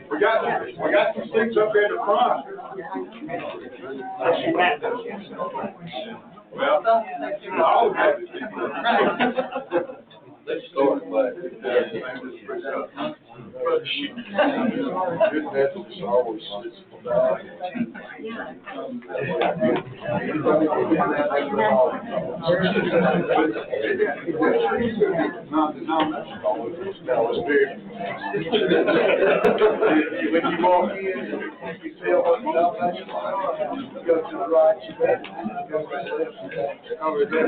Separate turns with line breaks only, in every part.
We got some things up in the front. Well, I always have to see. Let's start, but good message is always when you walk in, you feel what's up, you go to the right, you go to the left, over there.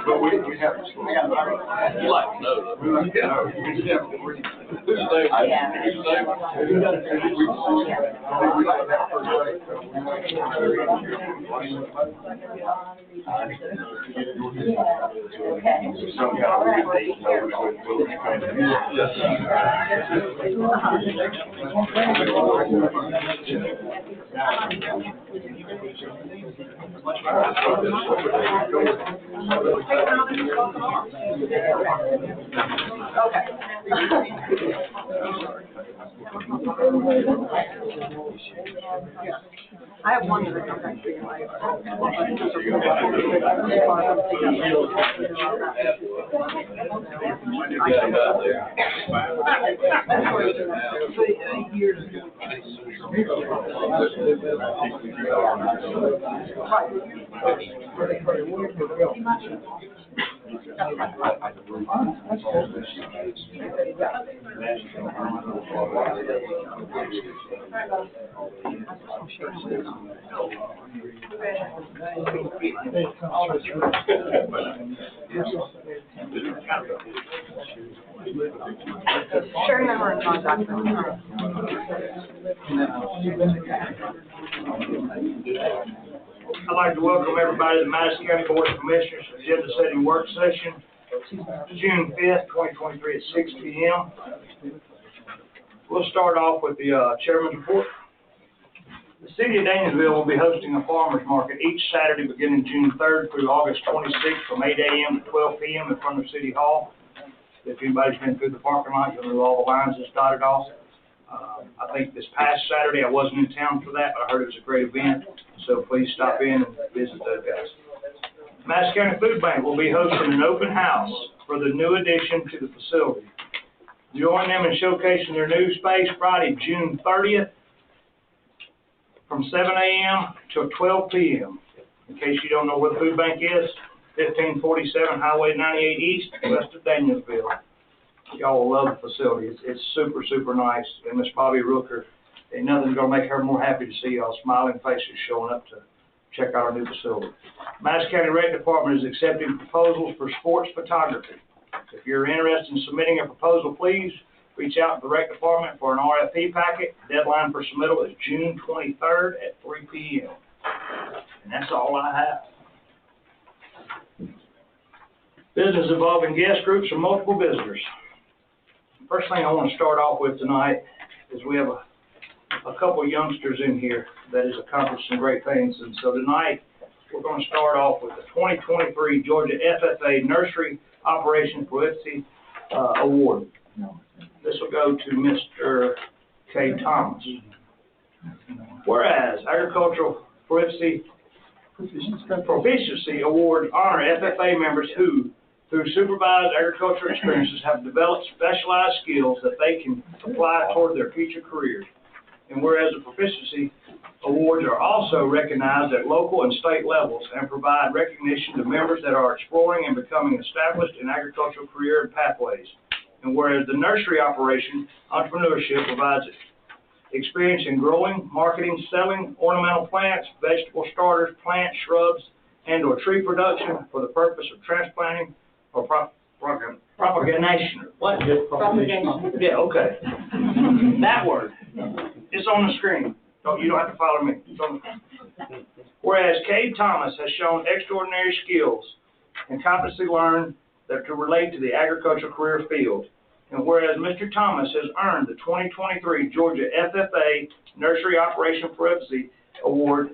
But we have to slow down. You like to know. We like to know.
I have one that I come back to you later. Share number and contact.
I'd like to welcome everybody to the Madison County Board of Commissioners Agenda Setting Work Session, June 5th, 2023 at 6 p.m. We'll start off with the Chairman's report. The City of Dansville will be hosting a farmers market each Saturday beginning June 3rd through August 26th from 8 a.m. to 12 p.m. in front of City Hall. If anybody's been through the parking lot, you'll know all the lines that's dotted off. I think this past Saturday I wasn't in town for that, but I heard it was a great event, so please stop in and visit those guys. Madison County Food Bank will be hosting an open house for the new addition to the facility. Join them in showcasing their new space Friday, June 30th from 7 a.m. till 12 p.m. In case you don't know where the food bank is, 1547 Highway 98 East, west of Danielsville. Y'all will love the facility. It's super, super nice. And Miss Bobby Rooker, ain't nothing's going to make her more happy to see y'all smiling faces showing up to check out our new facility. Madison County Rec Department is accepting proposals for sports photography. If you're interested in submitting a proposal, please reach out to the Rec Department for an RFP packet. Deadline for submittal is June 23rd at 3 p.m. And that's all I have. Business involving guest groups or multiple visitors. First thing I want to start off with tonight is we have a couple of youngsters in here that has accomplished some great things. And so tonight, we're going to start off with the 2023 Georgia FFA Nursery Operations Felicity Award. This will go to Mr. K. Thomas. Whereas Agricultural Proficiency Award honor FFA members who, through supervised agricultural experiences, have developed specialized skills that they can apply toward their future careers. And whereas the Proficiency Awards are also recognized at local and state levels and provide recognition to members that are exploring and becoming established in agricultural career and pathways. And whereas the nursery operation entrepreneurship provides experience in growing, marketing, selling ornamental plants, vegetable starters, plants, shrubs, and or tree production for the purpose of transplanting or propagation. What?
Propagation.
Yeah, okay. That word. It's on the screen. You don't have to follow me. It's on the... Whereas Cade Thomas has shown extraordinary skills and competency learned that to relate to the agricultural career field. And whereas Mr. Thomas has earned the 2023 Georgia FFA Nursery Operation Proficiency Award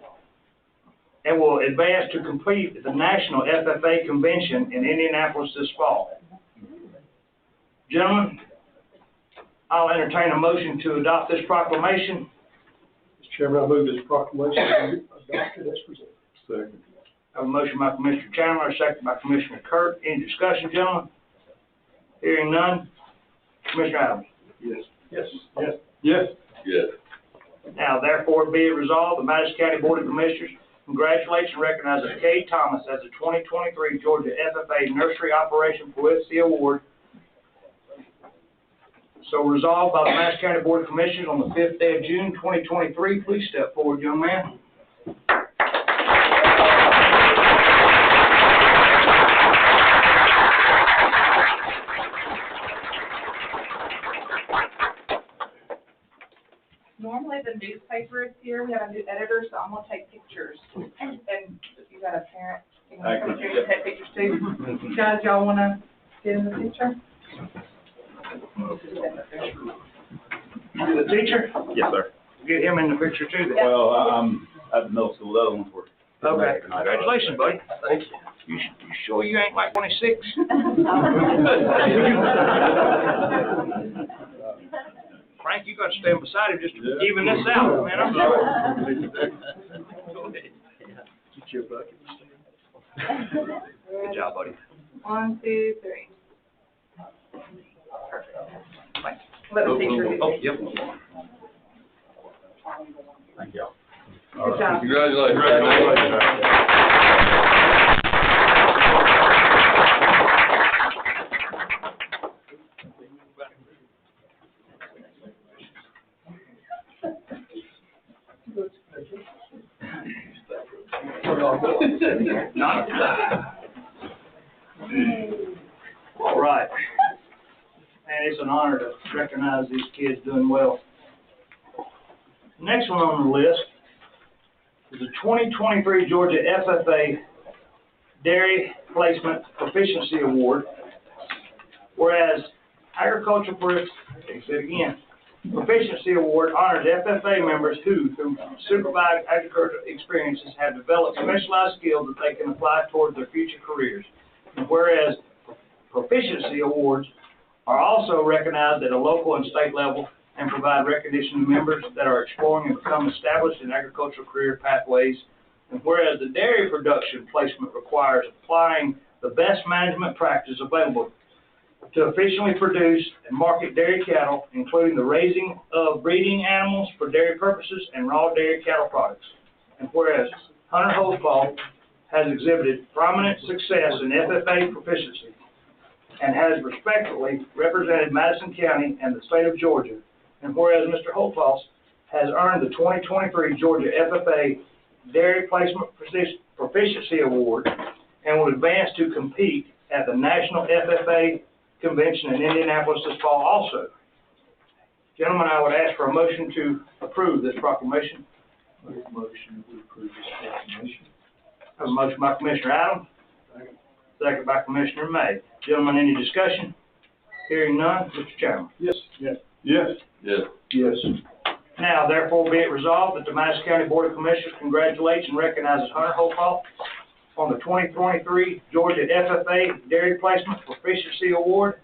and will advance to complete the National FFA Convention in Indianapolis this fall. Gentlemen, I'll entertain a motion to adopt this proclamation.
Mr. Chairman, I move this proclamation be adopted as presented. Second.
I have a motion by Commissioner Chandler, a second by Commissioner Kurt. Any discussion, gentlemen? Hearing none. Commissioner Adams?
Yes. Yes. Yes. Yes. Yes.
Now, therefore, be it resolved, the Madison County Board of Commissioners congratulates and recognizes Cade Thomas as the 2023 Georgia FFA Nursery Operation Felicity Award. So resolved by the Madison County Board of Commissioners on the 5th day of June, 2023. Please step forward, young man.
Normally the newspaper is here, we have a new editor, so I'm gonna take pictures. And you got a parent, you wanna come up here and take pictures too? Guys, y'all wanna get in the picture?
The teacher?
Yes, sir.
Get him in the picture too then.
Well, I'm at the middle school, the other ones were.
Okay, congratulations, buddy.
Thank you.
You sure you ain't like 26? Frank, you got to stand beside him just to even this out, man. I'm sorry.
Get your bucket.
Good job, buddy.
1, 2, 3. Perfect. Let the teacher do
Oh,
it.
yep.
Thank you.
Good job.
Congratulations.
Not. All right. And it's an honor to recognize these kids doing well. Next one on the list is the 2023 Georgia FFA Dairy Placement Proficiency Award. Whereas Agricultural Proficiency Award honors FFA members who, through supervised agricultural experiences, have developed specialized skills that they can apply toward their future careers. And whereas Proficiency Awards are also recognized at a local and state level and provide recognition to members that are exploring and become established in agricultural career pathways. And whereas the dairy production placement requires applying the best management practice available to efficiently produce and market dairy cattle, including the raising of breeding animals for dairy purposes and raw dairy cattle products. And whereas Hunter Holtzclaw has exhibited prominent success in FFA proficiency and has respectfully represented Madison County and the state of Georgia, and whereas Mr. Holtzclaw has earned the 2023 Georgia FFA Dairy Placement Proficiency Award and will advance to compete at the National FFA Convention in Indianapolis this fall also. Gentlemen, I would ask for a motion to approve this proclamation.
Motion to approve this proclamation.
I have a motion by Commissioner Adams, second by Commissioner May. Gentlemen, any discussion? Hearing none, Mr. Chairman.
Yes. Yes. Yes.
Yes.
Yes.
Now, therefore, be it resolved that the Madison County Board of Commissioners congratulates and recognizes Hunter Holtzclaw on the 2023 Georgia FFA Dairy Placement Proficiency Award.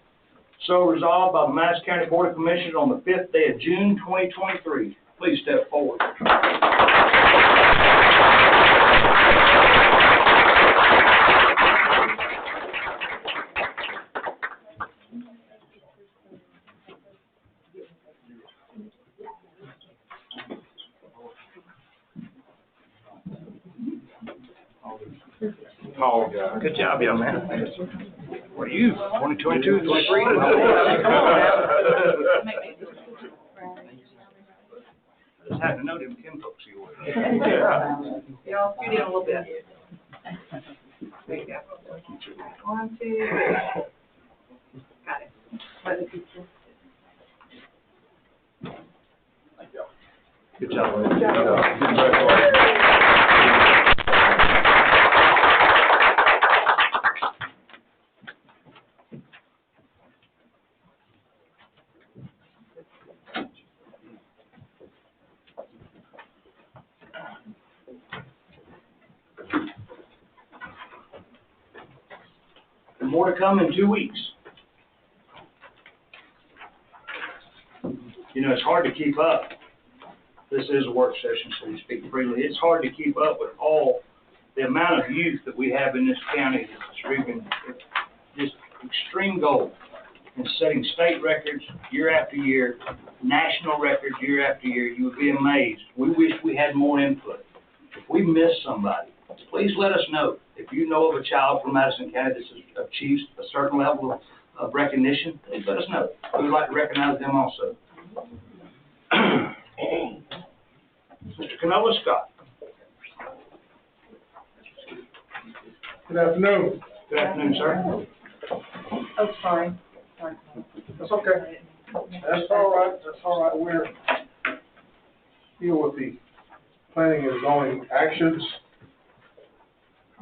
So resolved by the Madison County Board of Commissioners on the 5th day of June, 2023. Please step forward.
Tall guy.
Good job, young man. What are you, 2022, 23?
Come on now.
Just had to know them kinfolks you were.
Y'all, scoot in a little bit. There you go. 1, 2, got it.
Good job. And more to come in 2 weeks. You know, it's hard to keep up. This is a work session, so you speak freely. It's hard to keep up with all the amount of youth that we have in this county that's achieving just extreme goals and setting state records year after year, national records year after year. You would be amazed. We wish we had more input. If we miss somebody, please let us know. If you know of a child from Madison County that has achieved a certain level of recognition, please let us know. We would like to recognize them also. Mr. Canola Scott.
Good afternoon.
Good afternoon, sir.
Oh, sorry.
That's okay. That's all right. That's all right. We're here with the planning and zoning actions.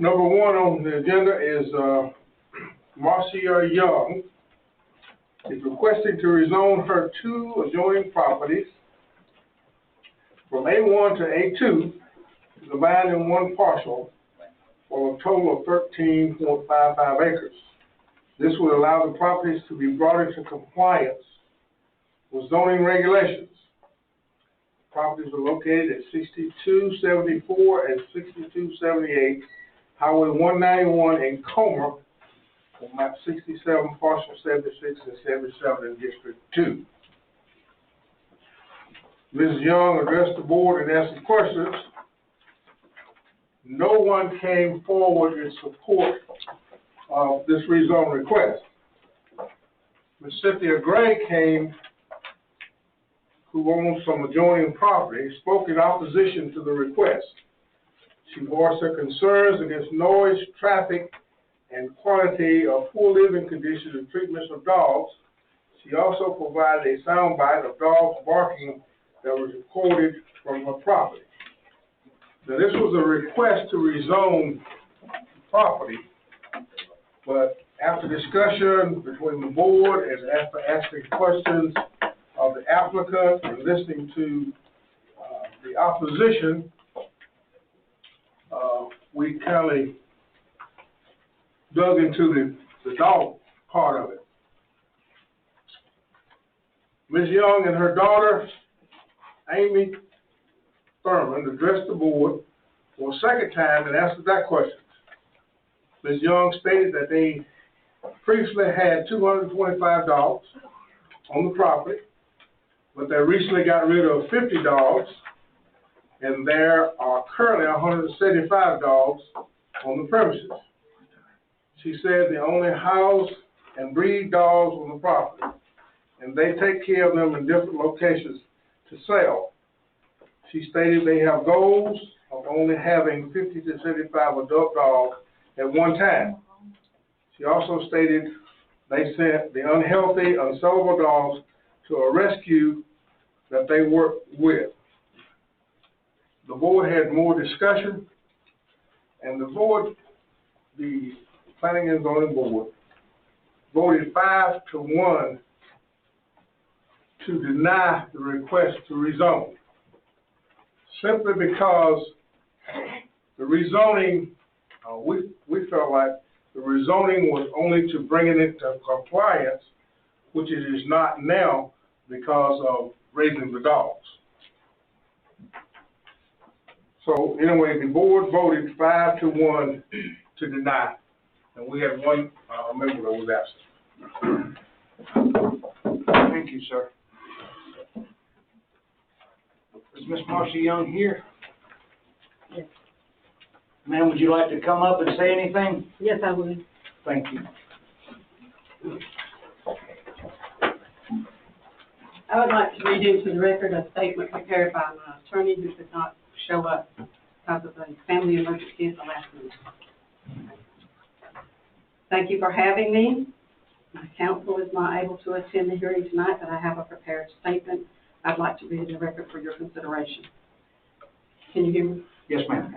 Number 1 on the agenda is Marcia Young is requesting to rezone her 2 adjoining properties from A1 to A2, combined in 1 parcel, for a total of 13.55 acres. This would allow the properties to be brought into compliance with zoning regulations. Properties are located at 6274 and 6278 Highway 191 in Comer, on map 67, parcel 76 and 77 in District 2. Ms. Young addressed the board and asked some questions. No one came forward in support of this rezone request. Ms. Cynthia Gray came, who owns some adjoining property, spoke in opposition to the request. She voiced her concerns against noise, traffic, and quality of poor living conditions and treatments of dogs. She also provided a soundbite of dogs barking that was recorded from her property. Now, this was a request to rezone property, but after discussion between the board and after asking questions of the applicant and listening to the opposition, we kind of dug into the dog part of it. Ms. Young and her daughter, Amy Thurman, addressed the board for a second time and answered that question. Ms. Young stated that they previously had 225 dogs on the property, but they recently got rid of 50 dogs, and there are currently 175 dogs on the premises. She said they only house and breed dogs on the property, and they take care of them in different locations to sell. She stated they have goals of only having 50 to 75 adult dogs at one time. She also stated they sent the unhealthy, unsellable dogs to a rescue that they work with. The board had more discussion, and the Planning and Zoning Board voted 5-1 to deny the request to rezone, simply because the rezoning, we felt like the rezoning was only to bring it into compliance, which it is not now because of raising the dogs. So anyway, the board voted 5-1 to deny, and we had one member that was absent.
Thank you, sir. Is Miss Marcia Young here?
Yes.
Ma'am, would you like to come up and say anything?
Yes, I would.
Thank you.
I would like to read into the record a statement prepared by my attorney who could not show up because of a family emergency at the last minute. Thank you for having me. My counsel is not able to attend the hearing tonight, but I have a prepared statement I'd like to read in the record for your consideration. Can you hear me?
Yes, ma'am.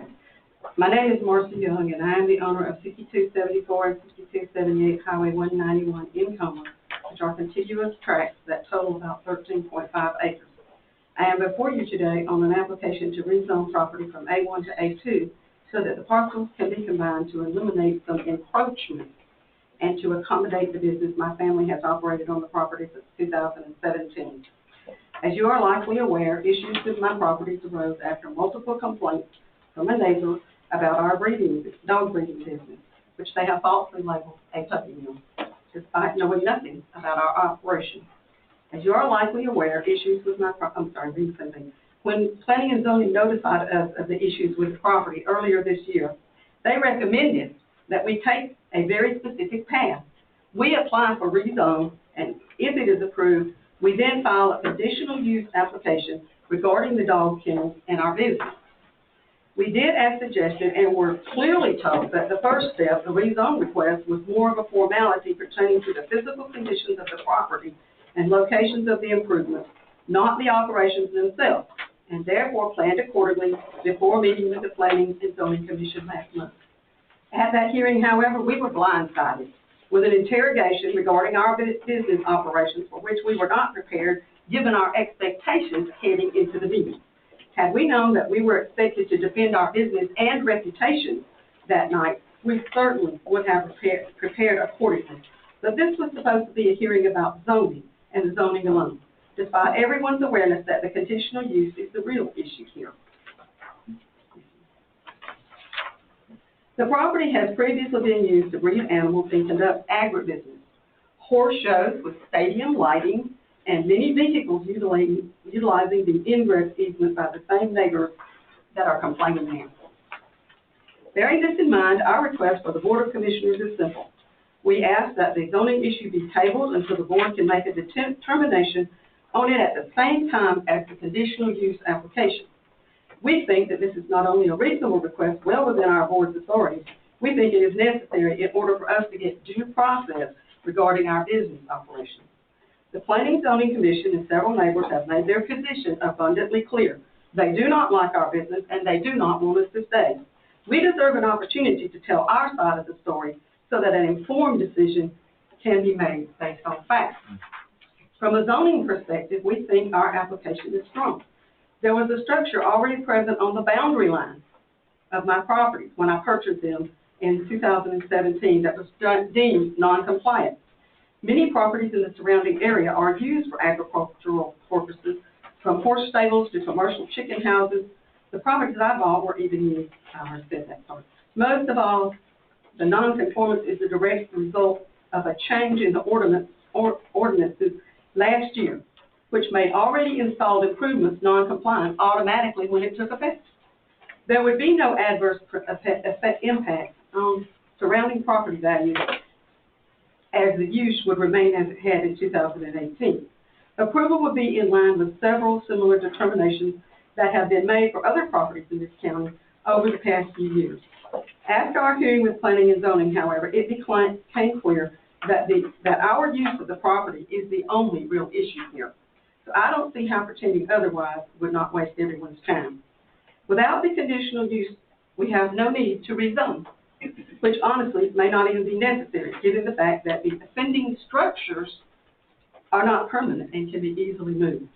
My name is Marcia Young, and I am the owner of 6274 and 6278 Highway 191 in Comer, which are contiguous tracts that total about 13.5 acres. I am before you today on an application to rezone property from A1 to A2 so that the parcels can be combined to eliminate some encroachment and to accommodate the business my family has operated on the property since 2017. As you are likely aware, issues with my properties arose after multiple complaints from a neighbor about our dog breeding business, which they have falsely labeled a puppy mill, despite knowing nothing about our operation. As you are likely aware, issues with my recently. When Planning and Zoning notified us of the issues with the property earlier this year, they recommended that we take a very specific path. We apply for rezone, and if it is approved, we then file a conditional use application regarding the dog kennels and our business. We did as suggested and were clearly told that the first step, the rezone request, was more of a formality pertaining to the physical conditions of the property and locations of the improvements, not the operations themselves, and therefore planned accordingly before meeting with the Planning and Zoning Commission last month. At that hearing, however, we were blindsided with an interrogation regarding our business operations for which we were not prepared given our expectations heading into the meeting. Had we known that we were expected to defend our business and reputation that night, we certainly would have prepared accordingly. But this was supposed to be a hearing about zoning and the zoning alone, despite everyone's awareness that the conditional use is the real issue here. The property has previously been used to breed animals and conduct agribusiness, horse shows with stadium lighting, and many vehicles utilizing the ingress easement by the same neighbors that are complaining now. Bearing this in mind, our request for the Board of Commissioners is simple. We ask that the zoning issue be tabled until the board can make a determination on it at the same time as the conditional use application. We think that this is not only a reasonable request well within our board's authority, we think it is necessary in order for us to get due process regarding our business operations. The Planning and Zoning Commission and several neighbors have made their position abundantly clear. They do not like our business and they do not want us to stay. We deserve an opportunity to tell our side of the story so that an informed decision can be made based on facts. From a zoning perspective, we think our application is strong. There was a structure already present on the boundary line of my properties when I purchased them in 2017 that was deemed non-compliant. Many properties in the surrounding area are used for agricultural purposes, from horse stables to commercial chicken houses. The properties I bought were even used, Most of all, the non-conformance is the direct result of a change in the ordinances last year, which made already installed improvements non-compliant automatically when it took effect. There would be no adverse impact on surrounding property values as the use would remain as it had in 2018. Approval would be in line with several similar determinations that have been made for other properties in this county over the past few years. After our hearing with planning and zoning, however, it became clear that our use of the property is the only real issue here. So I don't see how pretending otherwise would not waste everyone's time. Without the conditional use, we have no need to rezone, which honestly may not even be necessary, given the fact that the offending structures are not permanent and can be easily moved.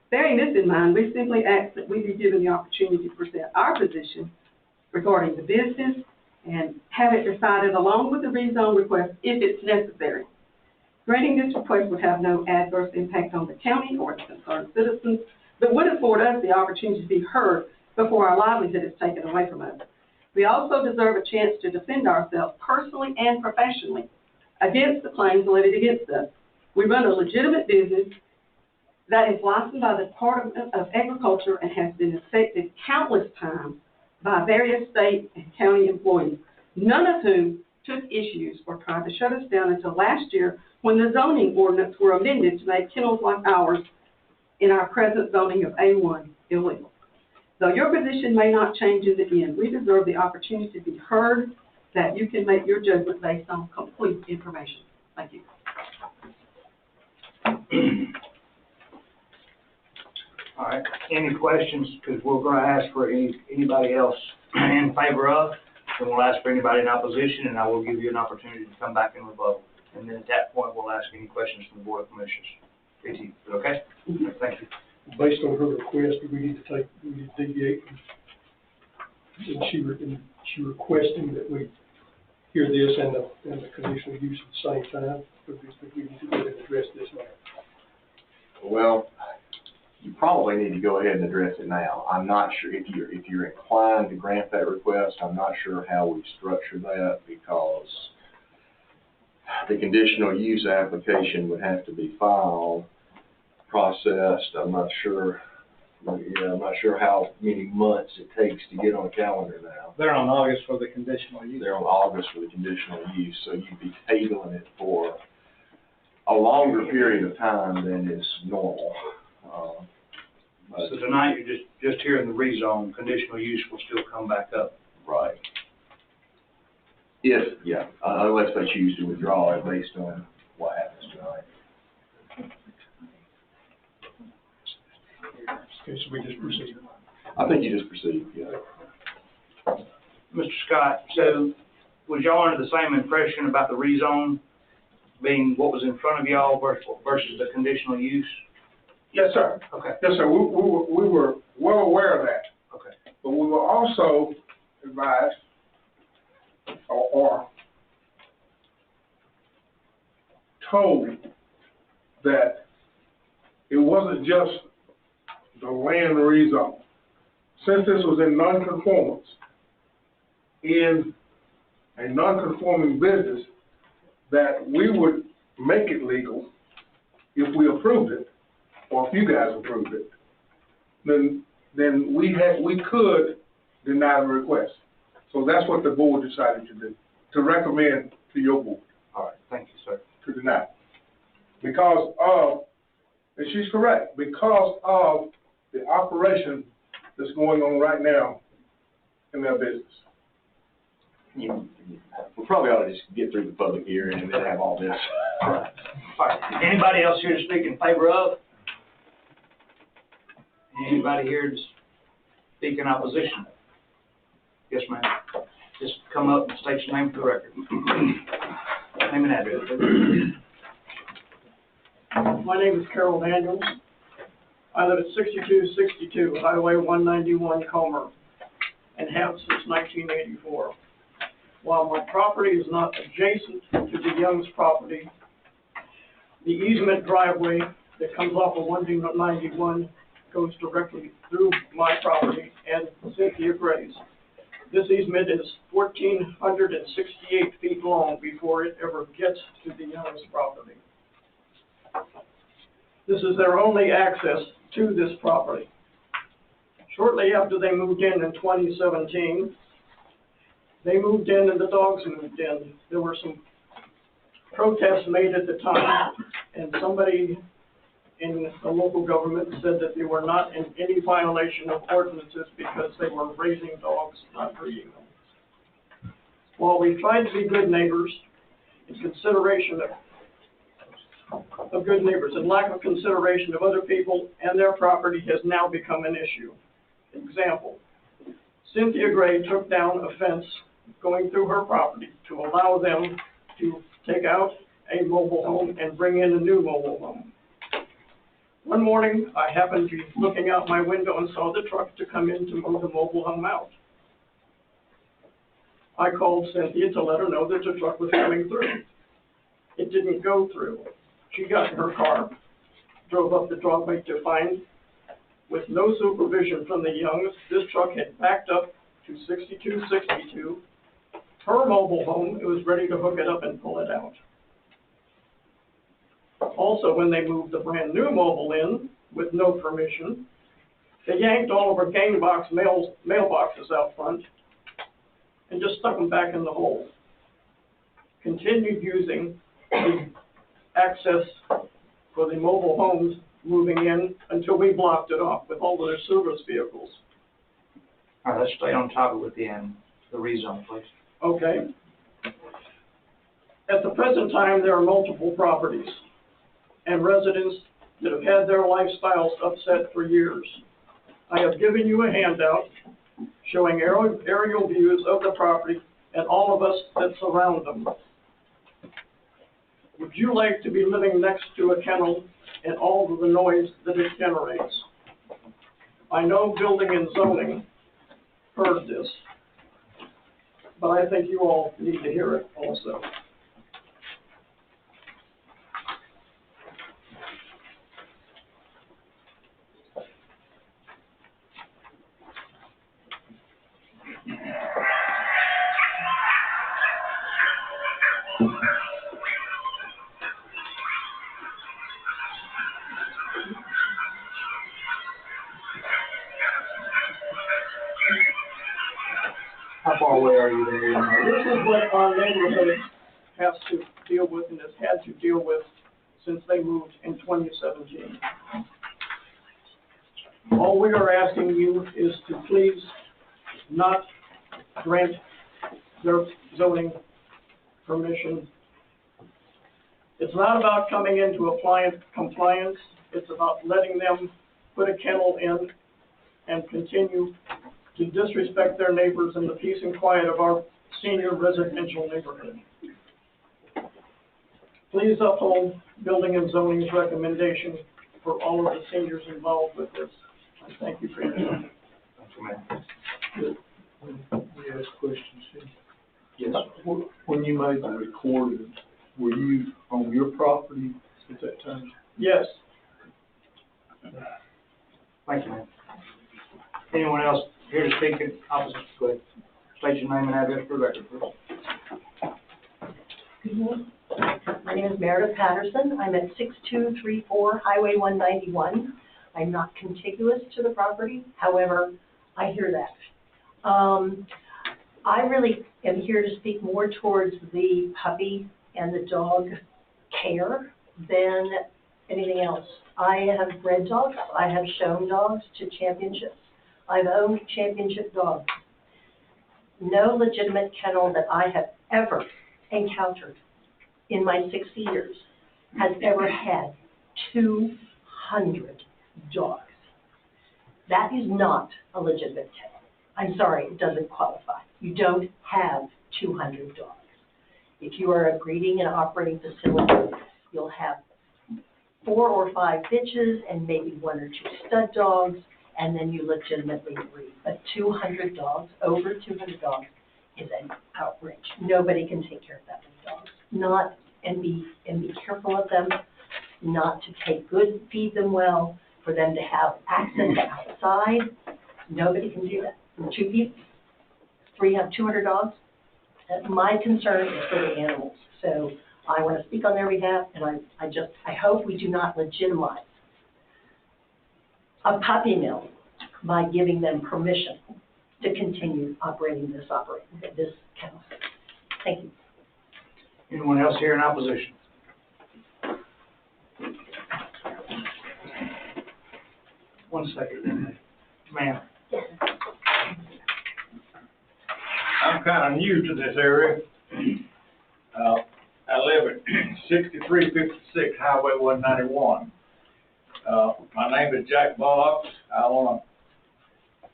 Bearing this in mind, we simply ask that we be given the opportunity to present our position regarding the business and have it decided along with the rezone request if it's necessary. Granting this request would have no adverse impact on the county or its concerned citizens, but would afford us the opportunity to be heard before our livelihood is taken away from us. We also deserve a chance to defend ourselves personally and professionally against the claims levied against us. We run a legitimate business that is licensed by the Department of Agriculture and has been inspected countless times by various state and county employees, none of whom took issues or tried to shut us down until last year when the zoning ordinance were amended to make kennels like ours in our present zoning of A1 illegal. Though your position may not change in the end, we deserve the opportunity to be heard, that you can make your judgment based on complete information. Thank you.
All right, any questions? Because we're going to ask for anybody else in favor of, and we'll ask for anybody in opposition, and I will give you an opportunity to come back and rebuttal. And then at that point, we'll ask any questions from the Board of Commissioners. Is that okay? Thank you.
Based on her request, we need to deviate. And she requesting that we hear this and the conditional use at the same time. But we need to go ahead and address this now.
Well, you probably need to go ahead and address it now. I'm not sure if you're inclined to grant that request. I'm not sure how we structure that, because the conditional use application would have to be filed, processed. I'm not sure how many months it takes to get on a calendar now.
They're on August for the conditional use.
They're on August for the conditional use, so you'd be tabling it for a longer period of time than is normal.
So tonight, you're just hearing the rezone, conditional use will still come back up.
Right. Unless they choose to withdraw it based on what happens tonight.
Okay, so we just proceed.
I think you just proceed, yeah.
Mr. Scott, so was y'all under the same impression about the rezone being what was in front of y'all versus the conditional use?
Yes, sir.
Okay.
Yes, sir. We were well aware of that.
Okay.
But we were also advised or told that it wasn't just the land rezone. Since this was in non-conformance, in a non-conforming business, that we would make it legal if we approved it, or if you guys approved it. Then we could deny the request. So that's what the board decided to do, to recommend to your board.
All right, thank you, sir.
To deny. Because of, and she's correct, because of the operation that's going on right now in their business.
We probably ought to just get through the public hearing and then have all this.
All right, anybody else here to speak in favor of? Anybody here to speak in opposition? Yes, ma'am. Just come up and state your name for the record. Name and address, please.
My name is Carol Daniels. I live at 6262 Highway 191, Comer, and have since 1984. While my property is not adjacent to the Young's property, the easement driveway that comes off of 191 goes directly through my property and Cynthia Gray's. This easement is 1,468 feet long before it ever gets to the Young's property. This is their only access to this property. Shortly after they moved in 2017, they moved in and the dogs moved in. There were some protests made at the time, and somebody in the local government said that they were not in any violation of ordinances because they were raising dogs, not breeding them. While we tried to be good neighbors, in consideration of good neighbors and lack of consideration of other people and their property has now become an issue. Example, Cynthia Gray took down a fence going through her property to allow them to take out a mobile home and bring in a new mobile home. One morning, I happened to be looking out my window and saw the truck to come in to move the mobile home out. I called Cynthia to let her know that the truck was coming through. It didn't go through. She got in her car, drove up the driveway to find, with no supervision from the Youngs, this truck had backed up to 6262, her mobile home. It was ready to hook it up and pull it out. Also, when they moved the brand new mobile in with no permission, they yanked all of our gang box mailboxes out front and just stuck them back in the hole. Continued using the access for the mobile homes moving in until we blocked it off with all of their service vehicles.
All right, let's stay on topic with the rezone, please.
Okay. At the present time, there are multiple properties and residents that have had their lifestyles upset for years. I have given you a handout showing aerial views of the property and all of us that surround them. Would you like to be living next to a kennel and all of the noise that it generates? I know building and zoning heard this, but I think you all need to hear it also.
How far away are you there?
This is what our neighborhood has to deal with and has had to deal with since they moved in 2017. All we are asking you is to please not grant their zoning permission. It's not about coming into compliance. It's about letting them put a kennel in and continue to disrespect their neighbors and the peace and quiet of our senior residential neighborhood. Please uphold building and zoning's recommendation for all of the seniors involved with this. I thank you for your time.
We ask questions, see?
Yes.
When you made the recording, were you on your property at that time?
Yes.
Thank you, ma'am. Anyone else here to speak in opposition? Go ahead. State your name and address for the record, please.
Good morning. My name is Meredith Patterson. I'm at 6234 Highway 191. I'm not contiguous to the property. However, I hear that. I really am here to speak more towards the puppy and the dog care than anything else. I have bred dogs. I have shown dogs to championships. I've owned championship dogs. No legitimate kennel that I have ever encountered in my 60 years has ever had 200 dogs. That is not a legitimate kennel. I'm sorry, it doesn't qualify. You don't have 200 dogs. If you are a breeding and operating facility, you'll have 4 or 5 bitches and maybe 1 or 2 stud dogs, and then you legitimately breed. But 200 dogs, over 200 dogs, is an outrage. Nobody can take care of that many dogs. Not, and be careful of them, not to feed them well, for them to have access to outside. Nobody can do that. 2 people. where you have 200 dogs. My concern is for the animals. So I want to speak on their behalf, and I hope we do not legitimize a puppy mill by giving them permission to continue operating this kennel. Thank you.
Anyone else here in opposition? One second, ma'am.
I'm kind of new to this area. I live at 6356 Highway 191. My name is Jack BOC. I own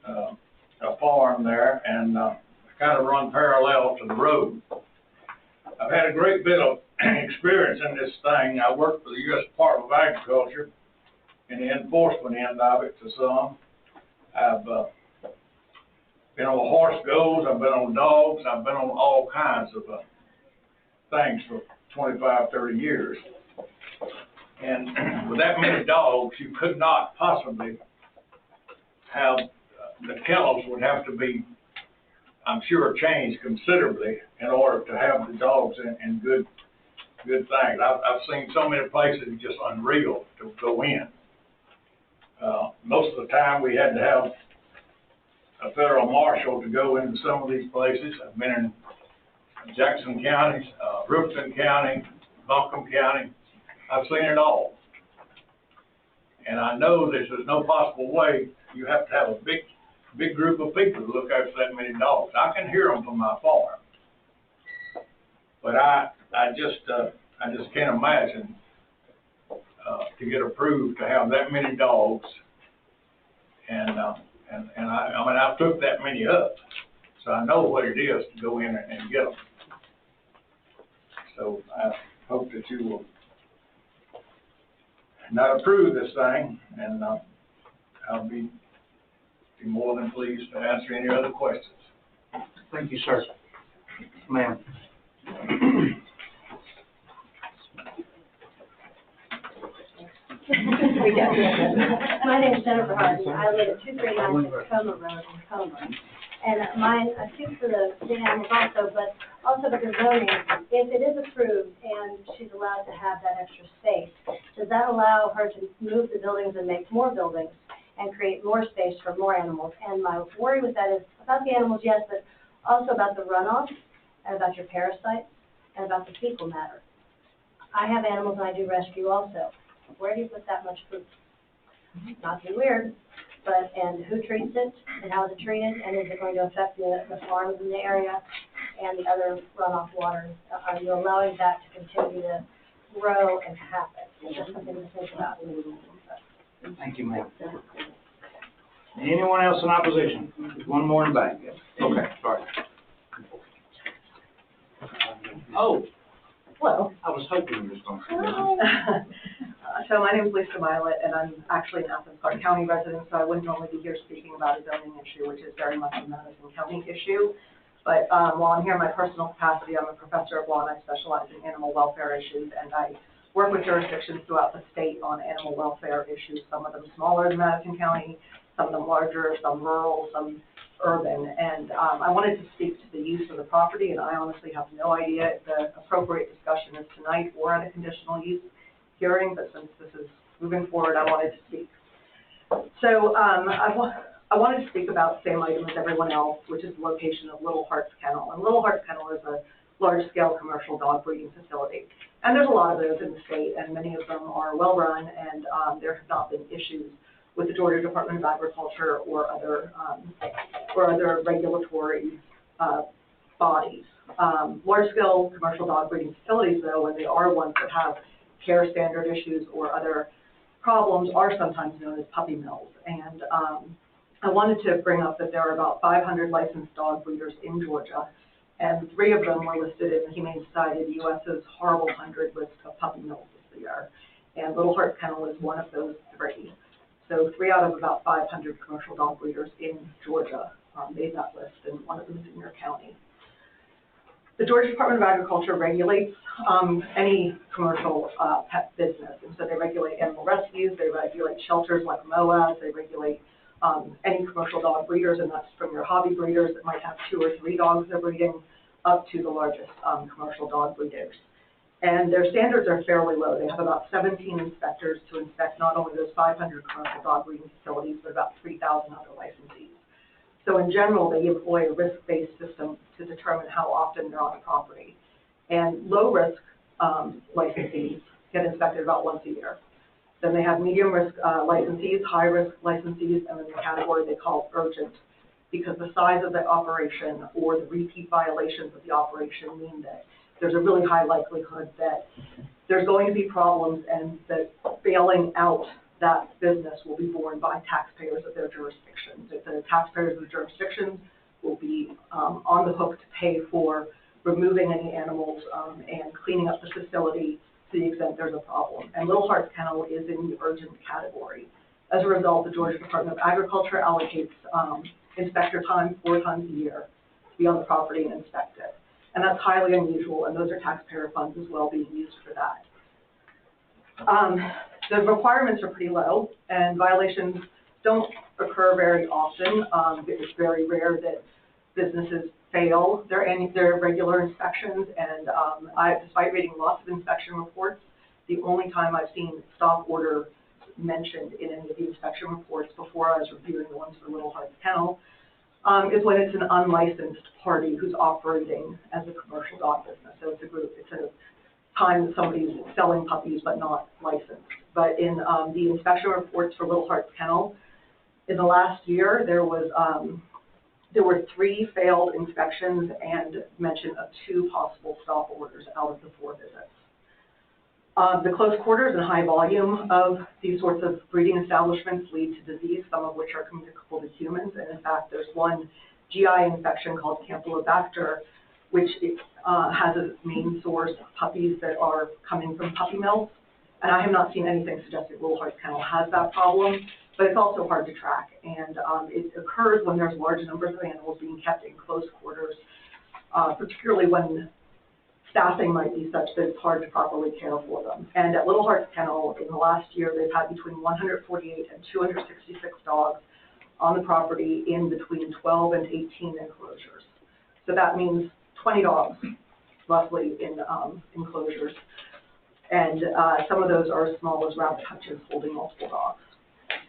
a farm there, and I kind of run parallel to the road. I've had a great bit of experience in this thing. I work for the U.S. Department of Agriculture in the enforcement end of it to some. I've been on horse goes, I've been on dogs, I've been on all kinds of things for 25, 30 years. And with that many dogs, you could not possibly have, the kennels would have to be, I'm sure, changed considerably in order to have the dogs in good things. I've seen so many places just unreal to go in. Most of the time we had to have a federal marshal to go into some of these places. I've been in Jackson County, Roofton County, Buncombe County. I've seen it all. And I know there's no possible way you have to have a big group of people to look after that many dogs. I can hear them from my farm. But I just can't imagine to get approved to have that many dogs. And I mean, I've took that many up, so I know what it is to go in and get them. So I hope that you will not approve this thing, and I'll be more than pleased to answer any other questions.
Thank you, sir. Ma'am.
My name is Jennifer Harden. I live at 239 Tacoma Road in Tacoma. And I speak for the animals also, but also because zoning, if it is approved and she's allowed to have that extra space, does that allow her to move the buildings and make more buildings and create more space for more animals? And my worry with that is about the animals, yes, but also about the runoff and about your parasites and about the fecal matter. I have animals and I do rescue also. Where do you put that much food? Not to be weird, but, and who treats it, and how is it treated, and is it going to affect the farms in the area and the other runoff waters? Are you allowing that to continue to grow and happen? It's just something to think about.
Thank you, ma'am. Anyone else in opposition? One more in the back. Okay, sorry.
Oh,
Well,
I was hoping you was going to say that.
So my name is Lisa Violet, and I'm actually an Athens Clarke County resident, so I wouldn't normally be here speaking about a zoning issue, which is very much a Madison County issue. But while I'm here in my personal capacity, I'm a professor of law, and I specialize in animal welfare issues, and I work with jurisdictions throughout the state on animal welfare issues, some of them smaller than Madison County, some of them larger, some rural, some urban. And I wanted to speak to the use of the property, and I honestly have no idea if the appropriate discussion is tonight or at a conditional use hearing, but since this is moving forward, I wanted to speak. So I wanted to speak about the same item as everyone else, which is the location of Little Hearts Kennel. And Little Hearts Kennel is a large-scale commercial dog breeding facility. And there's a lot of those in the state, and many of them are well-run, and there have not been issues with the Georgia Department of Agriculture or other regulatory bodies. Large-scale commercial dog breeding facilities, though, when they are ones that have care standard issues or other problems, are sometimes known as puppy mills. And I wanted to bring up that there are about 500 licensed dog breeders in Georgia, and 3 of them were listed in the Humane Society of the U.S.'s horrible 100 list of puppy mills this year. And Little Hearts Kennel is one of those 3. So 3 out of about 500 commercial dog breeders in Georgia made that list, and one of them is in your county. The Georgia Department of Agriculture regulates any commercial pet business, and so they regulate animal rescues, they regulate shelters like MOAs, they regulate
any commercial dog breeders, and that's from your hobby breeders that might have 2 or 3 dogs they're breeding, up to the largest commercial dog breeders. And their standards are fairly low. They have about 17 inspectors to inspect not only those 500 commercial dog breeding facilities, but about 3,000 other licensees. So in general, they employ a risk-based system to determine how often they're on the property. And low-risk licensees get inspected about once a year. Then they have medium-risk licensees, high-risk licensees, and then the category they call urgent, because the size of the operation or the repeat violations of the operation mean that there's a really high likelihood that there's going to be problems and that bailing out that business will be borne by taxpayers of their jurisdictions. If the taxpayers of the jurisdictions will be on the hook to pay for removing any animals and cleaning up the facility to the extent there's a problem. And Little Hearts Kennel is in the urgent category. As a result, the Georgia Department of Agriculture allocates inspector time 4 times a year to be on the property and inspect it. And that's highly unusual, and those are taxpayer funds as well being used for that. The requirements are pretty low, and violations don't occur very often. It's very rare that businesses fail their regular inspections, and despite reading lots of inspection reports, the only time I've seen stop order mentioned in any of the inspection reports before I was reviewing the ones for Little Hearts Kennel is when it's an unlicensed party who's operating as a commercial dog business. So it's a group, it's a time that somebody's selling puppies but not licensed. But in the inspection reports for Little Hearts Kennel, in the last year, there were 3 failed inspections and mention of 2 possible stop orders out of the 4 visits. The close quarters and high volume of these sorts of breeding establishments lead to disease, some of which are communicable to humans. And in fact, there's one GI infection called Campylobacter, which has as its main source puppies that are coming from puppy mills. And I have not seen anything suggesting Little Hearts Kennel has that problem, but it's also hard to track. And it occurs when there's large numbers of animals being kept in close quarters, particularly when staffing might be such that it's hard to properly care for them. And at Little Hearts Kennel, in the last year, they've had between 148 and 266 dogs on the property in between 12 and 18 enclosures. So that means 20 dogs, roughly, in enclosures. And some of those are as small as rabbit hutches holding multiple dogs.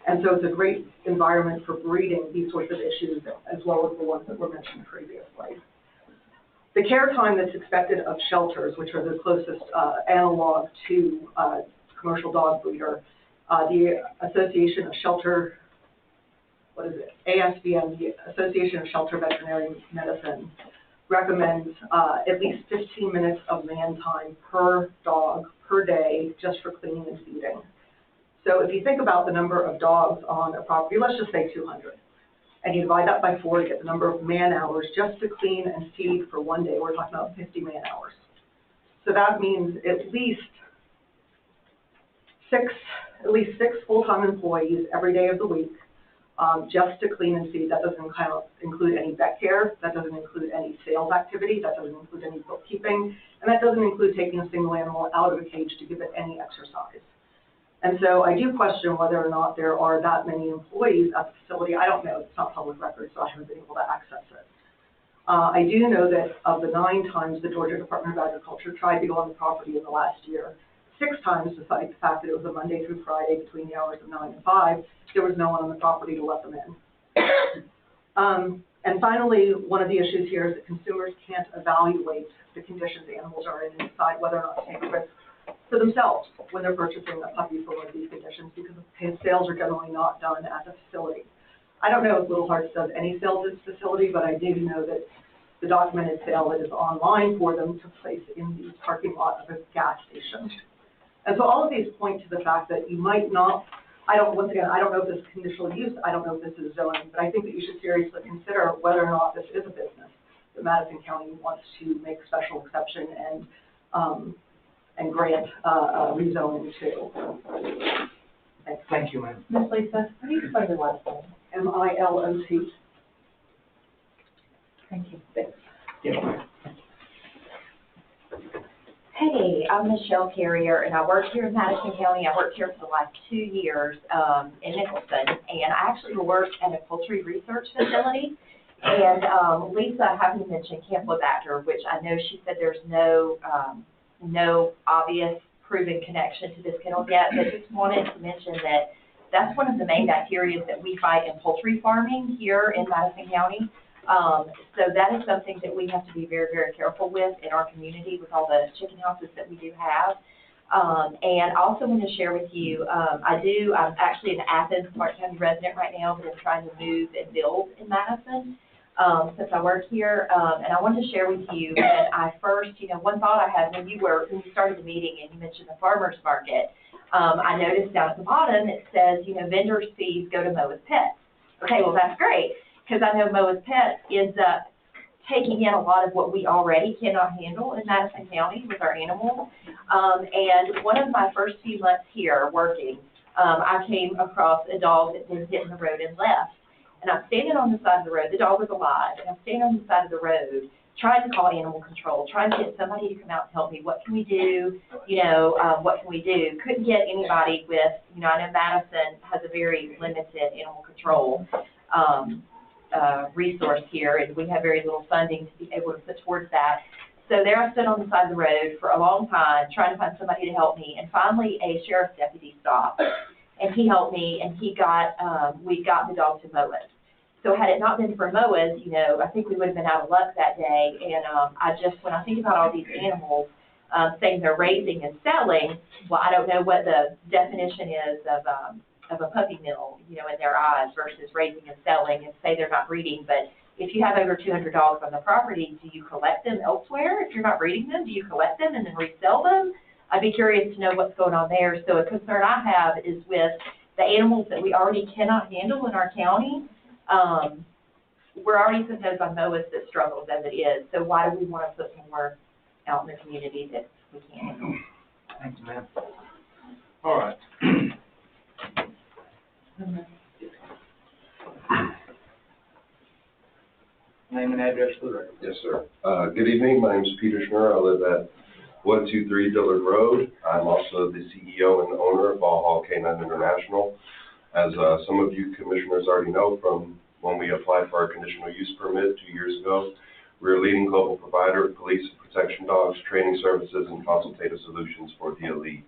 And so it's a great environment for breeding these sorts of issues, as well as the ones that were mentioned previously. The care time that's expected of shelters, which are the closest analog to commercial dog breeder, the Association of Shelter, ASWS, the Association of Shelter Veterinary Medicine, recommends at least 15 minutes of man time per dog per day just for cleaning and feeding. So if you think about the number of dogs on a property, let's just say 200. And you divide that by 4 to get the number of man hours just to clean and feed for one day. We're talking about 50 man hours. So that means at least six full-time employees every day of the week just to clean and feed. That doesn't include any vet care. That doesn't include any sales activity. That doesn't include any bookkeeping. And that doesn't include taking a single animal out of a cage to give it any exercise. And so I do question whether or not there are that many employees at the facility. I don't know. It's not public record, so I haven't been able to access it. I do know that of the 9 times the Georgia Department of Agriculture tried to go on the property in the last year, 6 times, despite the fact that it was a Monday through Friday between the hours of 9 and 5, there was no one on the property to let them in. And finally, one of the issues here is that consumers can't evaluate the conditions animals are in and decide whether or not to take a risk for themselves when they're purchasing a puppy for one of these conditions, because sales are generally not done at the facility. I don't know if Little Hearts does any sales at its facility, but I do know that the documented sale that is online for them took place in the parking lot of a gas station. And so all of these point to the fact that you might not, once again, I don't know if this is conditional use, I don't know if this is zoning, but I think that you should seriously consider whether or not this is a business that Madison County wants to make special exception and grant rezoning to. Thanks.
Thank you, ma'am.
Ms. Lisa, how do you spell your last name?
M-I-L-O-T.
Thank you.
Thanks.
Yeah.
Hey,
Hey, I'm Michelle Carrier, and I work here in Madison County. I worked here for the last 2 years in Nicholson, and I actually work at a poultry research facility. And Lisa, I haven't even mentioned Campylobacter, which I know she said there's no obvious proven connection to this kennel yet, but just wanted to mention that that's one of the main bacteria that we fight in poultry farming here in Madison County. So that is something that we have to be very, very careful with in our community with all the chicken houses that we do have. And I also want to share with you, I'm actually an Athens, Clark County resident right now, but I'm trying to move and build in Madison since I work here. And I wanted to share with you that I first, one thought I had when you started the meeting and you mentioned the farmer's market, I noticed down at the bottom it says, vendors' fees go to Moa's Pets. Okay, well, that's great, because I know Moa's Pets ends up taking in a lot of what we already cannot handle in Madison County with our animals. And one of my first few months here working, I came across a dog that was hit in the road and left. And I'm standing on the side of the road, the dog was alive, and I'm standing on the side of the road trying to call animal control, trying to get somebody to come out and help me. What can we do? What can we do? Couldn't get anybody with, I know Madison has a very limited animal control resource here, and we have very little funding to be able to put towards that. So there I stood on the side of the road for a long time trying to find somebody to help me, and finally a sheriff's deputy stopped, and he helped me, and we got the dog to Moa's. So had it not been for Moa's, I think we would have been out of luck that day. And when I think about all these animals, saying they're raising and selling, well, I don't know what the definition is of a puppy mill, in their eyes versus raising and selling, and say they're not breeding. But if you have over 200 dogs on the property, do you collect them elsewhere? If you're not breeding them, do you collect them and then resell them? I'd be curious to know what's going on there. So a concern I have is with the animals that we already cannot handle in our county. We're already putting those on Moa's that struggles as it is. So why do we want to put more out in the community that we can't handle?
Thanks, ma'am. All right. Name and address for the record.
Yes, sir. Good evening. My name is Peter Schnurr. I live at 123 Dillard Road. I'm also the CEO and owner of Ball Hall Canine International. As some of you commissioners already know from when we applied for our conditional use permit 2 years ago, we're a leading global provider of police and protection dogs, training services, and consultative solutions for the elite.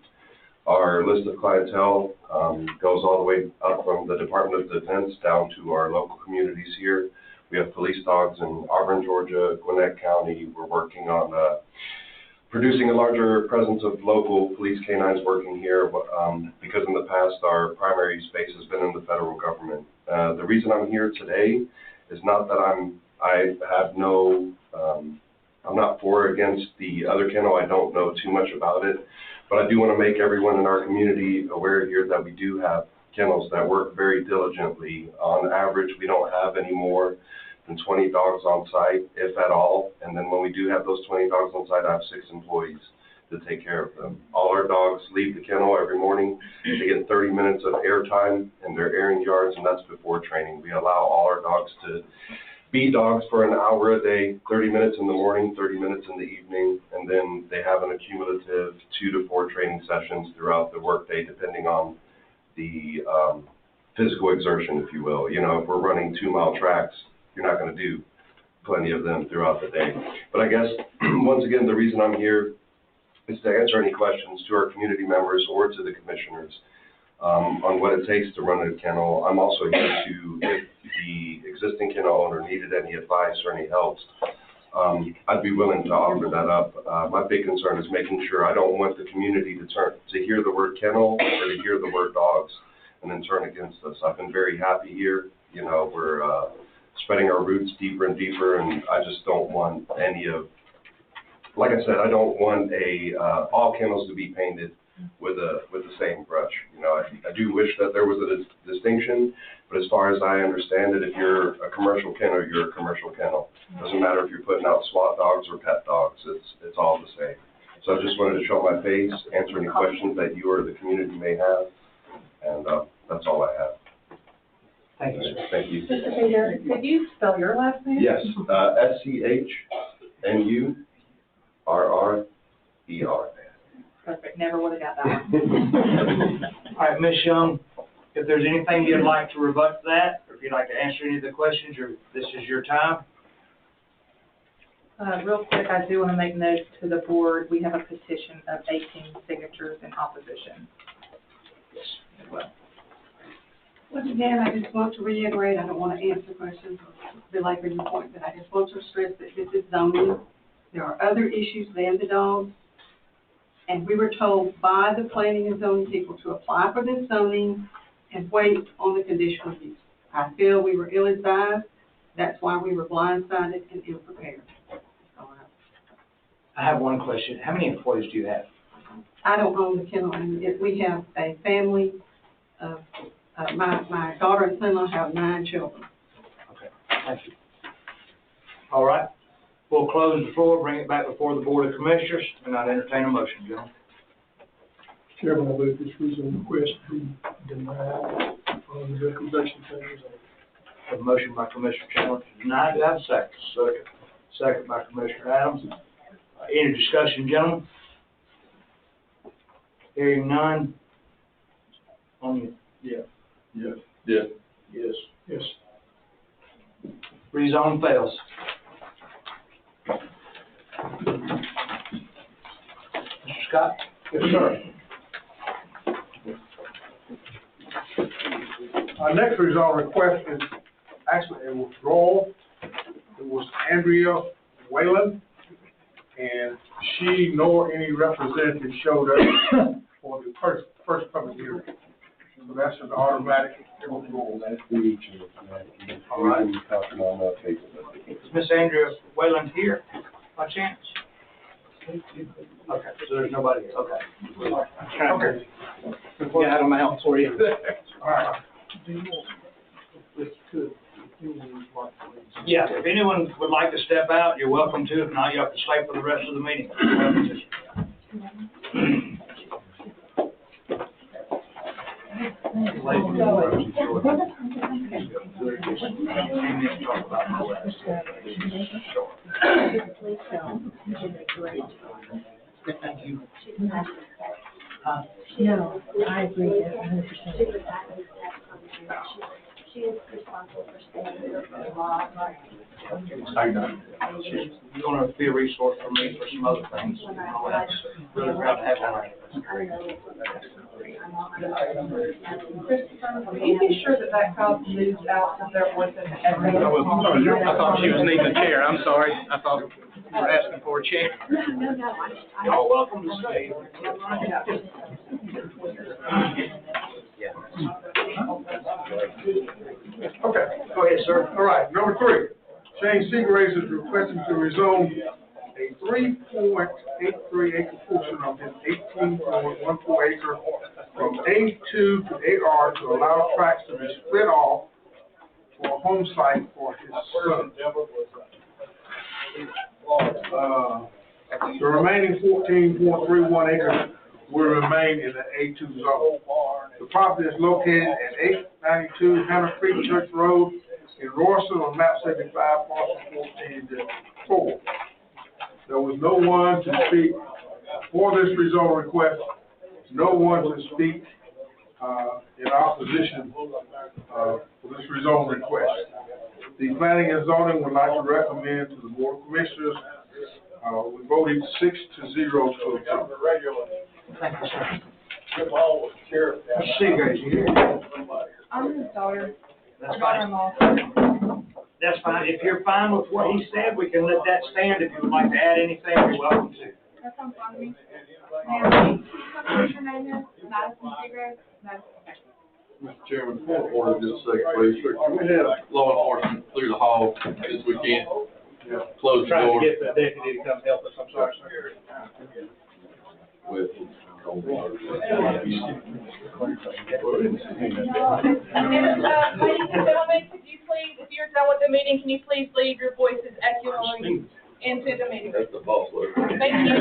Our list of clientele goes all the way up from the Department of Defense down to our local communities here. We have police dogs in Auburn, Georgia, Gwinnett County. We're working on producing a larger presence of local police canines working here because in the past our primary space has been in the federal government. The reason I'm here today is not that I'm not for or against the other kennel. I don't know too much about it, but I do want to make everyone in our community aware here that we do have kennels that work very diligently. On average, we don't have any more than 20 dogs on site, if at all. And then when we do have those 20 dogs on site, I have 6 employees to take care of them. All our dogs leave the kennel every morning. They get 30 minutes of air time in their airing yards, and that's before training. We allow all our dogs to be dogs for an hour a day, 30 minutes in the morning, 30 minutes in the evening, and then they have an accumulative 2 to 4 training sessions throughout the workday, depending on the physical exertion, if you will. If we're running 2-mile tracks, you're not going to do plenty of them throughout the day. But I guess, once again, the reason I'm here is to answer any questions to our community members or to the commissioners on what it takes to run a kennel. I'm also here to, if the existing kennel owner needed any advice or any help, I'd be willing to offer that up. My big concern is making sure I don't want the community to hear the word kennel or to hear the word dogs and then turn against us. I've been very happy here. We're spreading our roots deeper and deeper, and I just don't want like I said, I don't want all kennels to be painted with the same brush. I do wish that there was a distinction, but as far as I understand it, if you're a commercial kennel, you're a commercial kennel. Doesn't matter if you're putting out SWAT dogs or pet dogs, it's all the same. So I just wanted to show my face, answer any questions that you or the community may have, and that's all I have.
Thank you, sir.
Thank you.
Mr. Peter, could you spell your last name?
Yes, ER.
Perfect, never would have got that one.
All right, Ms. Young, if there's anything you'd like to rebut that, or if you'd like to answer any of the questions, this is your time.
Real quick, I do want to make note to the board, we have a petition of 18 signatures in opposition.
Yes.
As well.
Once again, I just want to reiterate, I don't want to answer questions or belabor your point, but I just want to stress that this is zoning. There are other issues than the dogs. And we were told by the planning and zoning people to apply for this zoning and wait on the conditional use. I feel we were ill-advised. That's why we were blindsided and ill-prepared.
I have one question. How many employees do you have?
I don't own the kennel, and we have a family of, my daughter and son-in-law have 9 children.
Okay, thank you. All right, we'll close the floor, bring it back before the Board of Commissioners, and I'd entertain a motion, gentlemen.
Chairman, I move this reason request be denied on the recommendation tables.
Have a motion by Commissioner Chandler to deny. Do I have a second? Second. Second by Commissioner Adams. Any discussion, gentlemen? Hearing none. On the,
Yes.
Yes.
Yes. Yes.
Rezone fails. Mr. Scott?
Yes, sir. Our next rezone request is actually a withdrawal. It was Andrea Whalen, and she nor any representative showed up for the first public hearing. So that's an automatic withdrawal.
All right. Is Miss Andrea Whalen here by chance? Okay, so there's nobody here. Okay.
Okay.
Yeah, I'm out for you.
All right.
Yeah, if anyone would like to step out, you're welcome to. If not, you have to stay for the rest of the meeting. Thank you.
No, I agree with 100%. She is responsible for staying here for a while.
You're gonna be a resource for me for some other things. Really proud to have her.
Can you be sure that that copy moves out since there wasn't every?
I thought she was needing a chair, I'm sorry. I thought you were asking for a chair.
Y'all welcome to stay.
Okay.
Go ahead, sir.
All right, number 3, Shane Seagraves is requesting to rezone a 3.83 acre portion of his 18.14 acre from A2 to AR to allow tracts to be split off for a home site for his son. The remaining 14.31 acres will remain in the A2 zone. The property is located at 892 Hannah Creek Church Road in Royston on map 75, parcel 14-4. There was no one to speak for this rezone request, no one to speak in opposition for this rezone request. The planning and zoning would like to recommend to the Board of Commissioners, we voted 6-0 to approve.
Thank you, sir. Mr. Seagraves, you here?
I'm his daughter,
That's
her
fine.
daughter-in-law.
That's fine. If you're fine with what he said, we can let that stand. If you would like to add anything, you're welcome to.
That sounds fine to me. Ma'am, what your name is? Madison Seagraves? Madison.
Mr. Chairman, point of order just a second, please. Sir, can we have law enforcement through the hall this weekend? Close the door.
Trying to get the deputy to come help us, I'm sorry, sir.
With.
And, ladies and gentlemen, could you please, if you're done with the meeting, can you please leave your voices echoing into the meeting?
That's the boss, look.
Thank you.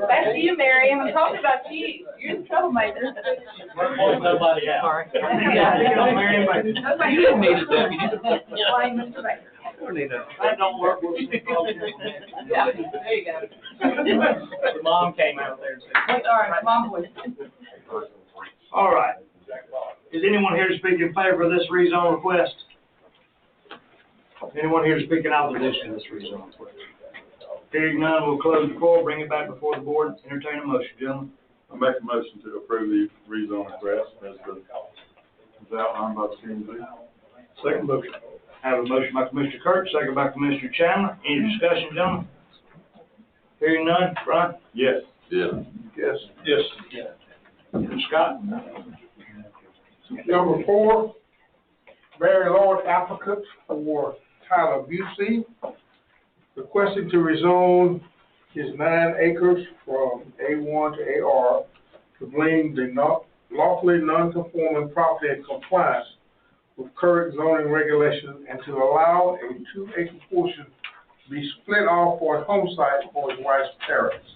Back to you, Mary. I'm talking about you. You're the troublemaker.
Nobody out.
Yeah.
You didn't need a deputy.
Blame Mr. Baker.
need a.
That don't work.
Yeah, there you go.
The mom came out there and said.
Wait, all right, mom voice.
All right. Is anyone here to speak in favor of this rezone request? Anyone here to speak in opposition to this rezone request? Hearing none, we'll close the floor, bring it back before the board, entertain a motion, gentlemen.
I make a motion to approve the rezone request as outlined by the CMZ.
Second motion. I have a motion by Commissioner Kirk, second by Commissioner Chandler. Any discussion, gentlemen? Hearing none, Brian?
Yes. Yes.
Yes.
Yes.
Scott?
Number 4, very large applicant for Tyler Busey, requesting to rezone his 9 acres from A1 to AR to bring the lawfully non-conforming property in compliance with current zoning regulations and to allow a 2-acre portion to be split off for a home site for his wife's parents.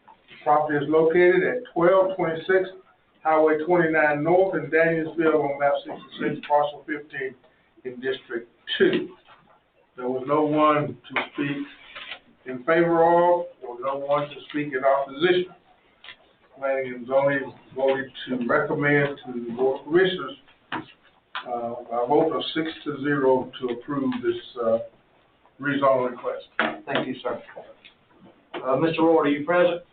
The property is located at 1226 Highway 29 North in Danielsville on map 66, parcel 15 in District 2. There was no one to speak in favor of, or no one to speak in opposition. Planning and zoning voted to recommend to the Board of Commissioners by a vote of 6-0 to approve this rezone request.
Thank you, sir. Mr. Ward, are you present?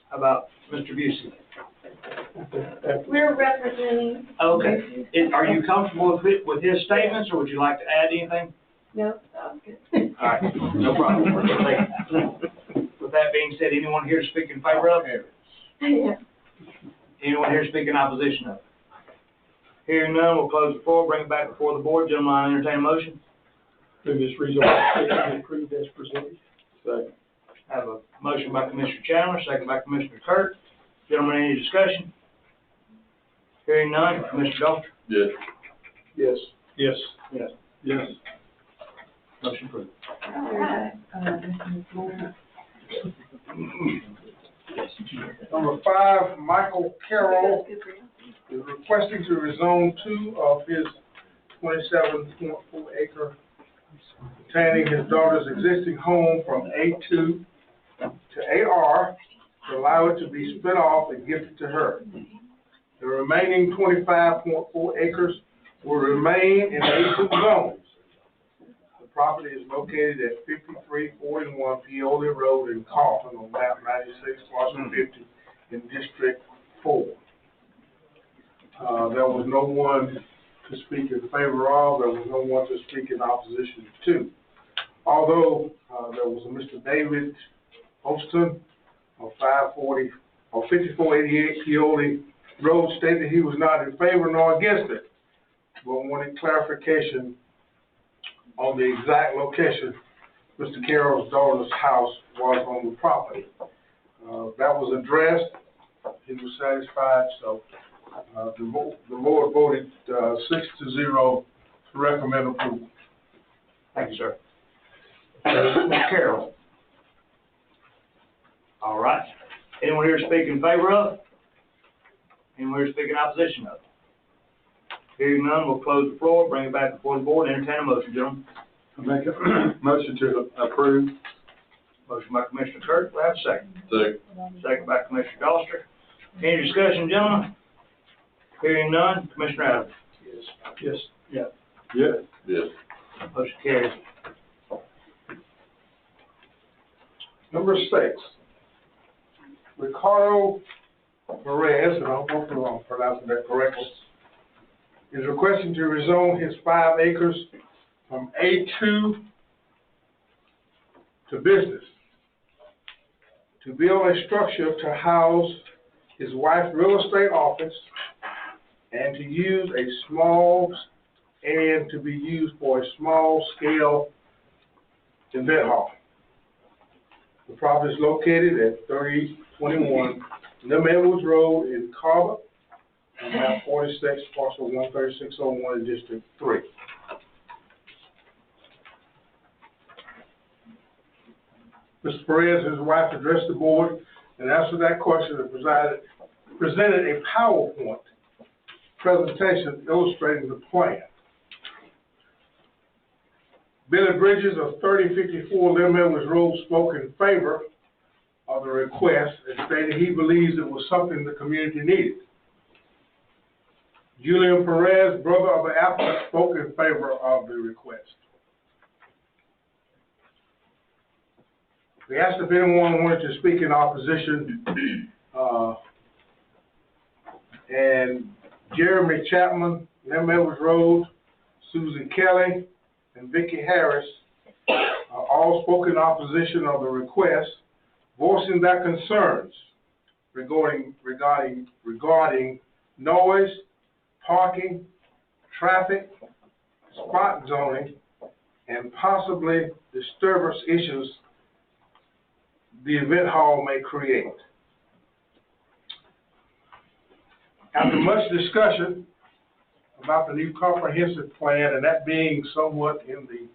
How about Mr. Busey?
We're representing.
Okay. Are you comfortable with his statements, or would you like to add anything?
No, that's good.
All right, no problem. With that being said, anyone here to speak in favor of?
Yeah.
Anyone here to speak in opposition of? Hearing none, we'll close the floor, bring it back before the board. Gentlemen, I entertain a motion.
Move this rezone approved as presented.
Second.
I have a motion by Commissioner Chandler, second by Commissioner Kirk. Gentlemen, any discussion? Hearing none, Commissioner Doster?
Yes.
Yes.
Yes.
Yes.
Yes.
Motion approved.
Number 5, Michael Carroll is requesting to rezone 2 of his 27.4 acre containing his daughter's existing home from A2 to AR to allow it to be split off and gifted to her. The remaining 25.4 acres will remain in A2 zone. The property is located at 5341 Pioli Road in Carlton on map 96, parcel 50 in District 4. There was no one to speak in favor of, there was no one to speak in opposition to. Although there was a Mr. David Holston of 5488 Pioli Road stated he was not in favor nor against it, but wanted clarification on the exact location Mr. Carroll's daughter's house was on the property. That was addressed, he was satisfied, so the board voted 6-0 to recommend approval.
Thank you, sir. Mr. Carroll. All right. Anyone here to speak in favor of? Anyone here to speak in opposition of? Hearing none, we'll close the floor, bring it back before the board, entertain a motion, gentlemen.
I make a motion to approve.
Motion by Commissioner Kirk, do I have a second?
Second.
Second by Commissioner Doster. Any discussion, gentlemen? Hearing none, Commissioner Adams.
Yes. Yeah. Yes. Yes.
Motion carries.
Number 6, Ricardo Perez, and I hope I'm pronouncing that correctly, is requesting to rezone his 5 acres from A2 to business, to build a structure to house his wife's real estate office and to use a small, and to be used for a small scale event hall. The property is located at 3021 Lim Edwards Road in Carver, on map 46, parcel 13601 in District 3. Mr. Perez and his wife addressed the board and answered that question and presented a PowerPoint presentation illustrating the plan. Billy Bridges of 3054 Lim Edwards Road spoke in favor of the request and stated he believes it was something the community needed. Julian Perez, brother of the applicant, spoke in favor of the request. We asked if anyone wanted to speak in opposition, and Jeremy Chapman, Lim Edwards Road, Susan Kelly, and Vicki Harris all spoke in opposition of the request, voicing their concerns regarding noise, parking, traffic, spot zoning, and possibly disturbance issues the event hall may create. After much discussion about the new comprehensive plan, and that being somewhat in the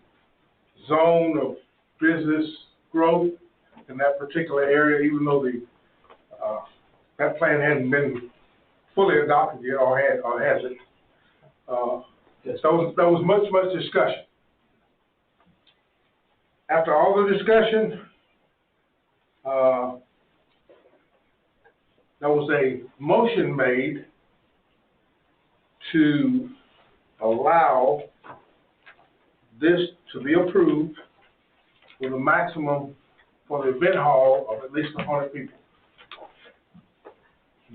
zone of business growth in that particular area, even though that plan hadn't been fully adopted yet, or has it? There was much discussion. After all the discussion, there was a motion made to allow this to be approved with a maximum for the event hall of at least 100 people.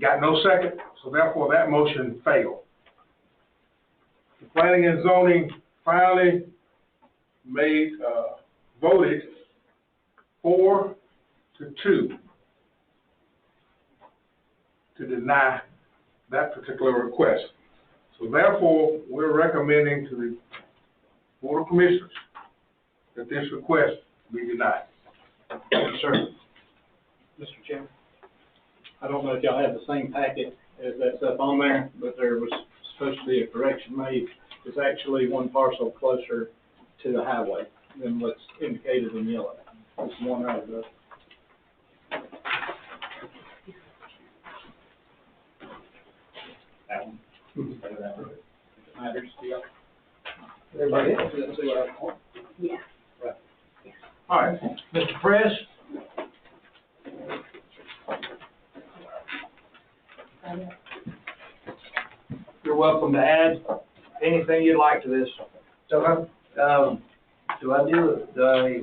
Got no second, so therefore that motion failed. The Planning and Zoning finally voted 4-2 to deny that particular request. So therefore, we're recommending to the Board of Commissioners that this request be denied.
Yes, sir. Mr. Chairman, I don't know if y'all have the same packet as that stuff on there, but there was supposed to be a correction made. It's actually one parcel closer to the highway than what's indicated in yellow. It's one right above. That one. Matters to y'all. Everybody else, let's see what I want.
Yeah.
Right.
All right, Mr. Press? You're welcome to add anything you'd like to this.
Okay. Do I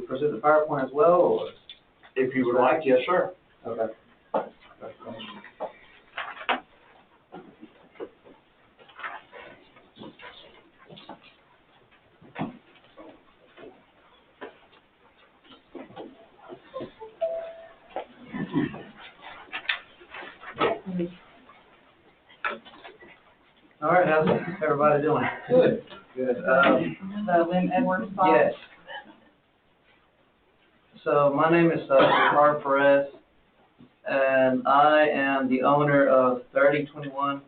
present the PowerPoint as well, or?
If you would like, yes, sir.
Okay. All right, how's everybody doing?
Good.
Good.
The Lim Edwards spot?
Yes. So my name is Ricardo Perez, and I am the owner of 3021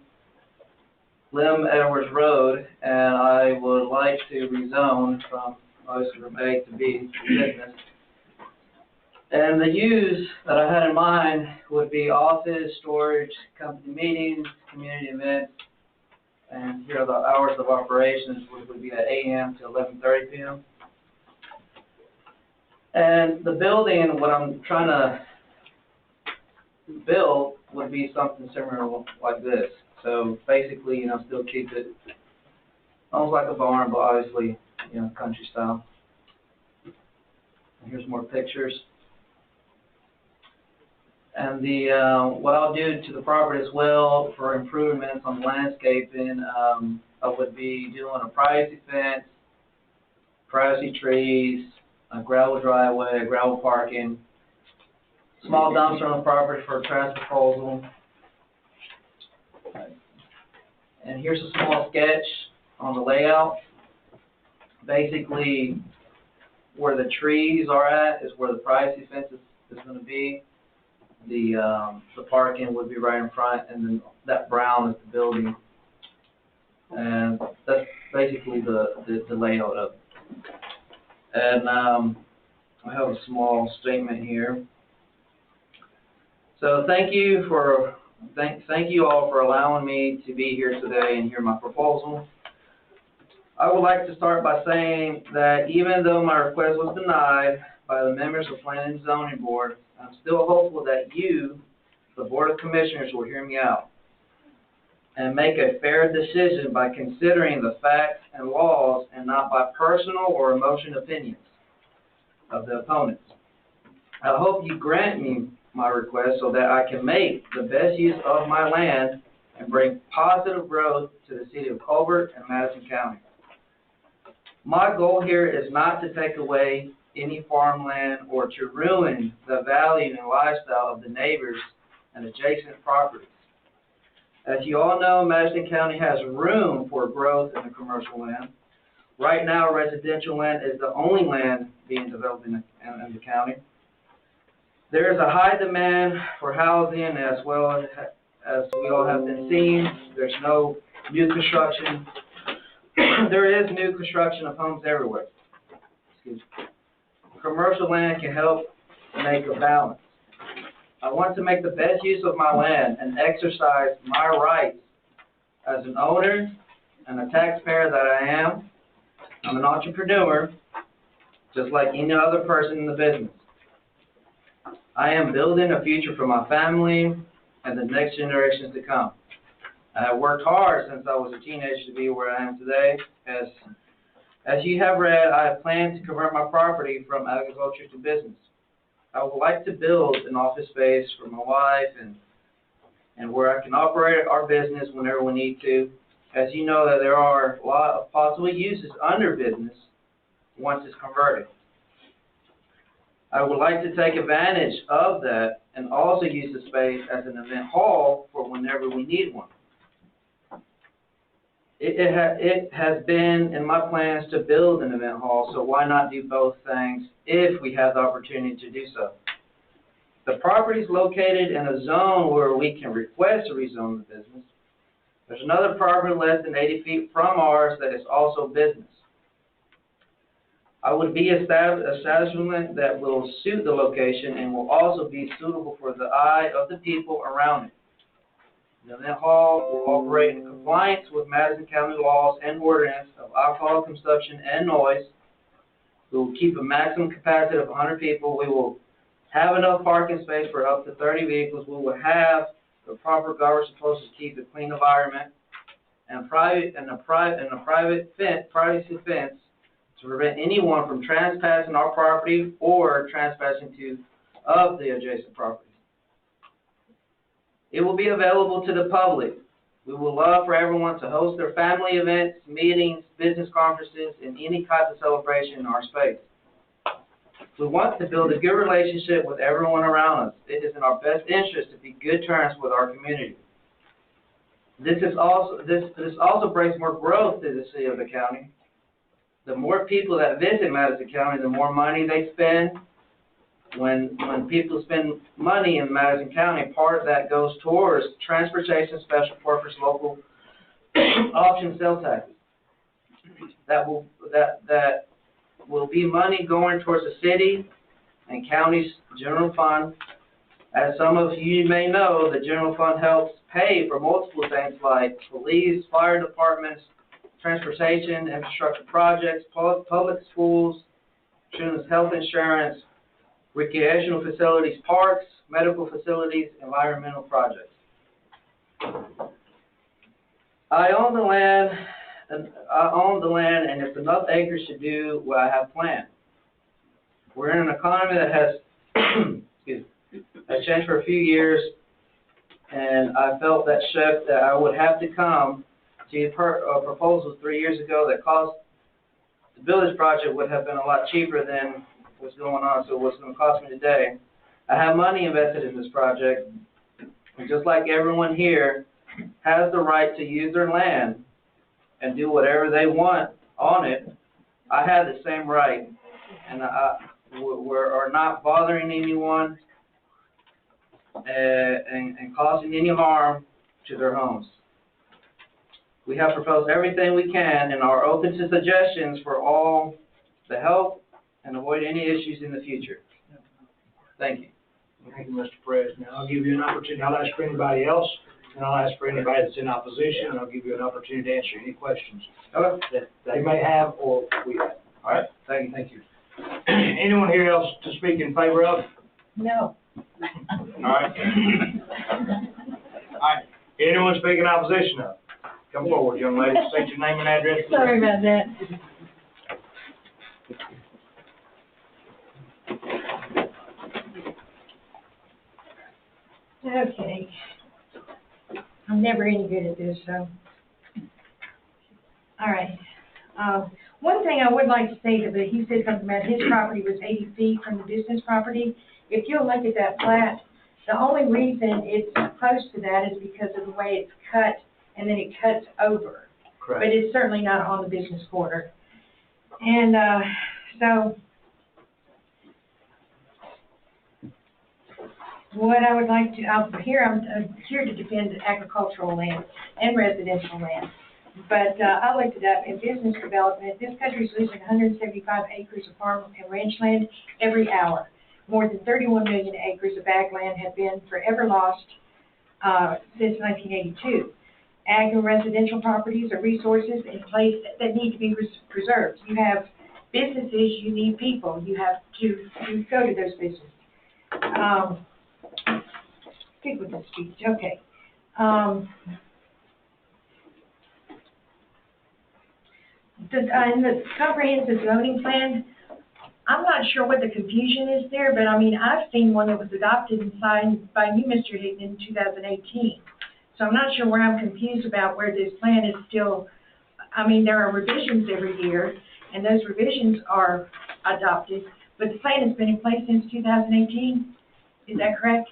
Lim Edwards Road, and I would like to rezone from A to B business. And the use that I had in mind would be office, storage, company meetings, community events, and here are the hours of operations, which would be at 8 a.m. to 11:30 p.m. And the building, what I'm trying to build would be something similar like this. So basically, still keep it almost like a barn, but obviously, country style. And here's more pictures. And what I'll do to the property as well for improvements on landscaping, I would be doing a privacy fence, privacy trees, a gravel driveway, a gravel parking, small dumpster on the property for a trash disposal. And here's a small sketch on the layout. Basically, where the trees are at is where the privacy fence is going to be. The parking would be right in front, and then that brown is the building. And that's basically the layout of it. And I have a small statement here. So thank you all for allowing me to be here today and hear my proposal. I would like to start by saying that even though my request was denied by the members of Planning and Zoning Board, I'm still hopeful that you, the Board of Commissioners, will hear me out and make a fair decision by considering the facts and laws and not by personal or emotional opinions of the opponents. I hope you grant me my request so that I can make the best use of my land and bring positive growth to the city of Colbert and Madison County. My goal here is not to take away any farmland or to ruin the value and lifestyle of the neighbors and adjacent properties. As you all know, Madison County has room for growth in the commercial land. Right now, residential land is the only land being developed in the county. There is a high demand for housing as well as we all have been seeing. There's no new construction. There is new construction of homes everywhere. Excuse me. Commercial land can help make a balance. I want to make the best use of my land and exercise my rights as an owner and a taxpayer that I am. I'm an entrepreneur, just like any other person in the business. I am building a future for my family and the next generations to come. I have worked hard since I was a teenager to be where I am today. As you have read, I have planned to convert my property from agriculture to business. I would like to build an office space for my wife and where I can operate our business whenever we need to. As you know, that there are a lot of possible uses under business once it's converted. I would like to take advantage of that and also use the space as an event hall for whenever we need one. It has been in my plans to build an event hall, so why not do both things if we have the opportunity to do so? The property is located in a zone where we can request to rezone the business. There's another property less than 80 feet from ours that is also business. I would be an establishment that will suit the location and will also be suitable for the eye of the people around it. The event hall will operate in compliance with Madison County laws and ordinance of alcohol consumption and noise. We will keep a maximum capacity of 100 people. We will have enough parking space for up to 30 vehicles. We will have the proper guards supposed to keep a clean environment and a privacy fence to prevent anyone from trespassing our property or trespassing of the adjacent properties. It will be available to the public. We would love for everyone to host their family events, meetings, business conferences, and any type of celebration in our space. We want to build a good relationship with everyone around us. It is in our best interest to be good terms with our community. This also brings more growth to the city of the county. The more people that visit Madison County, the more money they spend. When people spend money in Madison County, part of that goes towards transportation, special purpose, local option sales taxes. That will be money going towards the city and county's general fund. As some of you may know, the general fund helps pay for multiple things like police, fire departments, transportation, infrastructure projects, public schools, children's health insurance, recreational facilities, parks, medical facilities, environmental projects. I own the land, and it's enough acres to do what I have planned. We're in an economy that has changed for a few years, and I felt that shift that I would have to come to a proposal 3 years ago that cost the building project would have been a lot cheaper than what's going on, so what's going to cost me today. I have money invested in this project, and just like everyone here has the right to use their land and do whatever they want on it, I have the same right, and we are not bothering anyone and causing any harm to their homes. We have proposed everything we can and are open to suggestions for all the help and avoid any issues in the future. Thank you.
Thank you, Mr. President. I'll give you an opportunity. I'll ask for anybody else and I'll ask for anybody that's in opposition, and I'll give you an opportunity to answer any questions that they may have or we have. All right, thank you. Anyone here else to speak in favor of?
No.
All right. All right, anyone speaking in opposition of? Come forward, young lady, state your name and address.
Sorry about that. Okay. I'm never any good at this, so. All right. One thing I would like to say to he said something about his property was 80 feet from the business property. If you'll look at that plat, the only reason it's close to that is because of the way it's cut, and then it cuts over.
Correct.
But it's certainly not on the business corner. And, so, what I would like to, I'm here to defend agricultural land and residential land. But, I looked it up, in business development, this country is losing 175 acres of farm and ranch land every hour. More than 31 million acres of ag land have been forever lost, since 1982. Ag and residential properties are resources in place that need to be preserved. You have businesses, you need people, you have to go to those businesses. Stick with the speech, okay. In the comprehensive zoning plan, I'm not sure what the confusion is there, but I mean, I've seen one that was adopted and signed by you, Mr. Higgin, in 2018. So I'm not sure where I'm confused about where this plan is still, I mean, there are revisions every year, and those revisions are adopted, but the plan has been in place since 2018. Is that correct?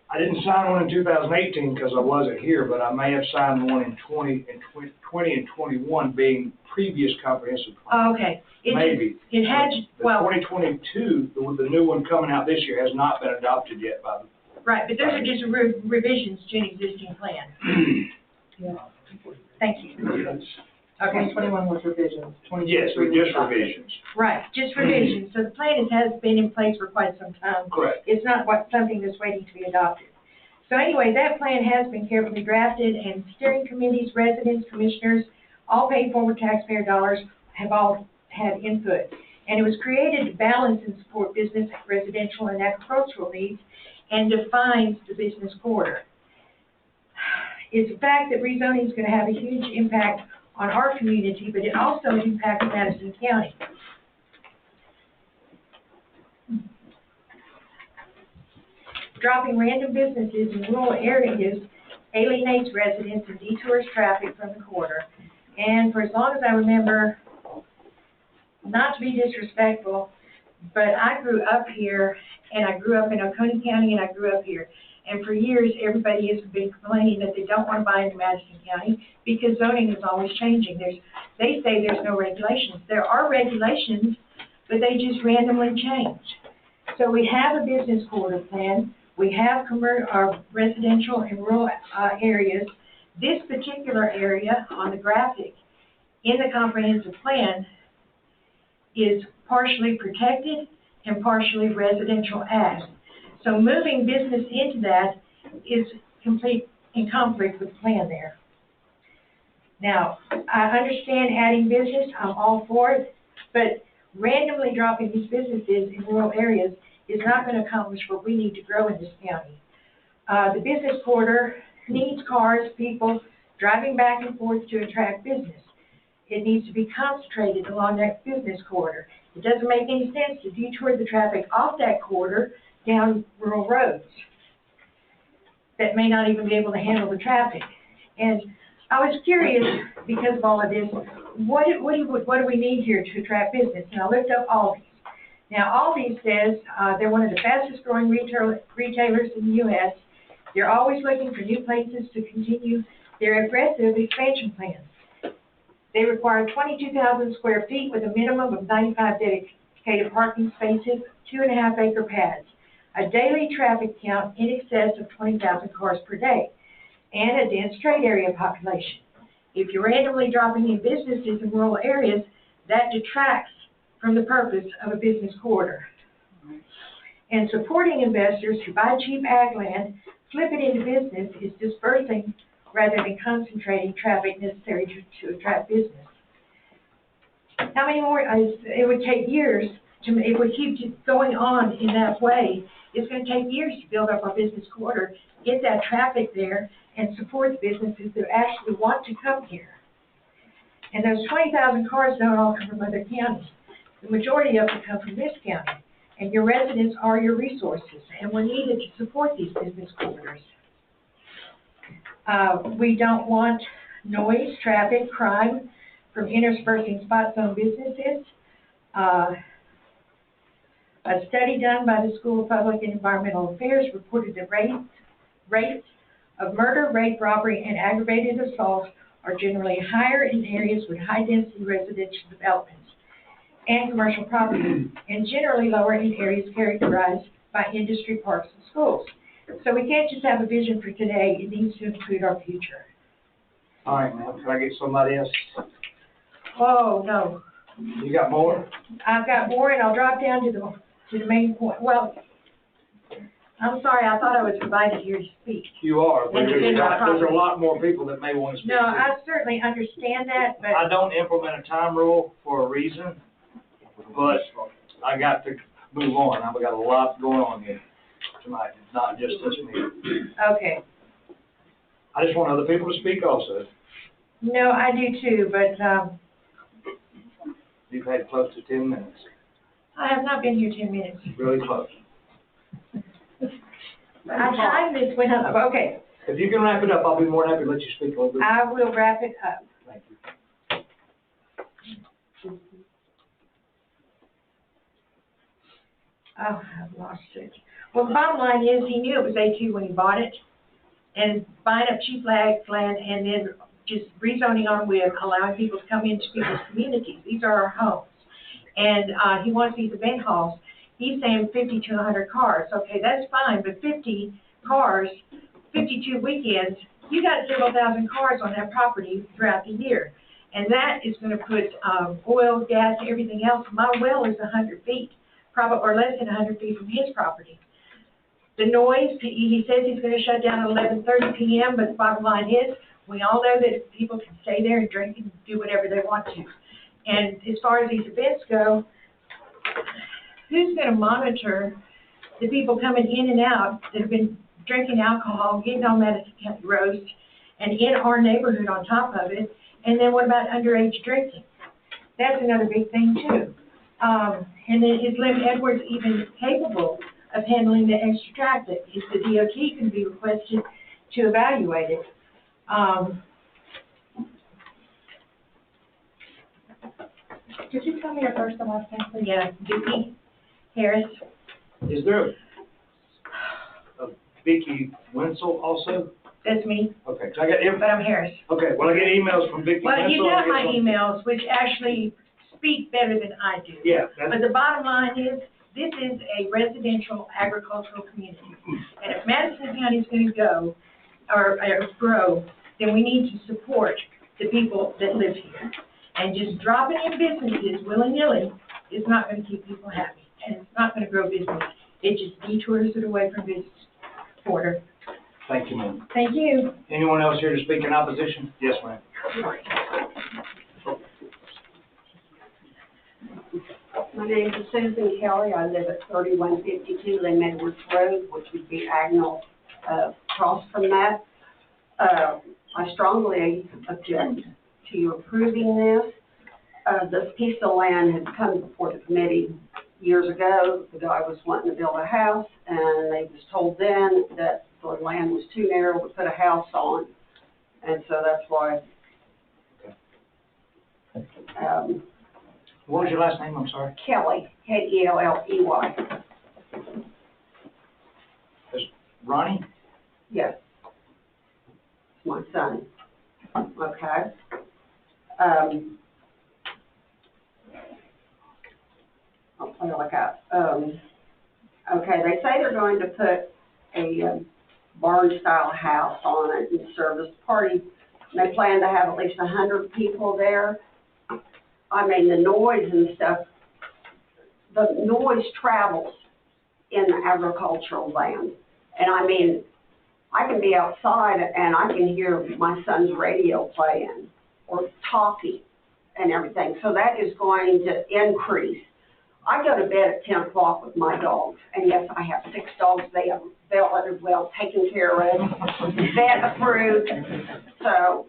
I didn't sign one in 2018 because I wasn't here, but I may have signed one in 20 and 21 being previous comprehensive plan.
Oh, okay.
Maybe.
It had,
The
well.
2022, the new one coming out this year has not been adopted yet by the.
Right, but those are just revisions to an existing plan. Yeah. Thank you. Okay.
2021 was revisions.
Yes, just revisions.
Right, just revisions. So the plan has been in place for quite some time.
Correct.
It's not something that's waiting to be adopted. So anyway, that plan has been carefully drafted, and steering committees, residents, commissioners, all paid for with taxpayer dollars, have all had input. And it was created to balance and support business, residential, and agricultural needs, and defines the business corridor. It's a fact that rezoning is going to have a huge impact on our community, but it also impacts Madison County. Dropping random businesses in rural areas alienates residents and detours traffic from the corridor. And for as long as I remember, not to be disrespectful, but I grew up here, and I grew up in Oconee County, and I grew up here. And for years, everybody has been complaining that they don't want to buy into Madison County because zoning is always changing. They say there's no regulations. There are regulations, but they just randomly change. So we have a business corridor plan. We have residential and rural areas. This particular area on the graphic in the comprehensive plan is partially protected and partially residential ag. So moving business into that is in conflict with the plan there. Now, I understand adding business, I'm all for it, but randomly dropping these businesses in rural areas is not going to accomplish what we need to grow in this county. The business corridor needs cars, people driving back and forth to attract business. It needs to be concentrated along that business corridor. It doesn't make any sense to detour the traffic off that corridor down rural roads that may not even be able to handle the traffic. And I was curious, because of all of this, what do we need here to attract business? And I looked up Aldi's. Now, Aldi's says they're one of the fastest growing retailers in the U.S. They're always looking for new places to continue their aggressive expansion plans. They require 22,000 square feet with a minimum of 95 dedicated parking spaces, 2.5-acre pads, a daily traffic count in excess of 20,000 cars per day, and a dense trade area population. If you're randomly dropping in businesses in rural areas, that detracts from the purpose of a business corridor. And supporting investors who buy cheap ag land, flip it into business, is dispersing
rather than concentrating traffic necessary to attract business. How many more, it would take years to, if we keep just going on in that way, it's gonna take years to build up our business quarter, get that traffic there, and support the businesses that actually want to come here. And those 20,000 cars don't all come from other counties. The majority of them come from this county. And your residents are your resources, and we're needed to support these business corridors. We don't want noise, traffic, crime from interspersing spot zone businesses. A study done by the School of Public and Environmental Affairs reported that rates of murder, rape, robbery, and aggravated assault are generally higher in areas with high-density residential developments and commercial property, and generally lower in areas characterized by industry, parks, and schools. So we can't just have a vision for today, it needs to include our future.
All right, ma'am, can I get somebody else?
Oh, no.
You got more?
I've got more, and I'll drop down to the main point. Well, I'm sorry, I thought I was invited here to speak.
You are, but
And
there's a lot more people that may want to speak.
No, I certainly understand that, but
I don't implement a time rule for a reason, but I got to move on. I've got a lot going on here tonight, it's not just this meeting.
okay.
I just want other people to speak also.
No, I do too, but,
You've had close to 10 minutes,
I have not been here 10 minutes.
really close.
I timed this when up, okay.
If you can wrap it up, I'll be more than happy to let you speak a little bit.
I will wrap it up.
Thank you.
Oh, I've lost it. Well, the bottom line is, he knew it was A2 when he bought it, and buying up cheap land and then just rezoning on with allowing people to come into people's communities. These are our homes. And, he wants these event halls. He's saying 50 to 100 cars. Okay, that's fine, but 50 cars, 52 weekends, you got several thousand cars on that property throughout the year. And that is gonna put, oil, gas, everything else. My well is 100 feet, probably, or less than 100 feet from his property. The noise, he says he's gonna shut down at 11:30 p.m., but the bottom line is, we all know that people can stay there and drink and do whatever they want to. And as far as these events go, who's gonna monitor the people coming in and out that have been drinking alcohol, getting on Madison County roads, and in our neighborhood on top of it? And then what about underage drinking? That's another big thing too. And then is Lim Edwards even capable of handling the extra traffic? Is the DOT can be requested to evaluate it? Could you tell me your first and last name, please? Yeah, Vicki Harris.
Is there a Vicki Wenzel also?
That's me,
Okay, 'cause I got,
but I'm Harris.
okay, well, I get emails from Vicki Wenzel.
Well, you got my
I get some-
emails, which actually speak better than I do.
Yeah,
But
that's,
the bottom line is, this is a residential agricultural community. And if Madison County is gonna go, or grow, then we need to support the people that live here. And just dropping in businesses willy-nilly is not gonna keep people happy, and it's not gonna grow business. It just detours it away from business quarter.
thank you, ma'am.
Thank you.
Anyone else here to speak in opposition? Yes, ma'am.
My name is Susan Kelly. I live at 3152 Lim Edwards Road, which would be diagonal across from that. I strongly object to you approving this. This piece of land had come before the committee years ago. The guy was wanting to build a house, and they was told then that the land was too narrow to put a house on. And so that's why.
What was your last name, I'm sorry?
Kelly, Kelley.
Ronnie?
Yes. It's my son. Okay. I'll play like that. Okay, they say they're going to put a barn-style house on it and service party. They plan to have at least 100 people there. I mean, the noise and stuff, the noise travels in the agricultural land. And I mean,
I can be outside and I can hear my son's radio playing or talking and everything. So that is going to increase. I go to bed at 10 o'clock with my dogs, and yes, I have 6 dogs. They're well taken care of, vet approved, so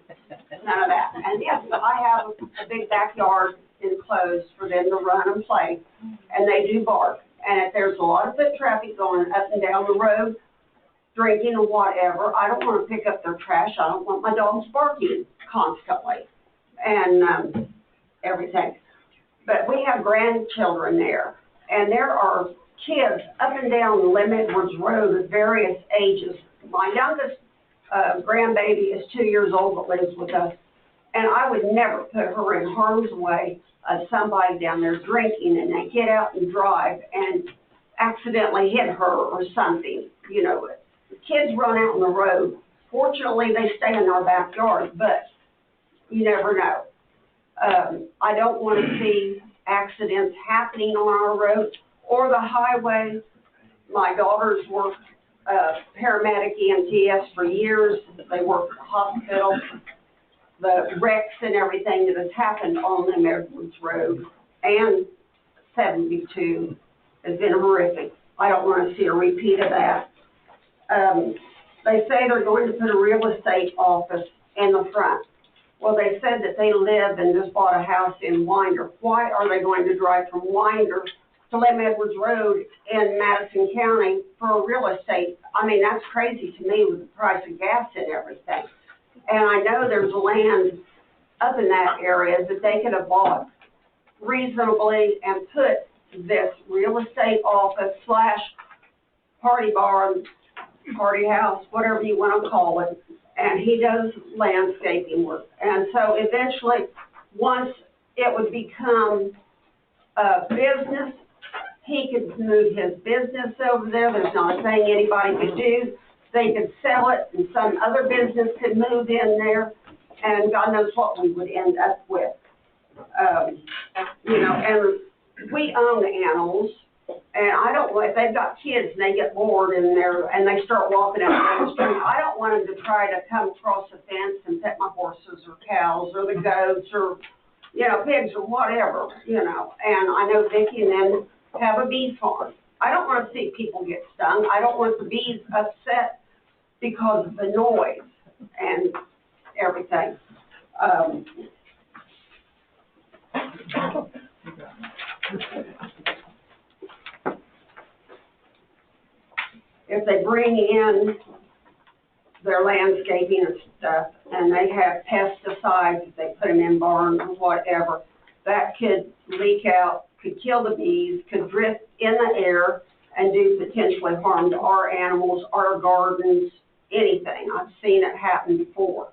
none of that. And yes, I have a big backyard enclosed for them to run and play, and they do bark. And if there's a lot of foot traffic going up and down the road, drinking or whatever, I don't want to pick up their trash. I don't want my dogs barking constantly and everything. But we have grandchildren there, and there are kids up and down Lim Edwards Road of various ages. My youngest grandbaby is 2 years old that lives with us, and I would never put her in harm's way of somebody down there drinking, and they get out and drive and accidentally hit her or something. You know, kids run out on the road. Fortunately, they stay in our backyard, but you never know. I don't want to see accidents happening on our road or the highway. My daughters worked paramedic EMTs for years. They worked at the hospital. The wrecks and everything that has happened on Lim Edwards Road and 72 has been horrific. I don't want to see a repeat of that. They say they're going to put a real estate office in the front. Well, they said that they live and just bought a house in Winder. Why are they going to drive from Winder to Lim Edwards Road in Madison County for a real estate? I mean, that's crazy to me with the price of gas and everything. And I know there's land up in that area that they could have bought reasonably and put this real estate office / party bar, party house, whatever you want to call it. And he does landscaping work. And so eventually, once it would become a business, he could move his business over there. There's not a thing anybody could do. They could sell it, and some other business could move in there, and God knows what we would end up with. You know, and we own the animals. And I don't want, if they've got kids and they get bored in there and they start walking out down the street, I don't want them to try to come across the fence and pet my horses or cows or the goats or, you know, pigs or whatever, you know. And I know Vicki and them have a bee farm. I don't want to see people get stung. I don't want the bees upset because of the noise and everything. If they bring in their landscaping and stuff, and they have pesticides, if they put them in barns or whatever, that could leak out, could kill the bees, could drift in the air and do potentially harm to our animals, our gardens, anything. I've seen it happen before.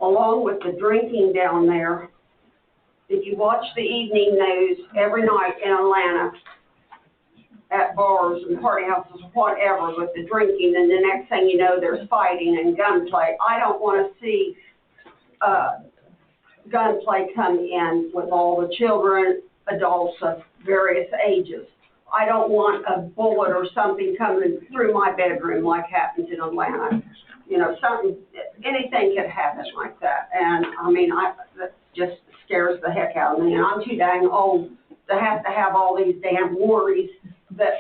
Along with the drinking down there, if you watch the evening news every night in Atlanta at bars and party houses, whatever, with the drinking, and the next thing you know, there's fighting and gunplay. I don't want to see gunplay come in with all the children, adults of various ages. I don't want a bullet or something coming through my bedroom like happens in Atlanta. You know, something, anything could happen like that. And, I mean, that just scares the heck out of me. And I'm too dang old to have all these damn worries that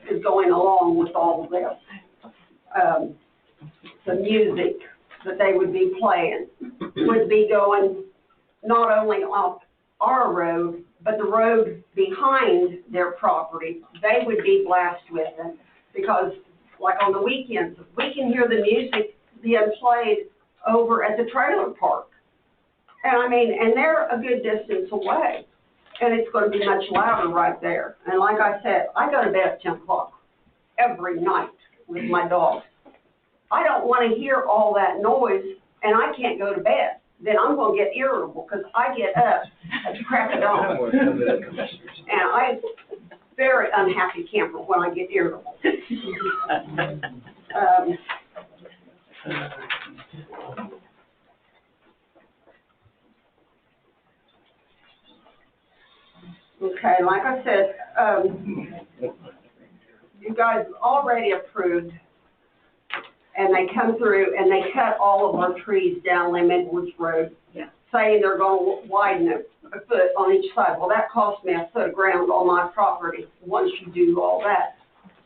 is going along with all of this. The music that they would be playing would be going not only off our road, but the road behind their property. They would be blasted with it because, like on the weekends, we can hear the music being played over at the trailer park. And I mean, and they're a good distance away, and it's going to be much louder right there. And like I said, I go to bed at 10 o'clock every night with my dogs. I don't want to hear all that noise, and I can't go to bed. Then I'm going to get irritable because I get up at the crack of dawn. And I'm a very unhappy camper when I get irritable. Okay, like I said, you guys already approved, and they come through and they cut all of our trees down Lim Edwards Road, saying they're gonna widen it a foot on each side. Well, that cost me a foot of ground on my property, once you do all that.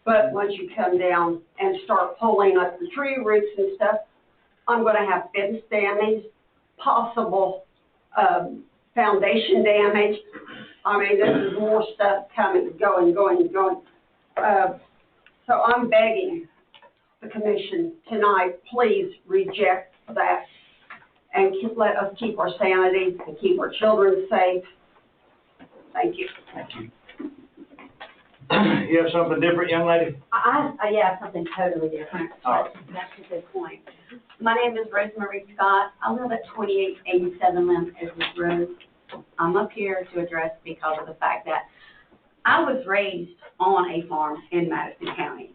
But once you come down and start pulling up the tree roots and stuff, I'm gonna have fence damage, possible, foundation damage. I mean, this is more stuff coming, going. So I'm begging the commission tonight, please reject that and let us keep our sanity and keep our children safe. Thank you.
Thank you. You have something different, young lady?
Yeah, something totally different.
All right.
That's a good point. My name is Rosemary Scott. I live at 2887 Lim Edwards Road. I'm up here to address because of the fact that I was raised on a farm in Madison County.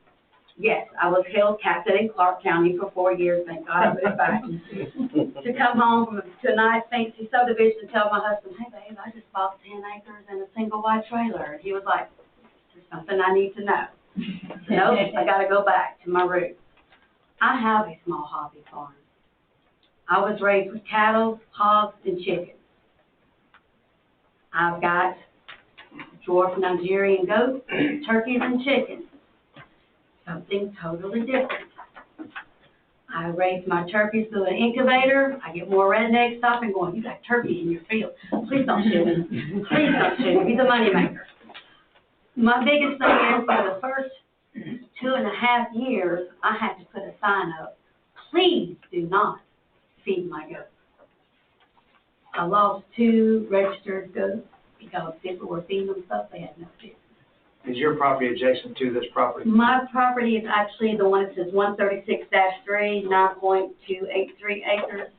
Yes, I was held captive in Clark County for 4 years, thank God I moved back. To come home from a nice fancy subdivision and tell my husband, hey babe, I just bought 10 acres and a single wide trailer. And he was like, there's something I need to know. Nope, I gotta go back to my roots. I have a small hobby farm. I was raised with cattle, hogs, and chickens. I've got dwarf Nigerian goats, turkeys, and chickens. Something totally different. I raise my turkeys through an incubator. I get more rednecks stopping going, you got turkey in your field. Please don't shoot him. Please don't shoot him. He's a moneymaker. My biggest thing is for the first 2.5 years, I had to put a sign up. Please do not feed my goats. I lost 2 registered goats because people were feeding them stuff they had no business.
Is your property adjacent to this property?
My property is actually the one that says 136-3, 9.283 acres.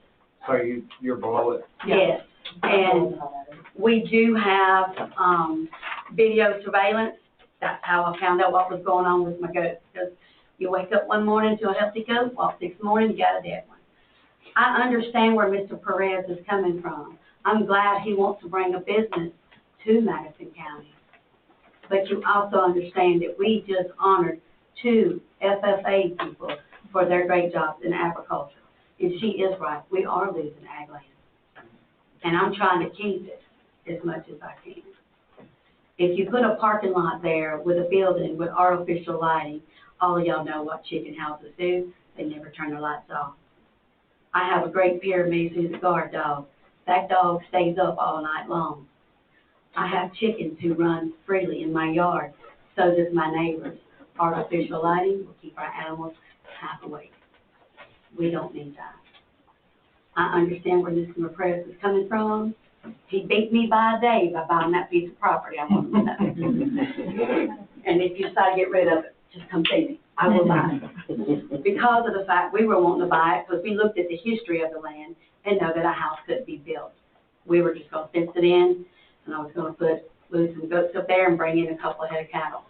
So you're below it?
Yes, and we do have, video surveillance. That's how I found out what was going on with my goats. Because you wake up one morning to a healthy goat, walk next morning, you got a dead one. I understand where Mr. Perez is coming from. I'm glad he wants to bring a business to Madison County. But you also understand that we just honored 2 FFA people for their great jobs in agriculture. And she is right, we are losing ag land. And I'm trying to keep it as much as I can. If you put a parking lot there with a building with artificial lighting, all of y'all know what chicken houses do, they never turn their lights off. I have a great Pyrenees who's a guard dog. That dog stays up all night long. I have chickens who run freely in my yard. So does my neighbors. Artificial lighting will keep our animals half awake. We don't need that. I understand where Mr. Perez is coming from. He beat me by a day by buying that piece of property. I want to know. And if you decide to get rid of it, just come see me. I will buy it. Because of the fact we were wanting to buy it, because we looked at the history of the land and know that a house couldn't be built. We were just going to fence it in, and I was going to lose some goats up there and bring in a couple of head of cattle.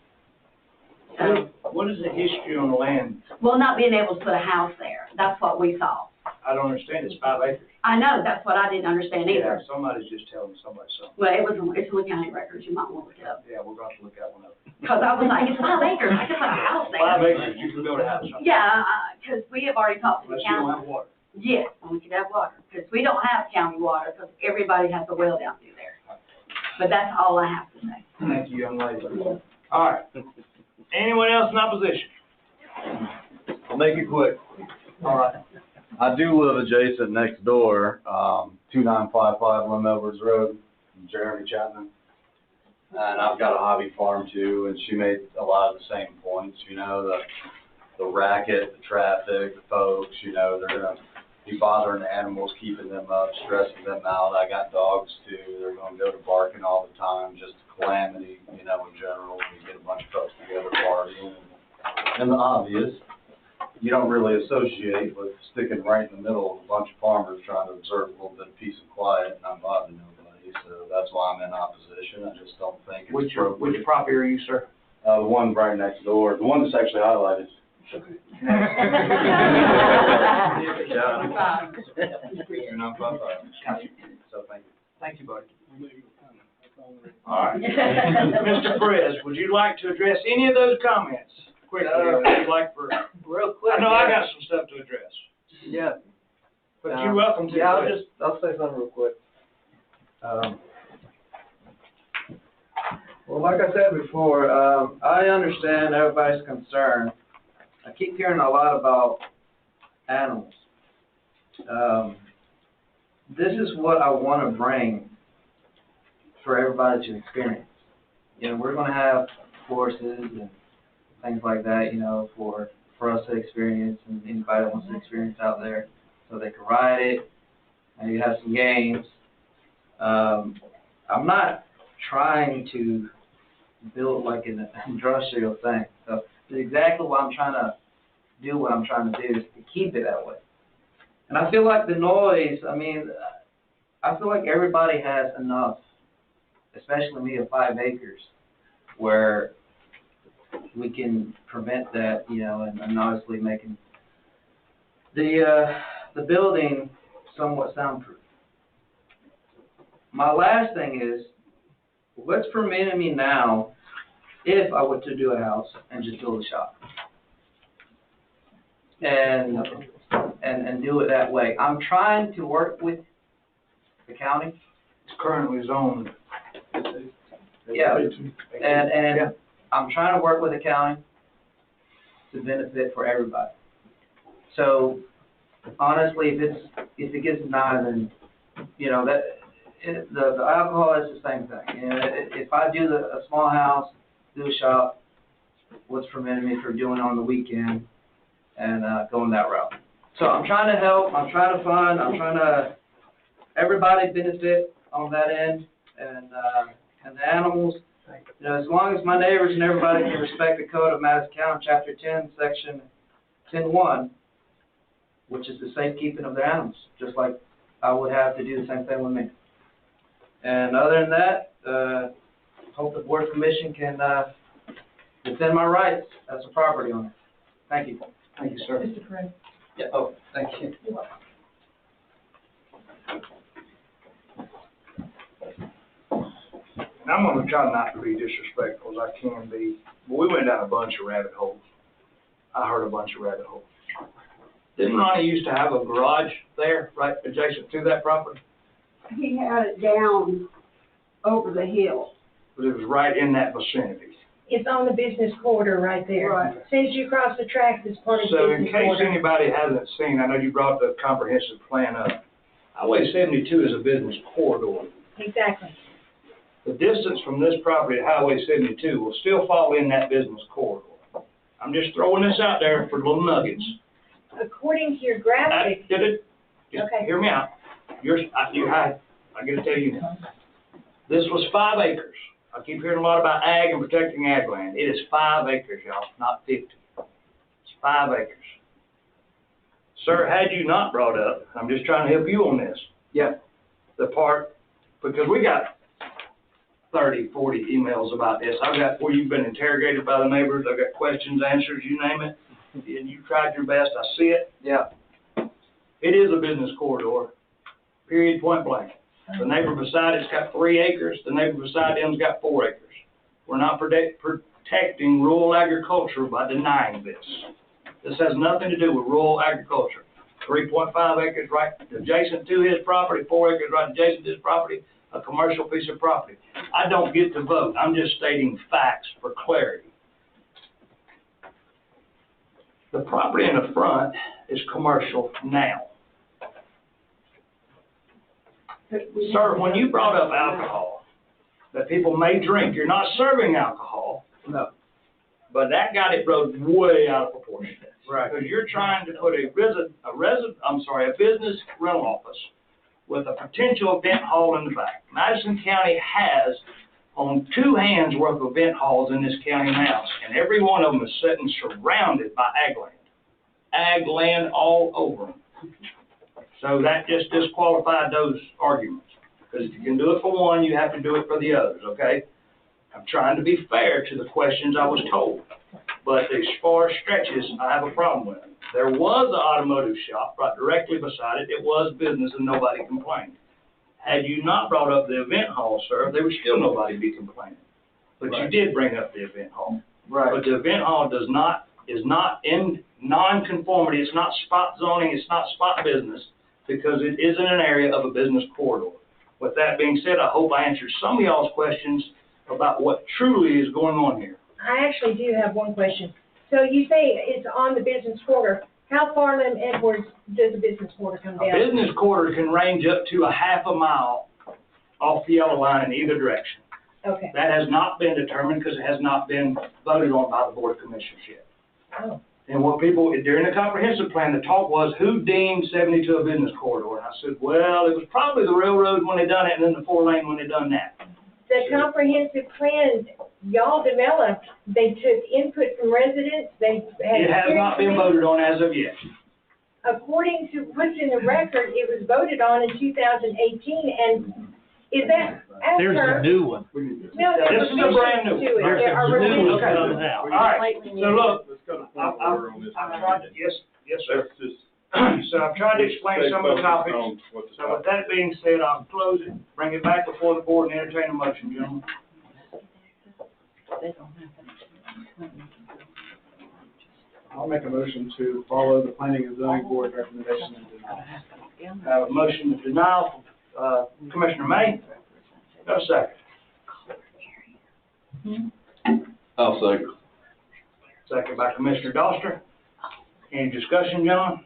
So,
what is the history on the land?
well, not being able to put a house there, that's what we saw.
I don't understand, it's 5 acres.
I know, that's what I didn't understand either.
Yeah, somebody's just telling somebody something.
Well, it's in the county records, you might want to look it up.
Yeah, we're going to look at one of them.
Because I was like, it's 5 acres, I can put a house there.
5 acres, you can build a house.
Yeah, because we have already talked to the
Unless you
county.
don't have water.
Yes, and we could have water, because we don't have county water, because everybody has a well down through there. But that's all I have to say.
Thank you, young lady. All right. Anyone else in opposition?
I'll make it quick.
All right.
I do live adjacent next door, 2955 Lim Edwards Road, Jeremy Chapman. And I've got a hobby farm too, and she made a lot of the same points, you know, the racket, the traffic, the folks, you know, they're gonna be bothering the animals, keeping them up, stressing them out. I got dogs too, they're gonna go to barking all the time, just a calamity, you know, in general, when you get a bunch of folks together partying. And the obvious, you don't really associate with sticking right in the middle of a bunch of farmers trying to observe a little bit of peace and quiet and not bothering nobody. So that's why I'm in opposition. I just don't think it's
Which
appropriate.
property are you, sir?
The one right next door, the one that's actually highlighted.
You're not 5.
So thank you.
Thank you, buddy. All right. Mr. Perez, would you like to address any of those comments quickly? Or would you like for,
Real quick.
I know I got some stuff to address,
Yeah.
but you're welcome to.
Yeah, I'll say something real quick. Well, like I said before, I understand everybody's concern. I keep hearing a lot about animals. This is what I want to bring for everybody to experience. You know, we're going to have horses and things like that, you know, for us to experience, and anybody that wants to experience out there, so they can ride it, and you have some games. I'm not trying to build like an industrial thing. So it's exactly what I'm trying to do, what I'm trying to do is to keep it that way. And I feel like the noise, I mean, I feel like everybody has enough, especially me, of 5 acres, where we can prevent that, you know, and obviously making the building somewhat soundproof. My last thing is, what's preventing me now if I were to do a house and just build a shop? And do it that way. I'm trying to work with the county.
It's currently zoned.
Yeah, and I'm trying to work with the county to benefit for everybody. So honestly, if it gets denied, then, you know, the alcohol is the same thing. You know, if I do a small house, do a shop, what's preventing me from doing it on the weekend and going that route? So I'm trying to help, I'm trying to fund, I'm trying to, everybody benefit on that end, and the animals, you know, as long as my neighbors and everybody can respect the code of Madison County, Chapter 10, Section 10-1, which is the safekeeping of the animals, just like I would have to do the same thing with me. And other than that, hope the Board of Commission can defend my rights as a property owner. Thank you.
Thank you, sir.
Mr. Perez.
Yeah, oh, thank you.
And I'm gonna try not to be disrespectful as I can be, but we went down a bunch of rabbit holes. I heard a bunch of rabbit holes. Didn't Ronnie used to have a garage there, right adjacent to that property?
He had it down over the hill.
But it was right in that vicinity.
It's on the business corridor right there.
Right.
As soon as you cross the tracks, it's part of the
So in
business
case
corridor.
anybody hasn't seen, I know you brought the comprehensive plan up. Highway 72 is a business corridor.
Exactly.
The distance from this property to Highway 72 will still fall in that business corridor. I'm just throwing this out there for little nuggets.
According to your graphic,
Just
Okay.
hear me out. I gotta tell you now. This was 5 acres. I keep hearing a lot about ag and protecting ag land. It is 5 acres, y'all, not 50. It's 5 acres. Sir, had you not brought up, I'm just trying to help you on this.
Yeah.
The part, because we got 30, 40 emails about this. I've got where you've been interrogated by the neighbors. I've got questions, answers, you name it. And you tried your best. I see it.
Yeah.
It is a business corridor, period, point blank. The neighbor beside it's got 3 acres. The neighbor beside him's got 4 acres. We're not protecting rural agriculture by denying this. This has nothing to do with rural agriculture. 3.5 acres right adjacent to his property, 4 acres right adjacent to his property, a commercial piece of property. I don't get to vote. I'm just stating facts for clarity. The property in the front is commercial now. Sir, when you brought up alcohol, that people may drink, you're not serving alcohol.
No.
But that got it rode way out of proportion.
Right.
Because you're trying to put a business rental office with a potential event hall in the back. Madison County has on 2 hands worth of event halls in this county now, and every one of them is sitting surrounded by ag land. Ag land all over them. So that just disqualified those arguments. Because if you can do it for one, you have to do it for the others, okay? I'm trying to be fair to the questions I was told. But as far as stretches, I have a problem with it. There was an automotive shop right directly beside it. It was business and nobody complained. Had you not brought up the event hall, sir, there would still nobody be complaining. But you did bring up the event hall.
Right.
But the event hall is not in non-conformity, it's not spot zoning, it's not spot business, because it isn't an area of a business corridor. With that being said, I hope I answered some of y'all's questions about what truly is going on here.
I actually do have one question. So you say it's on the business quarter. How far, Lim Edwards, does the business quarter come
A
down?
business quarter can range up to a half a mile off the yellow line in either direction.
Okay.
That has not been determined because it has not been voted on by the Board of Commissioners yet.
Oh.
And what people, during the comprehensive plan, the talk was, who deemed 72 a business corridor? And I said, well, it was probably the railroad when they done it, and then the 4-lane when they done that.
The comprehensive plan y'all developed, they took input from residents, they had.
It has not been voted on as of yet.
According to what's in the record, it was voted on in 2018, and is that after?
There's a new one.
No, there's
This is a brand new one.
There are
There's a new one
Okay.
coming out.
All right, so look,
Let's go to point
I'm
of order on this.
trying to, yes, sir.
Let's just.
So I've tried to explain some of the topics.
On what the
So with that being said, I'll close it, bring it back before the board and entertain a motion, gentlemen.
I'll make a motion to follow the planning and zoning board recommendation and deny.
I have a motion to denial from Commissioner May. Got a second.
I'll second.
Second by Commissioner Doster. Any discussion, John?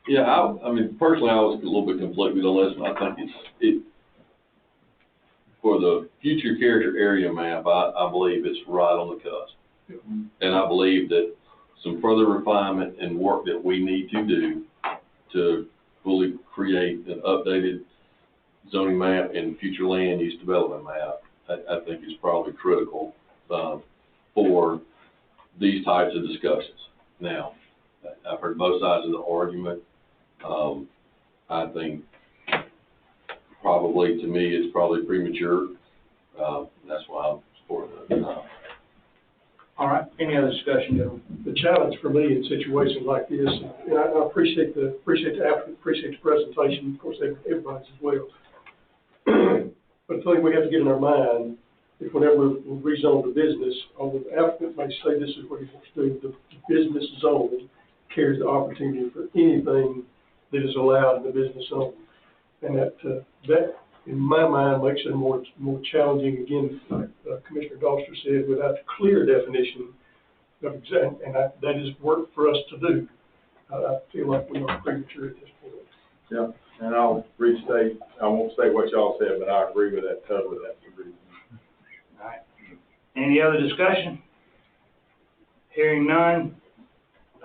Yeah, I mean, personally, I was a little bit conflicted on this, and I think it, for the future character area map, I believe it's right on the cusp. And I believe that some further refinement and work that we need to do to fully create an updated zoning map and future land use development map, I think is probably critical, for these types of discussions. Now, I've heard both sides of the argument. I think probably, to me, it's probably premature. That's why I'm supporting it.
All right, any other discussion, gentlemen?
The challenge for me in situations like this, and I appreciate the applicant, appreciate the presentation, of course, everybody's as well. But the thing we have to get in our mind, if whenever we rezone the business, although the applicant may say this is what he wants to do, the business zone carries the opportunity for anything that is allowed in the business zone. And that, in my mind, makes it more challenging, again, like Commissioner Doster said, without clear definition of exact, and that is work for us to do. I feel like we are premature at this point.
Yeah, and I'll restate, I won't say what y'all said, but I agree with that totally, that's the reason.
All right. Any other discussion? Hearing none.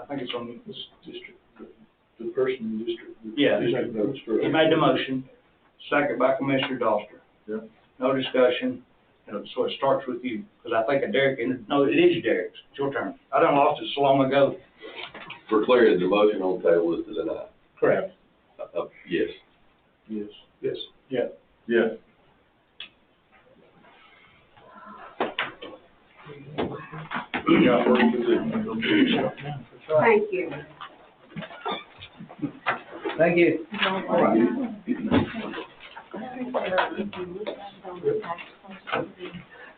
I think it's on this district.
The person in the district.
Yeah, he made the motion, second by Commissioner Doster.
Yeah.
No discussion, so it starts with you, because I think Derek, no, it is Derek's, it's your turn. I done lost it so long ago.
For clarity, the motion on the table is to deny.
Correct.
Yes.
Yes. Yes.
Yeah.
Yes.
Thank you.
Thank you.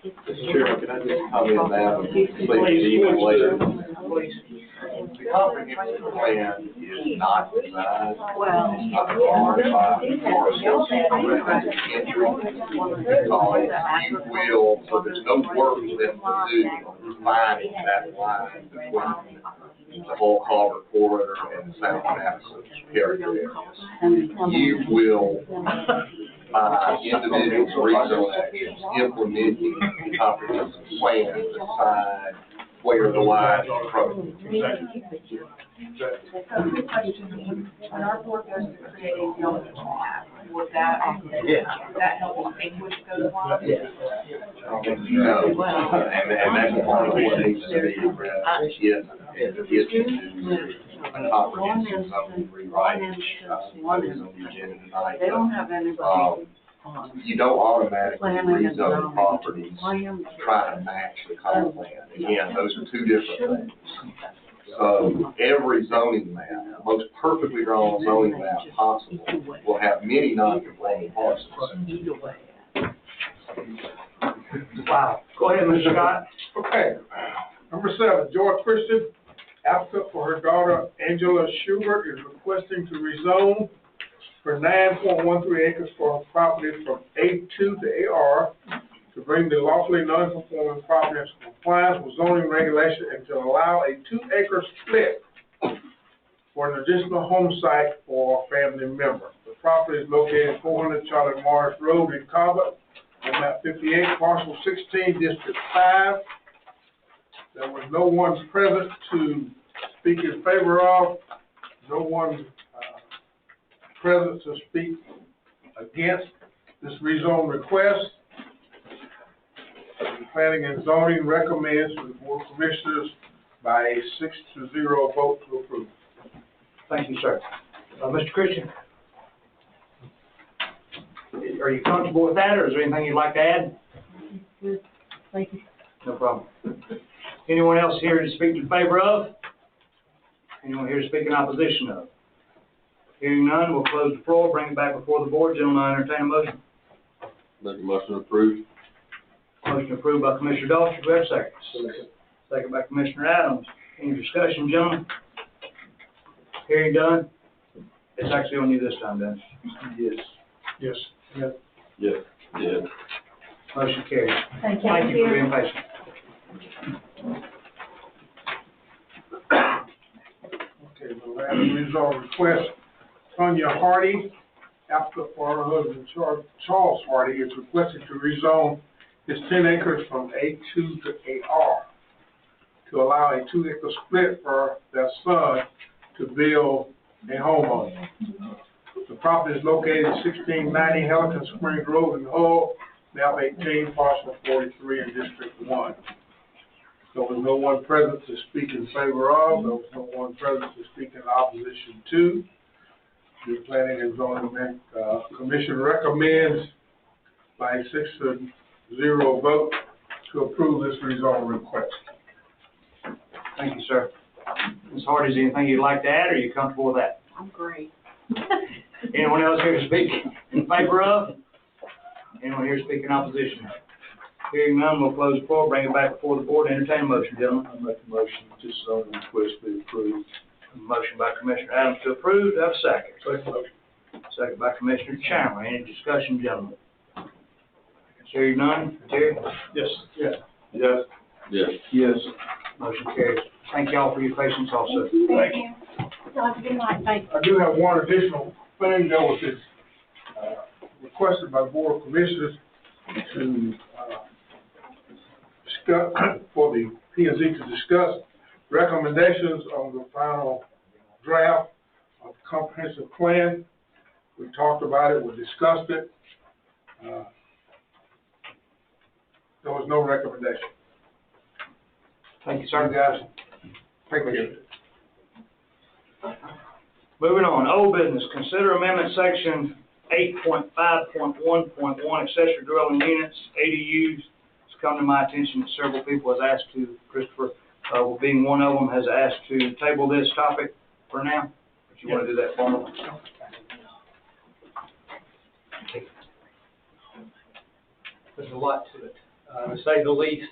Mr. Chairman, can I just comment now, please, even later? The comprehensive plan is not designed, not formed by parcels because you will, so there's no work left to do on defining that line between the whole Culver corridor and the South Madison character areas. You will, by individual resources implementing the comprehensive plan, decide where the line is approaching.
When our board goes to create a zoning map, would that help distinguish those lines?
No, and that's part of what needs to be addressed, yes, a comprehensive zoning rewrite, is on the agenda tonight.
They don't have anybody.
You don't automatically rezone properties trying to match the comp plan. Again, those are two different things. So every zoning map, most perfectly drawn zoning map possible, will have many non-conforming parcels.
Wow. Go ahead, Mr. Scott.
Okay. Number 7, Joy Christian, applicant for her daughter Angela Schubert, is requesting to rezone for 9.13 acres for her property from A2 to AR to bring the lawfully non-conforming property into compliance with zoning regulation and to allow a 2-acre split for an additional home site for a family member. The property is located at 400 Charlotte Morris Road in Cobbett, on map 58, parcel 16, district 5. There was no one present to speak in favor of, no one present to speak against this rezone request. The Planning and Zoning recommends to the Board of Commissioners by a 6-0 vote to approve.
Thank you, sir. Mr. Christian? Are you comfortable with that, or is there anything you'd like to add?
Thank you.
No problem. Anyone else here to speak in favor of? Anyone here to speak in opposition of? Hearing none, we'll close the floor, bring it back before the board. Gentlemen, I entertain a motion.
Make a motion to approve.
Motion approved by Commissioner Doster. Do we have a second? Second by Commissioner Adams. Any discussion, gentlemen? Hearing done. It's actually on you this time, Dan.
Yes. Yes. Yes.
Yes. Yeah.
Motion carries.
Thank you.
Thank you for being patient.
Okay, the last rezone request, Tanya Hardy, applicant for her husband Charles Hardy, is requested to rezone his 10 acres from A2 to AR to allow a 2-acre split for their son to build a home on it. The property is located at 1690 Helican Springs Road in Hull, map 18, parcel 43 in District 1. There was no one present to speak in favor of, there was no one present to speak in opposition to. The Planning and Zoning Commission recommends by a 6-0 vote to approve this rezone request.
Thank you, sir. Ms. Hardy, is there anything you'd like to add, or are you comfortable with that?
I'm great.
Anyone else here to speak in favor of? Anyone here to speak in opposition? Hearing none, we'll close the floor, bring it back before the board, entertain a motion, gentlemen.
I make a motion, this zoning request be approved.
Motion by Commissioner Adams to approve. Do I have a second?
Second motion.
Second by Commissioner Chandler. Any discussion, gentlemen? Hearing none. Terry?
Yes. Yes. Yes.
Yes.
Yes.
Motion carries. Thank y'all for your patience also.
Thank you. Y'all have a good night. Thank you.
I do have one additional thing that was requested by the Board of Commissioners to discuss, for the P&Z to discuss recommendations on the final draft of the comprehensive plan. We talked about it, we discussed it. There was no recommendation.
Thank you, sir.
Guys, thank you.
Moving on, old business, consider amendment section 8.5.1.1, accessory dwelling units, ADUs. It's come to my attention that several people has asked to, Christopher, being one of them, has asked to table this topic for now. If you want to do that for me.
There's a lot to it, to say the least.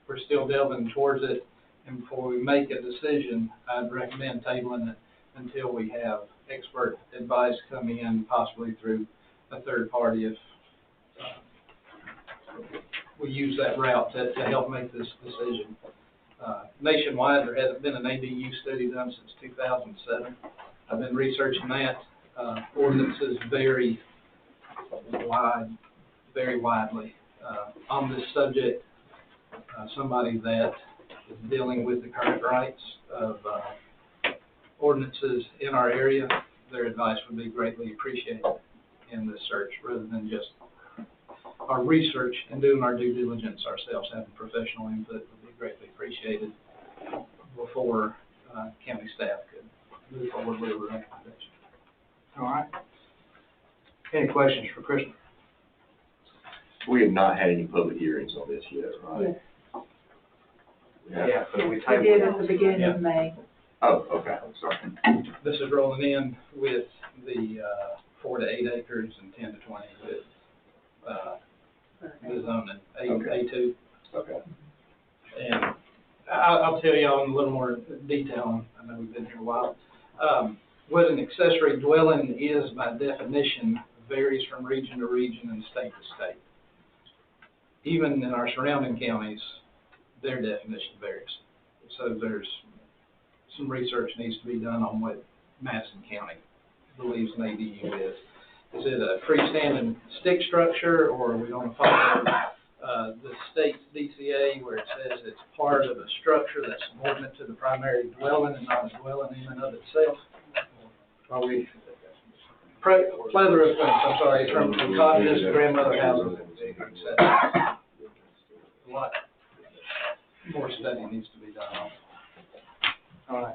We're still delving towards it, and before we make a decision, I'd recommend tabling it until we have expert advice coming in, possibly through a third party, if we use that route to help make this decision. Nationwide, there hasn't been an ADU study done since 2007. I've been researching that. Ordinances vary very widely on this subject. Somebody that is dealing with the current rights of ordinances in our area, their advice would be greatly appreciated in this search, rather than just our research and doing our due diligence ourselves. Having professional input would be greatly appreciated before county staff could move forward with a recommendation.
All right. Any questions for Christopher?
We have not had any public hearings on this yet, right?
Yes.
We
Yeah, but we
We
tabled
did
it.
at the beginning of May.
Oh, okay, sorry.
This is rolling in with the, 4 to 8 acres and 10 to 20 with, the zoning, A2.
Okay.
And I'll tell y'all in a little more detail, I know we've been here a while. What an accessory dwelling is by definition varies from region to region and state to state. Even in our surrounding counties, their definition varies. So there's some research needs to be done on what Madison County believes an ADU is. Is it a freestanding stick structure, or are we going to follow the state's DCA where it says it's part of a structure that's subordinate to the primary dwelling and not a dwelling in and of itself? Are we plethora of things, I'm sorry, from cottages to grandmother houses, etc. A lot more study needs to be done on it.
All right.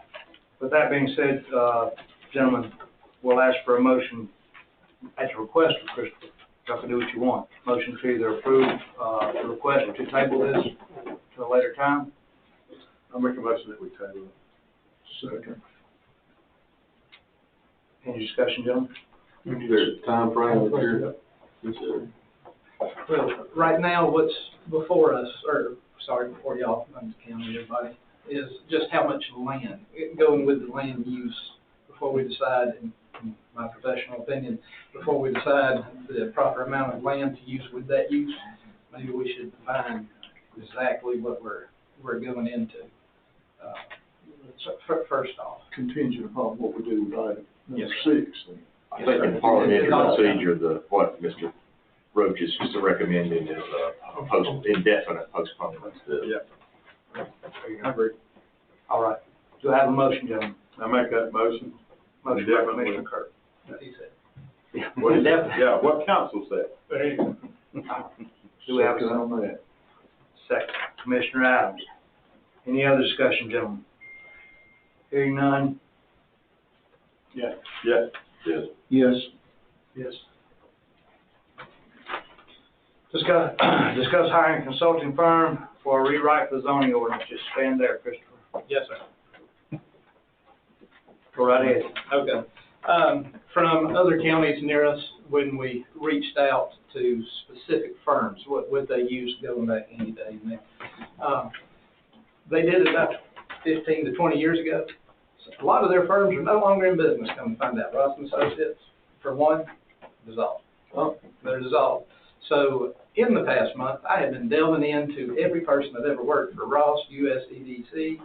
With that being said, gentlemen, we'll ask for a motion at the request of Christopher. Y'all can do what you want. Motion to either approve, the request or to table this to a later time.
I'll make a motion that we table it. Second.
Any discussion, gentlemen?
Is there a time frame that you're considering?
Well, right now, what's before us, before y'all, I'm counting everybody, is just how much land, going with the land use before we decide, in my professional opinion, before we decide the proper amount of land to use with that use, maybe we should define exactly what we're going into. So first off.
Contingent upon what we do with item
Yes,
number 6.
I think in parliamentary procedure, what Mr. Roach is recommending is indefinite postponement.
Yeah.
I agree. All right. Do I have a motion, gentlemen?
I make that motion.
Motion by
Indefinitely.
Commissioner Kirk. He said.
What is it?
Indefinite.
Yeah, what council said. There you go.
Do we have a
Second
second?
on that?
Second. Commissioner Adams. Any other discussion, gentlemen? Hearing none?
Yeah. Yes.
Yes.
Yes.
Yes. Discuss hiring a consulting firm for a rewrite of the zoning ordinance. Just stand there, Christopher.
Yes, sir.
Go right ahead.
Okay. From other counties near us, when we reached out to specific firms, what they used going back any day, and they did it about 15 to 20 years ago. So a lot of their firms are no longer in business, come to find out. Ross and Associates, for one, dissolved.
Oh.
They're dissolved. So in the past month, I have been delving into every person that ever worked for Ross, USEDC,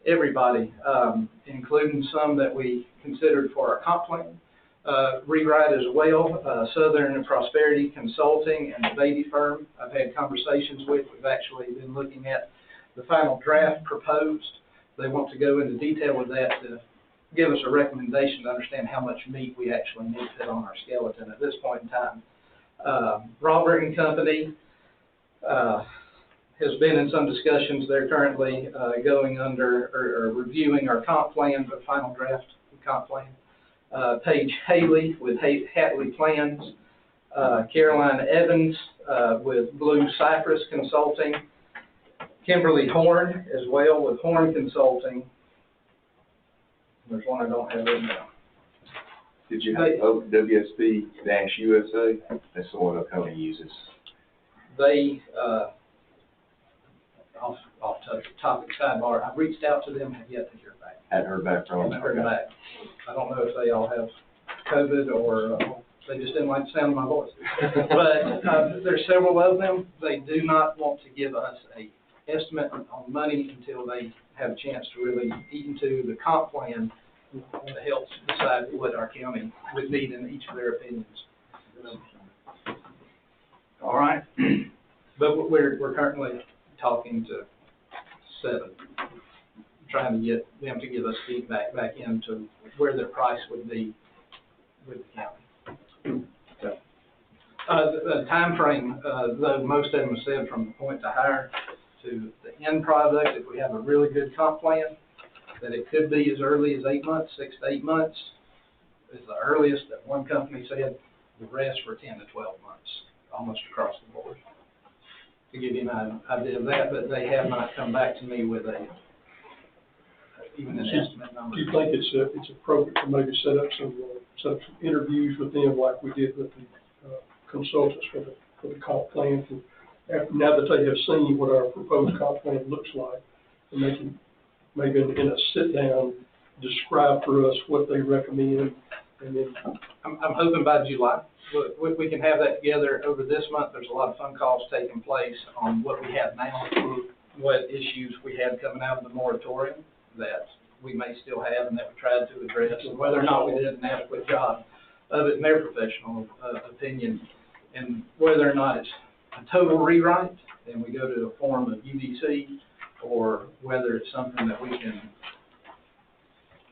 everybody, including some that we considered for our comp plan, rewrite as well, Southern Prosperity Consulting and the Beatty firm I've had conversations with. We've actually been looking at the final draft proposed. They want to go into detail with that to give us a recommendation to understand how much meat we actually need to fit on our skeleton at this point in time. Robert and Company has been in some discussions. They're currently going under or reviewing our comp plan, the final draft comp plan. Paige Haley with Hatley Plans, Caroline Evans with Blue Cypress Consulting, Kimberly Horn as well with Horn Consulting. There's one I don't have written down.
Did you have WSP-USA? That's the one Oconee uses.
They, off topic sidebar, I've reached out to them, have yet to hear back.
Hadn't heard back from them?
Haven't heard back. I don't know if they all have COVID or they just didn't like the sound of my voice. But there's several of them. They do not want to give us a estimate on money until they have a chance to really eat into the comp plan to help decide what our county would need in each of their opinions.
All right.
But we're currently talking to 7, trying to get them to give us feedback back into where their price would be with the county.
Okay.
The timeframe, though most of them have said from the point to hire to the end product, if we have a really good comp plan, that it could be as early as 8 months, 6 to 8 months is the earliest that one company said. The rest were 10 to 12 months, almost across the board. to give you an idea of that, but they have not come back to me with even an estimate number.
Do you think it's appropriate to maybe set up some interviews with them like we did with the consultants for the comp plan? Now that they have seen what our proposed comp plan looks like, and they can maybe in a sit down describe for us what they recommend, and then
I'm hoping by July, we can have that together over this month. There's a lot of phone calls taking place on what we have now, what issues we had coming out of the moratorium that we may still have and that we tried to address, and whether or not we did an adequate job of it in their professional opinion, and whether or not it's a total rewrite and we go to a form of UDC, or whether it's something that we can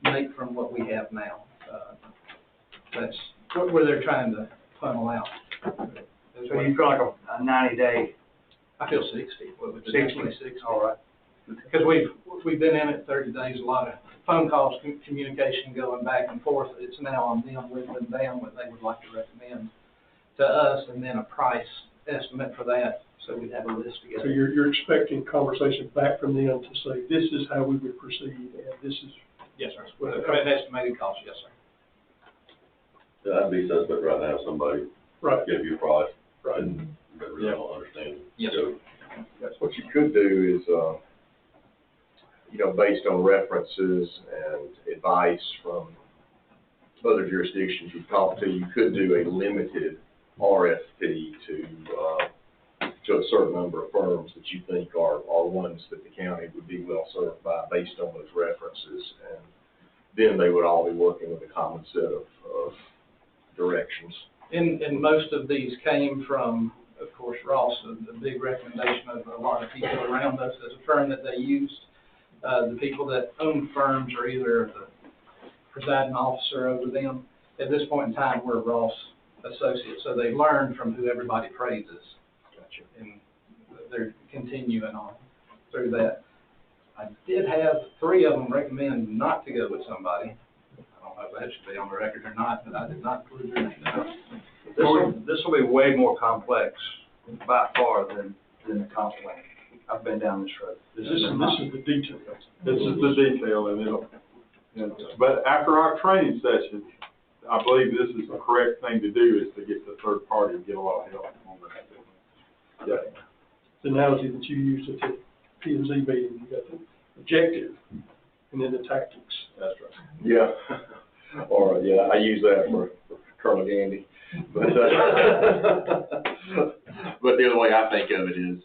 make from what we have now. That's where they're trying to funnel out.
So you feel like a 90-day?
I feel 60. What would
60?
60.
All right.
Because we've been in it 30 days, a lot of phone calls, communication going back and forth. It's now on them, whittling down what they would like to recommend to us, and then a price estimate for that, so we'd have a list together.
so you're expecting conversation back from them to say, this is how we would proceed, and this is.
Yes, sir. With an estimated cost, yes, sir.
Yeah, I'd be suspect right now, somebody
Right.
give you a price.
Right.
And they really don't understand.
Yes,
So,
What you could do is, based on references and advice from other jurisdictions you've talked to, you could do a limited RFP to a certain number of firms that you think are ones that the county would be well served by based on those references. And then they would all be working with a common set of directions.
And most of these came from, of course, Ross, a big recommendation of a lot of people around us as a firm that they used. The people that own firms are either the presiding officer over them. At this point in time, we're Ross associates, so they learn from who everybody praises. Gotcha. And they're continuing on through that. I did have 3 of them recommend not to go with somebody. I don't know if that should be on the record or not, but I did not include their name.
This will be way more complex by far than the comp plan. I've been down this road.
This is the detail.
This is the detail, but after our training session, I believe this is the correct thing to do, is to get the third party and get a lot of help on that.
Yeah. The analogy that you used at the P&Z meeting, you got the objective and then the tactics.
That's right. Yeah. Or, I use that for Colonel Gandy. But, but the other way I think of it is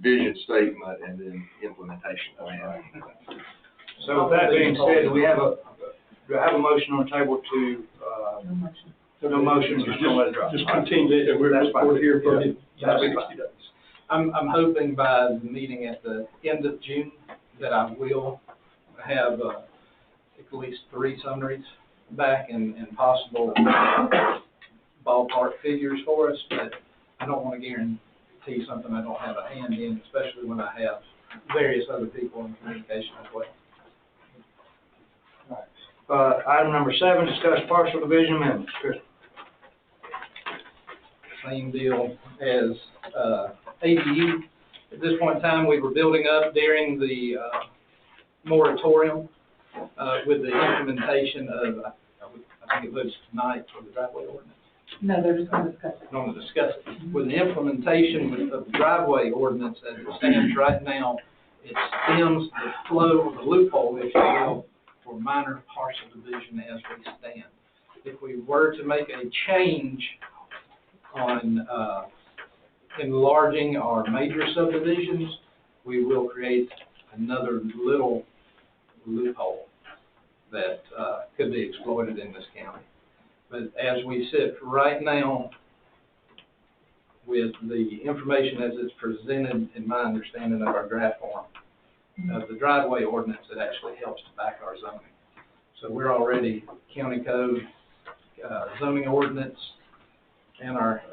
vision statement and then implementation plan.
So with that being said, do I have a motion on the table to, no motion, just let it drop?
Just continue, and we're
That's
looking forward to hearing from you.
That's
in
fine.
60 days.
I'm hoping by the meeting at the end of June that I will have at least 3 summaries back and possible ballpark figures for us, but I don't want to guarantee something I don't have a hand in, especially when I have various other people in communication as well.
Item number 7, discuss partial division amendments. Chris.
Same deal as ADU. At this point in time, we were building up during the moratorium with the implementation of, I think it was tonight for the driveway ordinance.
No, they're just going to discuss it.
Going to discuss it. With the implementation of the driveway ordinance as it stands right now, it stems the flow, the loophole, if you will, for minor partial division as we stand. If we were to make a change on enlarging our major subdivisions, we will create another little loophole that could be exploited in this county. But as we sit right now, with the information as it's presented in my understanding of our draft form, of the driveway ordinance, it actually helps to back our zoning. So we're already county code, zoning ordinance, and our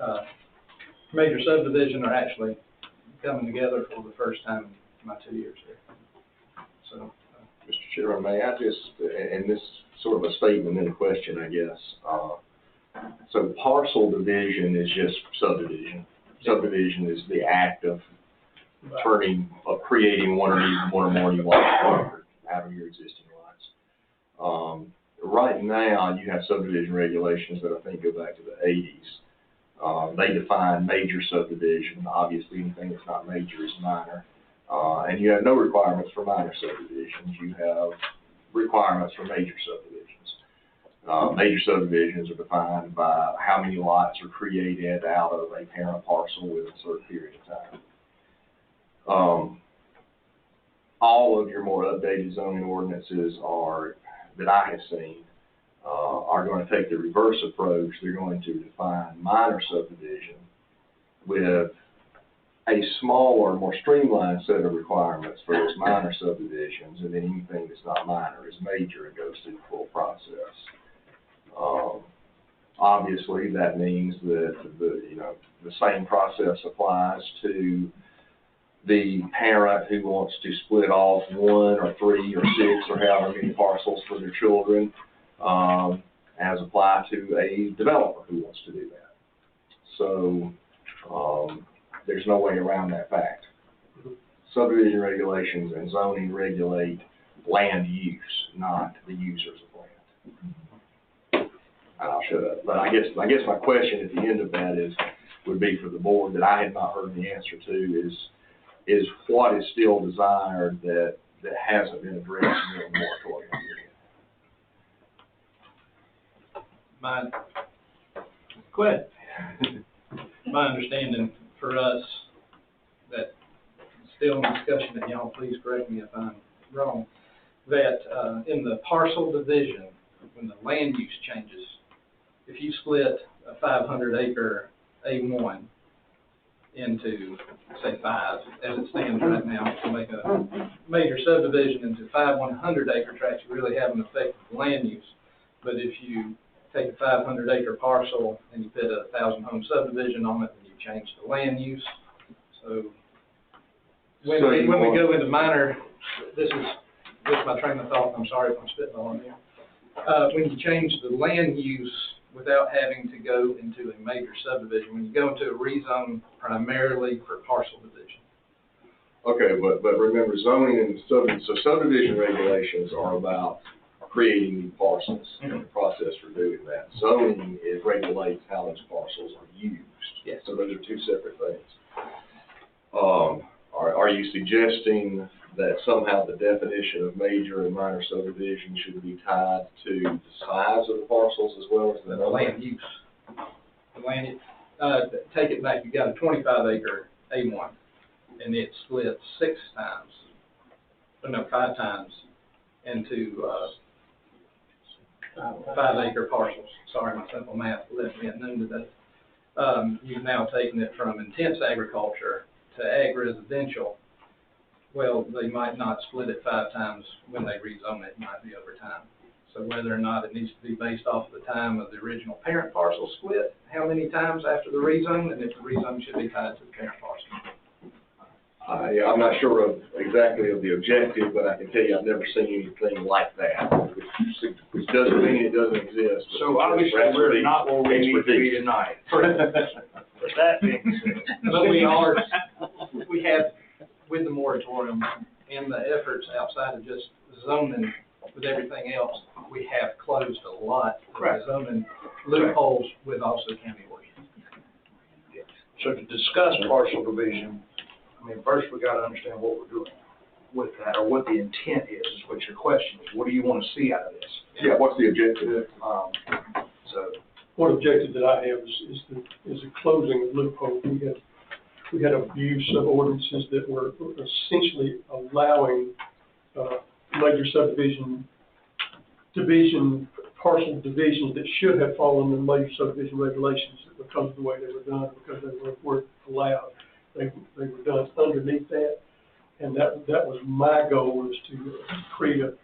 major subdivision are actually coming together for the first time in my 2 years here. So,
Mr. Chairman, may I just, and this is sort of a statement and a question, I guess. So parcel division is just subdivision. Subdivision is the act of creating one or more new lots out of your existing lots. Right now, you have subdivision regulations that I think go back to the 80s. They define major subdivision. Obviously, anything that's not major is minor. And you have no requirements for minor subdivisions. You have requirements for major subdivisions. Major subdivisions are defined by how many lots are created out of a parent parcel within a certain period of time. All of your more updated zoning ordinances that I have seen are going to take the reverse approach. They're going to define minor subdivision with a smaller, more streamlined set of requirements for those minor subdivisions, and then anything that's not minor is major and goes through the full process. Obviously, that means that the same process applies to the parent who wants to split off 1 or 3 or 6 or however many parcels for their children, as applied to a developer who wants to do that. So there's no way around that fact. Subdivision regulations and zoning regulate land use, not the users of land. I'll shut up. But I guess my question at the end of that would be for the board that I had not heard the answer to is what is still desired that hasn't been addressed in the moratorium period.
Go ahead. My understanding for us, that still in discussion, and y'all please correct me if I'm wrong, that in the parcel division, when the land use changes, if you split a 500-acre A1 into, say, 5, as it stands right now, to make a major subdivision into 5 100-acre tracts, you really haven't affected land use. But if you take a 500-acre parcel and you put a 1,000-home subdivision on it, and you change the land use. So when we go into minor, this is my train of thought. I'm sorry if I'm spitballing here. When you change the land use without having to go into a major subdivision, when you go into a rezone primarily for parcel division.
Okay, but remember, zoning and subdivision regulations are about creating new parcels and the process for doing that. Zoning regulates how those parcels are used.
Yes.
So those are two separate things. Are you suggesting that somehow the definition of major and minor subdivision should be tied to the size of the parcels as well as the
land use? The land, take it back, you got a 25-acre A1, and it split 5 times into 5-acre parcels. Sorry, my simple math left me at noon today. You've now taken it from intense agriculture to ag-residential. Well, they might not split it 5 times when they rezone it. It might be over time. So whether or not it needs to be based off of the time of the original parent parcel split, how many times after the rezone, and if the rezone should be tied to the parent parcel.
I'm not sure exactly of the objective, but I can tell you I've never seen anything like that, which doesn't mean it doesn't exist.
So obviously we're not where we need to be tonight. But that being said,
But we have, with the moratorium and the efforts outside of just zoning with everything else, we have closed a lot of zoning loopholes with also county ordinance.
So to discuss parcel division, I mean, first we got to understand what we're doing with that, or what the intent is what your question is. What do you want to see out of this?
Yeah, what's the objective?
One objective that I have is the closing of loopholes. We had abuse of ordinances that were essentially allowing major subdivision parcel divisions that should have fallen in major subdivision regulations because of the way they were done, because they weren't allowed. They were done underneath that, and that was my goal, was to create a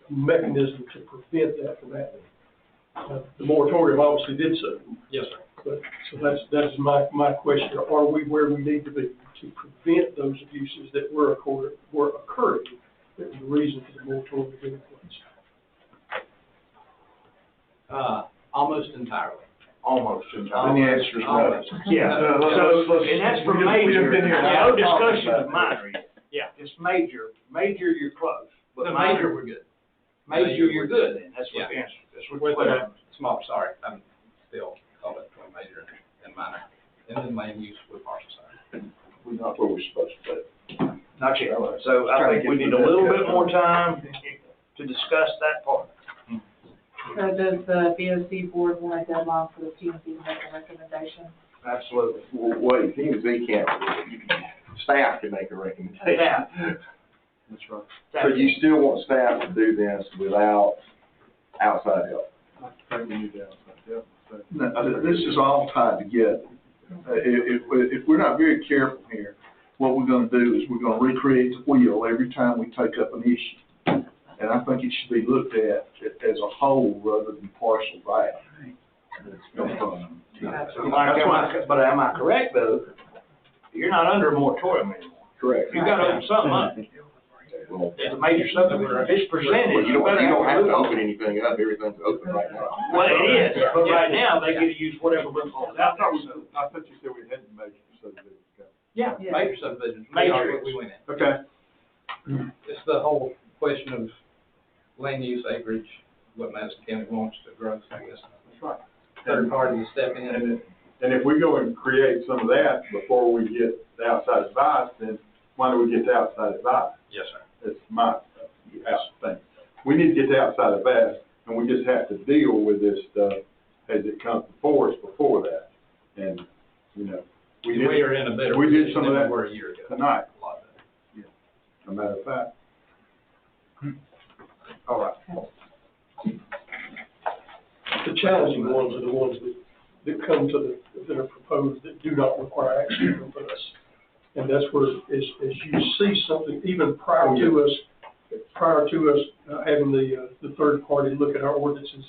mechanism to prevent that from happening. The moratorium obviously did so.
Yes, sir.
But so that's my question. Are we where we need to be to prevent those abuses that were occurring? That was the reason for the moratorium being in place.
Almost entirely.
almost 2 times.
And the answer is no.
Almost. Yeah, so, and that's for major, no discussion of minor. Yeah, it's major, you're close, but
The
minor,
major, we're good.
major, you're good then, that's what the
Yeah.
answer, that's what
With
the
the
question.
small, sorry, I'm still call it between major and minor. And then land use with partial side.
We're not where we're supposed to be.
Not yet, so I think we need a little bit more time to discuss that part.
So does the BOC board want a deadline for the PNC to make a recommendation?
Absolutely.
Well, wait, PNC can't, staff can make a recommendation.
Staff.
That's right.
So you still want staff to do this without outside help?
I think we need the outside help. No, this is all tied together. If we're not very careful here, what we're gonna do is we're gonna recreate the wheel every time we take up an issue. And I think it should be looked at as a whole rather than partial value.
But am I correct though? You're not under a moratorium anymore.
Correct.
You gotta open something up.
Well,
It's a major subdivision, it's presented,
you don't have to
open.
open anything up, everything's open right now.
Well, it is, but right now, they get to use whatever loopholes out there, so.
I thought you said we had to make subdivision.
Yeah,
Yeah.
major subdivisions.
Major.
We went in.
Okay.
It's the whole question of land use acreage, what Madison County wants to grow, I guess.
That's right.
Third party to step in.
And if we go and create some of that before we get the outside advice, then why do we get the outside advice?
Yes, sir.
That's my thing. We need to get the outside advice, and we just have to deal with this stuff as it comes before us before that. And, you know,
We are in a better
we did
position
some of
than
that
we were a year ago.
tonight,
A lot better.
as a matter of fact. All right.
The challenging ones are the ones that come to that are proposed that do not require action from us. And that's where, as you see something, even prior to us having the third party look at our ordinances,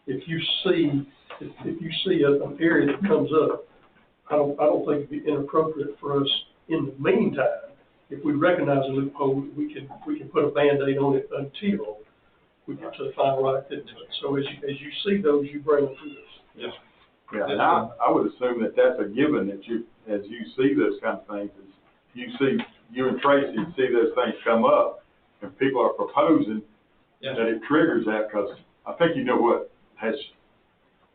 if you see an area that comes up, I don't think it'd be inappropriate for us in the meantime, if we recognize a loophole, we can put a Band-Aid on it until we get to the final right into it. So as you see those, you bring them to us.
Yes.
Yeah, and I would assume that that's a given, that as you see those kind of things, you and Tracy see those things come up, and people are proposing,
Yes.
that it triggers that, because I think you know what has,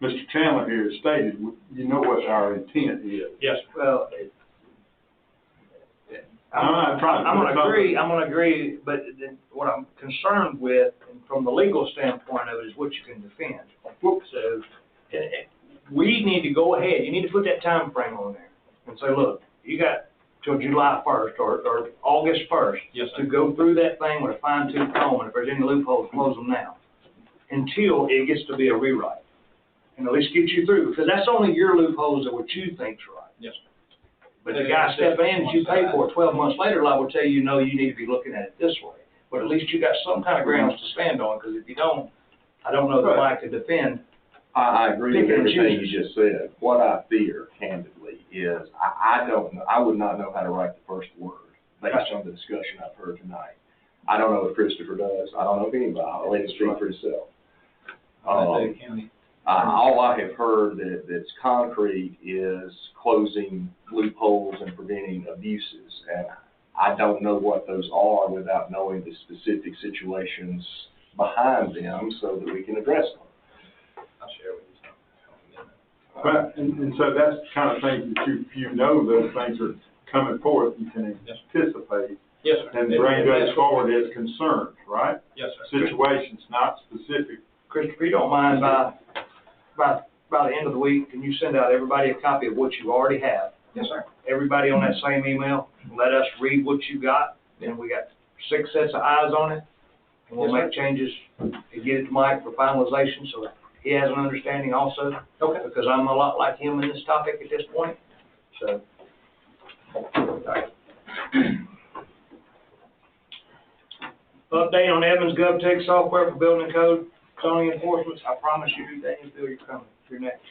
Mr. Chandler here has stated, you know what our intent is.
Yes.
Well, I'm gonna agree, but then what I'm concerned with, and from the legal standpoint of it, is what you can defend. So, we need to go ahead, you need to put that time frame on there, and say, look, you got till July 1st, or August 1st.
Yes, sir.
To go through that thing with a fine tooth comb, and if there's any loopholes, close them now, until it gets to be a rewrite. And at least get you through, because that's only your loopholes that what you think's right.
Yes.
But the guy step in that you pay for 12 months later, I will tell you, no, you need to be looking at it this way. But at least you got some kind of grounds to stand on, because if you don't, I don't know that I could defend.
I agree with
Picking and
everything you
choosing.
just said. What I fear, candidly, is I would not know how to write the first word based on the discussion I've heard tonight. I don't know if Christopher does. I don't know if anybody. I'll let him speak for himself. All I have heard that's concrete is closing loopholes and preventing abuses. And I don't know what those are without knowing the specific situations behind them so that we can address them.
I'll share with you something.
But, and so that's the kind of things that you know those things are coming forth, you can anticipate.
Yes, sir.
And bring those forward as concerns, right?
Yes, sir.
Situations, not specific.
Christopher, you don't mind by the end of the week, can you send out everybody a copy of what you already have?
Yes, sir.
Everybody on that same email, let us read what you got, then we got 6 sets of eyes on it, and we'll
Yes,
make changes and get it to Mike for finalization, so he has an understanding also.
Okay.
Because I'm a lot like him in this topic at this point, so. Update on Evans GovTech software for building code, zoning enforcement. I promise you, Danville, you're coming. You're next.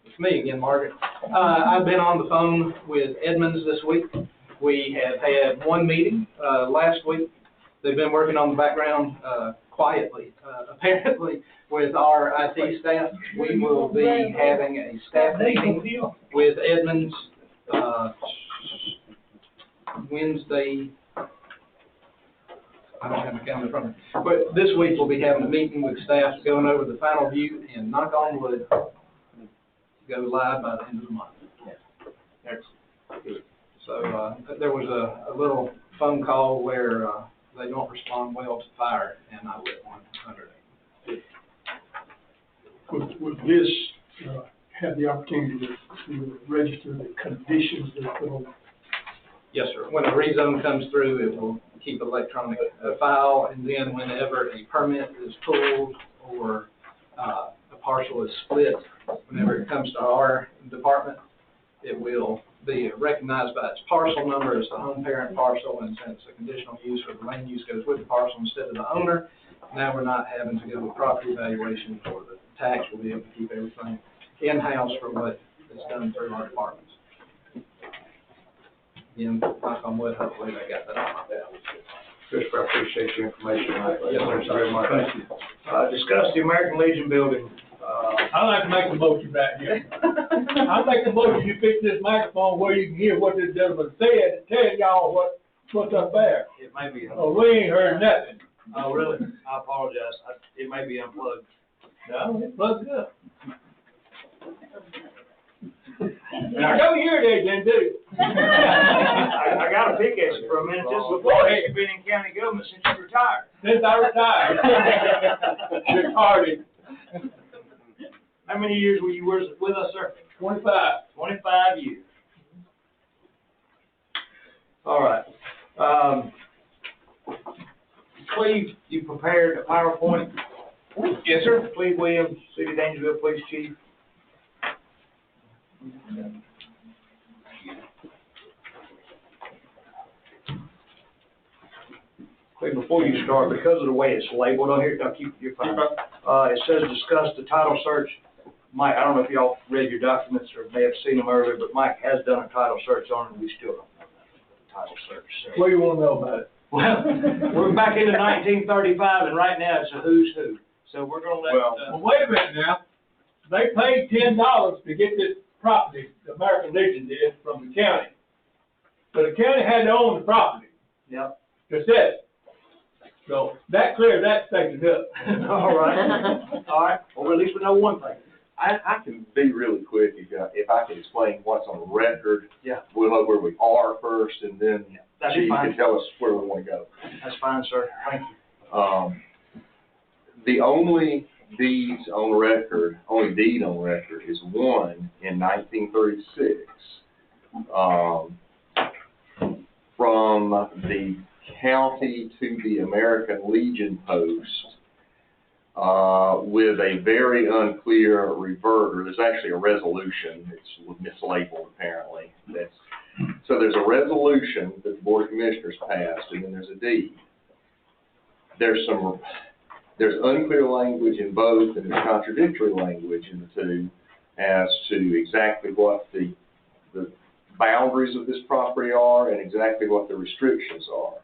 It's me again, Margaret. I've been on the phone with Edmonds this week. We have had one meeting last week. They've been working on the background quietly, apparently, with our IT staff. We will be having a staff meeting with Edmonds, Wednesday. I don't have my calendar in front of me, but this week we'll be having a meeting with staff, going over the final view, and knock on wood, go live by the end of the month.
Excellent.
So, there was a little phone call where, they don't respond well to fire, and I lit one under it.
Would this, have the opportunity to register the conditions that are put on?
Yes, sir. When a rezone comes through, it will keep electronic file, and then whenever a permit is pulled or a parcel is split, whenever it comes to our department, it will be recognized by its parcel number as the home parent parcel, and since the conditional use or the land use goes with the parcel instead of the owner, now we're not having to go with property evaluation or the tax. We'll be able to keep everything in-house for what is done through our departments. Again, knock on wood, hopefully they got that on my belt.
Christopher, I appreciate your information.
Yes, sir.
Very much. Thank you. Discuss the American Legion building.
I'd like to make a motion back here. I'd make a motion, you fix this microphone where you can hear what this gentleman said, and tell y'all what's up there.
It may be.
Oh, we ain't heard nothing.
Oh, really? I apologize. It may be unplugged.
No, it's plugged up. And I know you're there, then, do.
I got to pick at you for a minute, just before you've been in county government since you retired.
Since I retired. Retarded.
How many years were you with us, sir?
25.
25 years. All right. Cleve, you prepared a PowerPoint?
Yes, sir.
Cleve Williams, City of Dangersville Police Chief. Cleve, before you start, because of the way it's labeled on here, now keep your phone. It says discuss the title search. Mike, I don't know if y'all read your documents or may have seen them earlier, but Mike has done a title search on it, and we still don't know the title search. So.
What do you want to know about it?
Well, we're back into 1935, and right now it's a who's who. So we're gonna let.
Well, wait a minute now. They paid $10 to get this property, the American Legion did, from the county. So the county had to own the property.
Yep.
To sell it. So that clears that station up.
All right. All right. Well, at least we know one thing.
I can be really quick if I can explain what's on record.
Yeah.
We'll know where we are first, and then
That'd
Chief
be fine.
can tell us where we want to go.
That's fine, sir. Thank you.
The only deed on record is one in 1936 from the county to the American Legion post with a very unclear reverter. There's actually a resolution. It's mislabeled apparently. So there's a resolution that the Board of Commissioners passed, and then there's a deed. There's unclear language in both, and there's contradictory language in the two as to exactly what the boundaries of this property are and exactly what the restrictions are.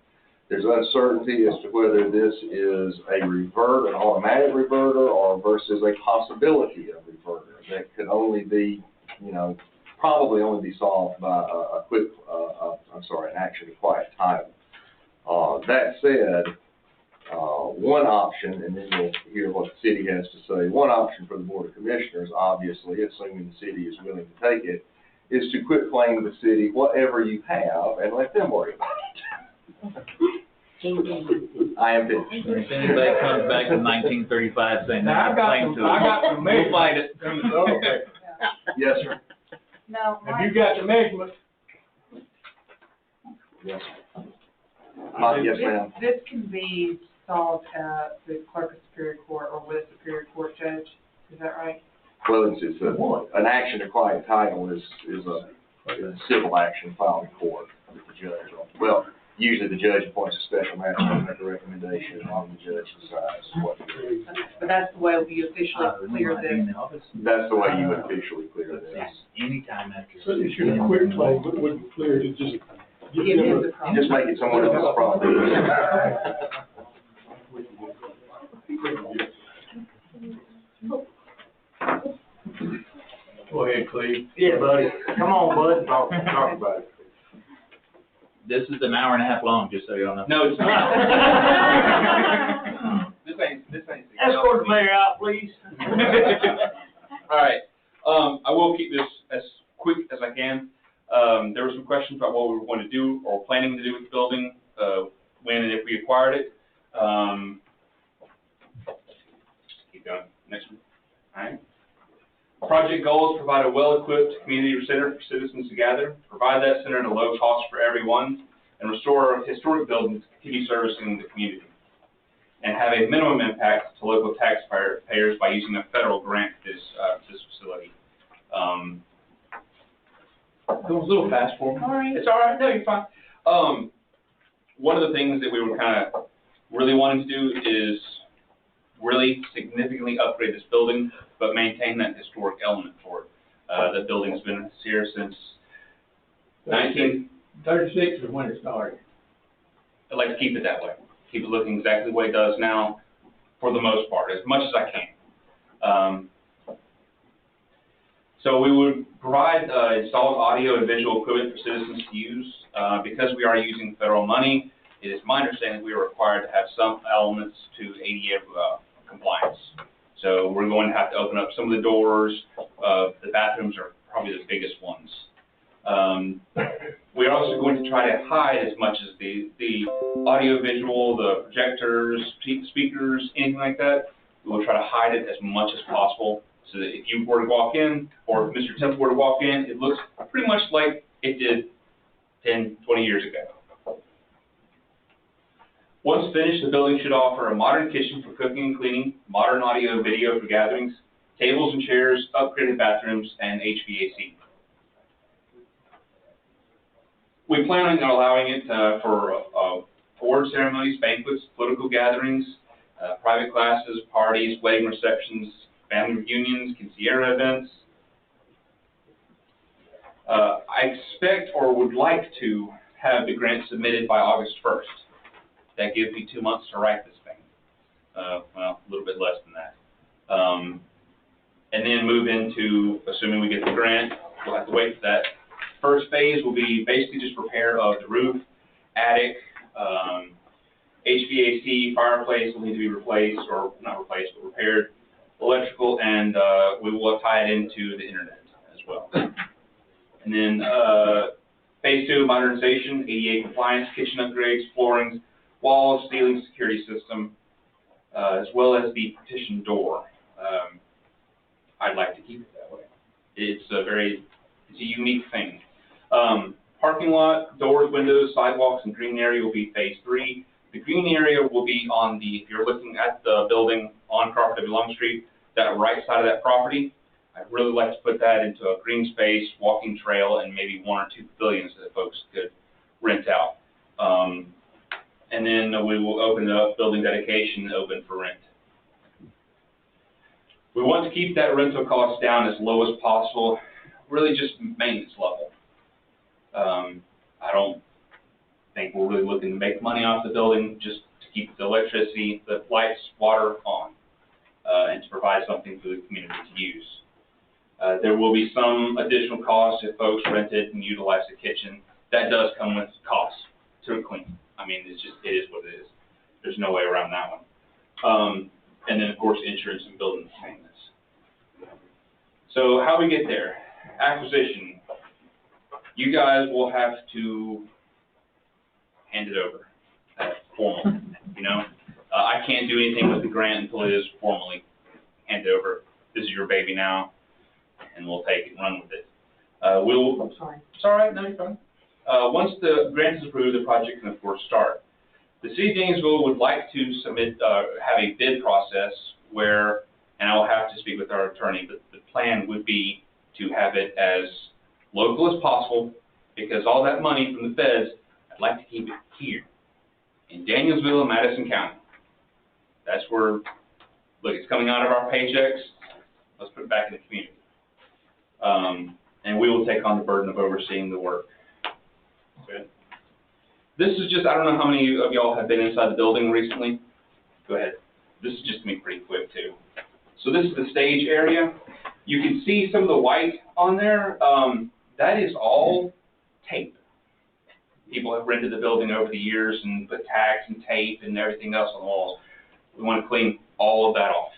There's uncertainty as to whether this is a revert, an automatic reverter, or versus a possibility of reverter that could only be, probably only be solved by an action to quiet title. That said, one option, and then you'll hear what the city has to say, one option for the Board of Commissioners, obviously, assuming the city is willing to take it, is to quit claiming the city whatever you have and let them worry about it. I am finished.
If anybody comes back in 1935 saying
Now, I got some measurements.
we'll find it.
Okay.
Yes, sir.
No.
Have you got the measurements?
Yes. Yes, ma'am.
This can be solved at the clerk of Superior Court or with a Superior Court judge, is that right?
Well, an action to quiet title is a civil action filed in court with the judge. Well, usually the judge appoints a special master to make a recommendation, and the judge decides what to do.
But that's the way you officially clear this.
That's the way you would officially clear this.
Anytime after.
So if you're a quick claim, it wouldn't clear to just
Just make it someone else's property.
Go ahead, Cleve.
Yeah, buddy. Come on, bud.
Talk about it.
This is an hour and a half long, just so y'all know.
No, it's not. This ain't.
Escort the mayor out, please.
All right, I will keep this as quick as I can. There were some questions about what we were going to do or planning to do with the building, when and if we acquired it. Keep going, next one. All right. Project goals: provide a well-equipped community center for citizens to gather, provide that center at a low cost for everyone, and restore historic buildings to continue servicing the community, and have a minimum impact to local taxpayers by using a federal grant for this facility. Going a little fast for me. All right. It's all right. No, you're fine. One of the things that we were kind of really wanting to do is really significantly upgrade this building, but maintain that historic element for it. The building's been here since
1936 is when it started.
I'd like to keep it that way. Keep it looking exactly the way it does now, for the most part, as much as I can. So we would provide installed audio and visual equipment for citizens to use. Because we are using federal money, it is my understanding that we are required to have some elements to ADA compliance. So we're going to have to open up some of the doors. The bathrooms are probably the biggest ones. We're also going to try to hide as much as the audio visual, the projectors, speakers, anything like that. We will try to hide it as much as possible, so that if you were to walk in, or if Mr. Temple were to walk in, it looks pretty much like it did 10, 20 years ago. Once finished, the building should offer a modern kitchen for cooking and cleaning, modern audio and video for gatherings, tables and chairs, upgraded bathrooms, and HVAC. We plan on allowing it for award ceremonies, banquets, political gatherings, private classes, parties, wedding receptions, family reunions, quinceañera events. I expect or would like to have the grant submitted by August 1st. That gives me 2 months to write this thing. Well, a little bit less than that. And then move into, assuming we get the grant, we'll have to wait for that. First phase will be basically just repair of the roof, attic, HVAC, fireplace will need to be replaced, or not replaced, but repaired, electrical, and we will tie it into the internet as well. And then phase 2, modernization, ADA compliance, kitchen upgrades, floorings, walls, ceiling, security system, as well as the partition door. I'd like to keep it that way. It's a unique thing. Parking lot, doors, windows, sidewalks, and green area will be phase 3. The green area will be on if you're looking at the building on Crawford W. Long Street, that right side of that property. I'd really like to put that into a green space, walking trail, and maybe 1 or 2 pavilions that folks could rent out. And then we will open up building dedication, open for rent. We want to keep that rental cost down as low as possible, really just maintenance level. I don't think we're really looking to make money off the building, just to keep the electricity, the lights, water on, and to provide something for the community to use. There will be some additional costs if folks rent it and utilize the kitchen. That does come with costs to clean. I mean, it is what it is. There's no way around that one. And then, of course, insurance and building maintenance. So how we get there? Acquisition. You guys will have to hand it over formally, you know? I can't do anything with the grant until it is formally handed over. This is your baby now, and we'll take it and run with it. I'm sorry. It's all right. No, you're fine. Once the grant is approved, the project can, of course, start. The City of Gainesville would like to submit, have a bid process where, and I will have to speak with our attorney, but the plan would be to have it as local as possible, because all that money from the feds, I'd like to keep it here in Danielsville and Madison County. That's where, look, it's coming out of our paychecks. Let's put it back in the community. And we will take on the burden of overseeing the work. Good. This is just, I don't know how many of y'all have been inside the building recently. Go ahead. This is just gonna be pretty quick too. So this is the stage area. You can see some of the white on there. That is all tape. People have rented the building over the years and put tags and tape and everything else on the walls. We want to clean all of that off.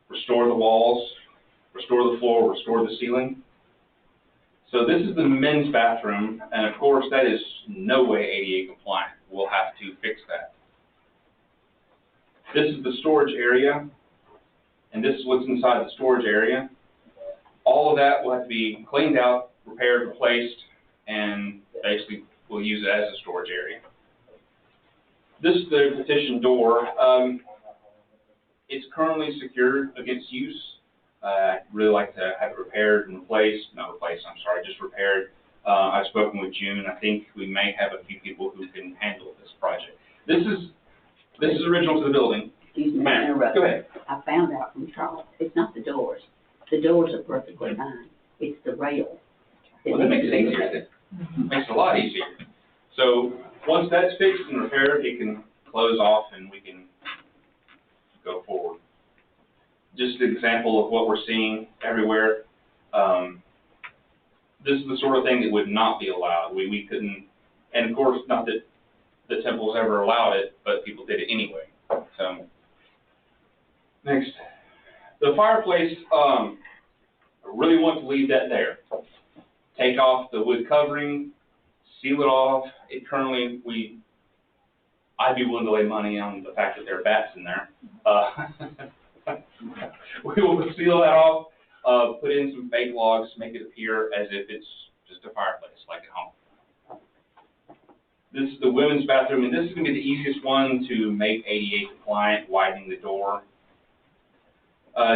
Restore the walls, restore the floor, restore the ceiling. So this is the men's bathroom, and of course that is no way ADA compliant. We'll have to fix that. This is the storage area, and this is what's inside the storage area. All of that will have to be cleaned out, repaired, replaced, and basically we'll use it as a storage area. This is the partition door. It's currently secured against use. I'd really like to have it repaired and replaced, not replaced, I'm sorry, just repaired. I've spoken with June. I think we may have a few people who can handle this project. This is original to the building.
Excuse me,
Ma'am, go ahead.
I found out from Charles, it's not the doors. The doors are perfectly fine. It's the rail.
Well, that makes it easier then. Makes it a lot easier. So once that's fixed and repaired, it can close off and we can go forward. Just an example of what we're seeing everywhere. This is the sort of thing that would not be allowed. We couldn't, and of course, not that the temple's ever allowed it, but people did it anyway. So, next. The fireplace, I really want to leave that there. Take off the wood covering, seal it off. It currently, I'd be willing to lay money on the fact that there are bats in there. We will seal that off, put in some fake logs, make it appear as if it's just a fireplace, like at home. This is the women's bathroom, and this is going to be the easiest one to make ADA compliant, widening the door.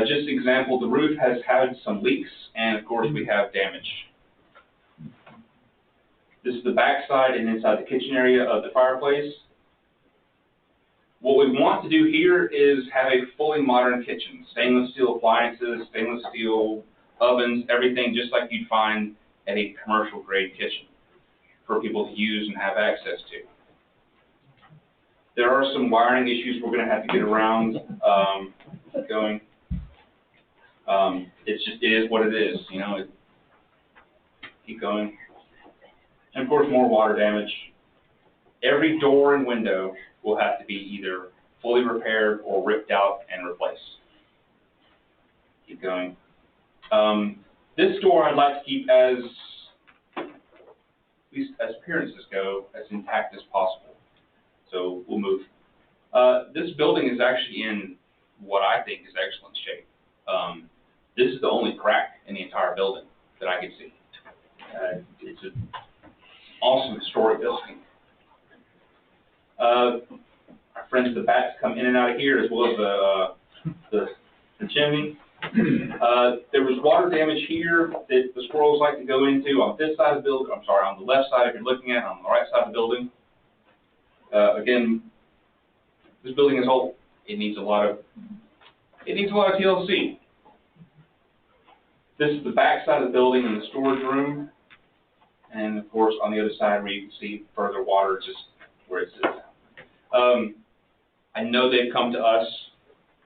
Just an example, the roof has had some leaks, and of course we have damage. This is the back side and inside the kitchen area of the fireplace. What we want to do here is have a fully modern kitchen. Stainless steel appliances, stainless steel ovens, everything just like you'd find at a commercial grade kitchen for people to use and have access to. There are some wiring issues we're going to have to get around going. It is what it is, you know. Keep going. And of course, more water damage. Every door and window will have to be either fully repaired or ripped out and replaced. Keep going. This door I'd like to keep as least as appearances go, as intact as possible. So we'll move. This building is actually in what I think is excellent shape. This is the only crack in the entire building that I can see. It's an awesome historic building. Our friends the bats come in and out of here, as well as the chimney. There was water damage here that the squirrels like to go into on this side of the building. I'm sorry, on the left side if you're looking at it, on the right side of the building. Again, this building is old. It needs a lot of TLC. This is the back side of the building in the storage room. And of course, on the other side where you can see further water just where it sits. I know they've come to us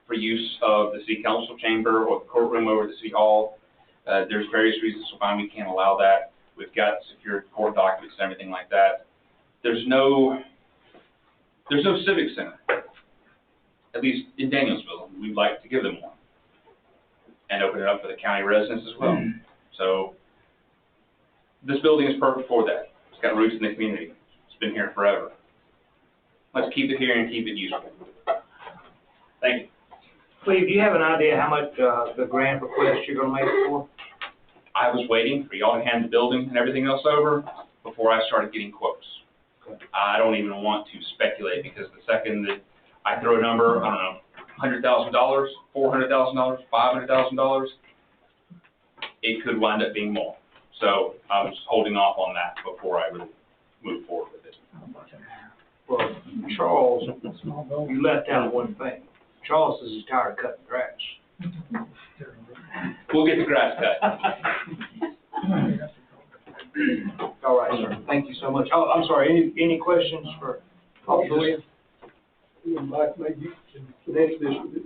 for use of the city council chamber or the courtroom over at the city hall. There's various reasons why we can't allow that. We've got secured court documents and everything like that. There's no civic center, at least in Danielsville. We'd like to give them one and open it up for the county residents as well. So this building is perfect for that. It's got roots in the community. It's been here forever. Let's keep it here and keep it useful. Thank you.
Cleve, do you have an idea how much the grant request you're going to make it for?
I was waiting for y'all to hand the building and everything else over before I started getting quotes. I don't even want to speculate because the second that I throw a number, I don't know, $100,000, $400,000, $500,000, it could wind up being more. So I was holding off on that before I really moved forward with it.
Well, Charles, you left out one thing. Charles says he's tired of cutting grass.
We'll get the grass cut.
All right, sir. Thank you so much. Oh, I'm sorry. Any questions for Officer Williams?
and Mike, maybe you can answer this,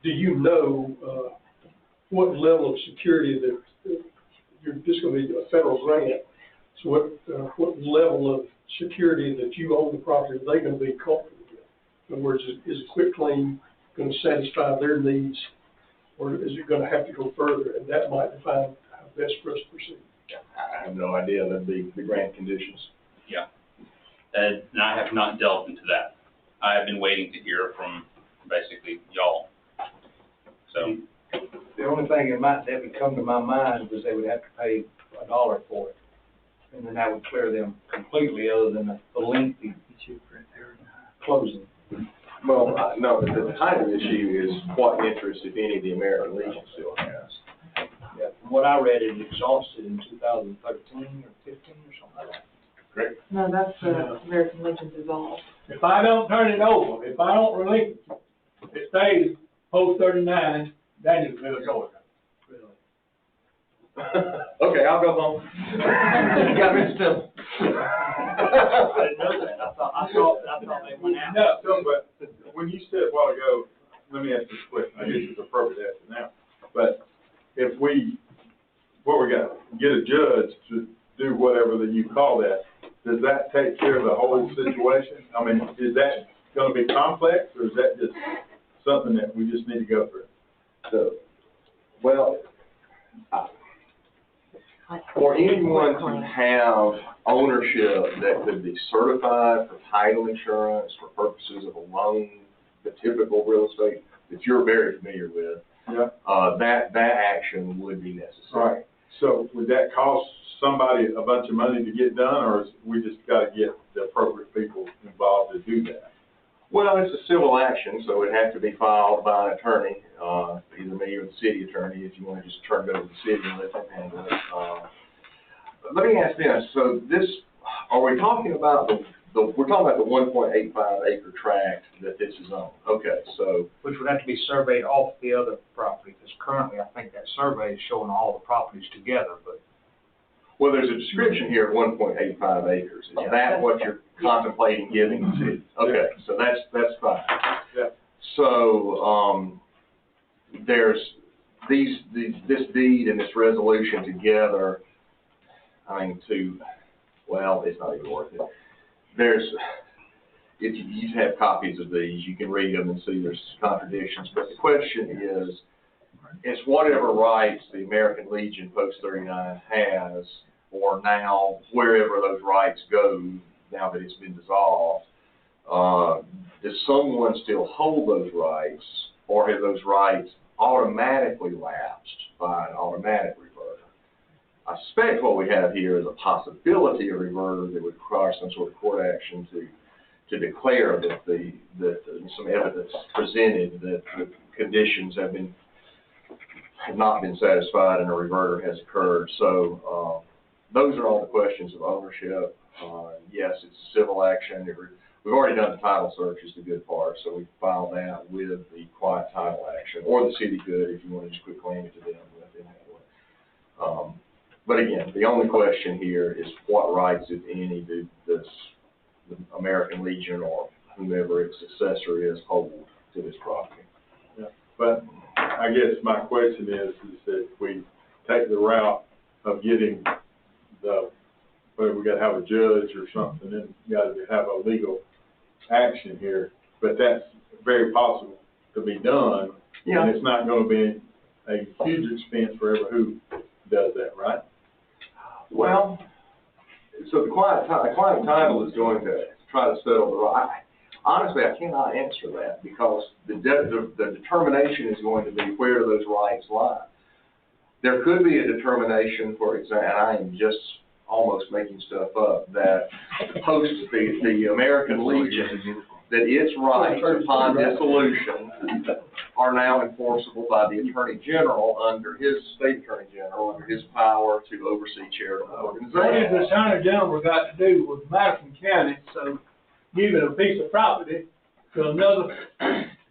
do you know, what level of security that, this is gonna be a federal grant, so what level of security that you own the property, are they gonna be comfortable with? In other words, is a quick claim gonna satisfy their needs, or is it gonna have to go further, and that might define how best for us to proceed?
I have no idea. That'd be the grant conditions.
Yeah. And I have not delved into that. I have been waiting to hear from basically y'all. So.
The only thing that would come to my mind was they would have to pay $1 for it. And then that would clear them completely, other than the lengthy closing.
Well, no, the title issue is what interest, if any, the American Legion still has.
Yeah, from what I read, it exhausted in 2013 or 15 or something like that.
Great.
No, that's the American Legion dissolved.
If I don't turn it over, if I don't relinquish it, it stays post 39, Danielsville, Georgia.
Okay, I'll go home.
You got me still.
I didn't know that. I thought they went out.
No, but when you said a while ago, let me ask this question, I guess it's appropriate to ask it now. But if we got, get a judge to do whatever that you call that, does that take care of the whole situation? I mean, is that gonna be complex, or is that just something that we just need to go through?
So, well, for anyone to have ownership that could be certified for title insurance for purposes of a loan, the typical real estate that you're very familiar with,
yeah,
that action would be necessary.
Right. So would that cost somebody a bunch of money to get done, or is we just gotta get the appropriate people involved to do that?
Well, it's a civil action, so it has to be filed by an attorney, either me or the city attorney, if you want to just turn it over to the city and let them handle it. Let me ask this, so this, are we talking about we're talking about the 1.85 acre tract that this is on? Okay, so.
Which would have to be surveyed off the other property, because currently I think that survey is showing all the properties together, but.
Well, there's a description here of 1.85 acres. Is that what you're contemplating giving the city? Okay, so that's fine.
Yeah.
So, there's this deed and this resolution together, I mean, well, it's not even worth it. If you have copies of these, you can read them and see there's contradictions, but the question is, it's whatever rights the American Legion Post 39 has, or now wherever those rights go, now that it's been dissolved, does someone still hold those rights, or have those rights automatically lapsed by an automatic reverter? I suspect what we have here is a possibility of reverter that would require some sort of court action to declare that some evidence presented that the conditions have not been satisfied and a reverter has occurred. So those are all the questions of ownership. Yes, it's a civil action. We've already done the title search is the good part, so we file that with the quiet title action, or the city could if you want to just quit claiming it to them. But again, the only question here is what rights, if any, do the American Legion or whomever its successor is hold to this property?
Yeah. But I guess my question is that if we take the route of getting whether we gotta have a judge or something, then you gotta have a legal action here, but that's very possible to be done.
Yeah.
And it's not gonna be a huge expense for who does that, right?
Well, so the quiet title is going to try to settle the right. Honestly, I cannot answer that because the determination is going to be where those rights lie. There could be a determination, for example, and I am just almost making stuff up, that post the American Legion, that its rights upon dissolution are now enforceable by the Attorney General under his, State Attorney General, under his power to oversee charitable organizations.
What has the Attorney General got to do with Madison County, so giving a piece of property to another?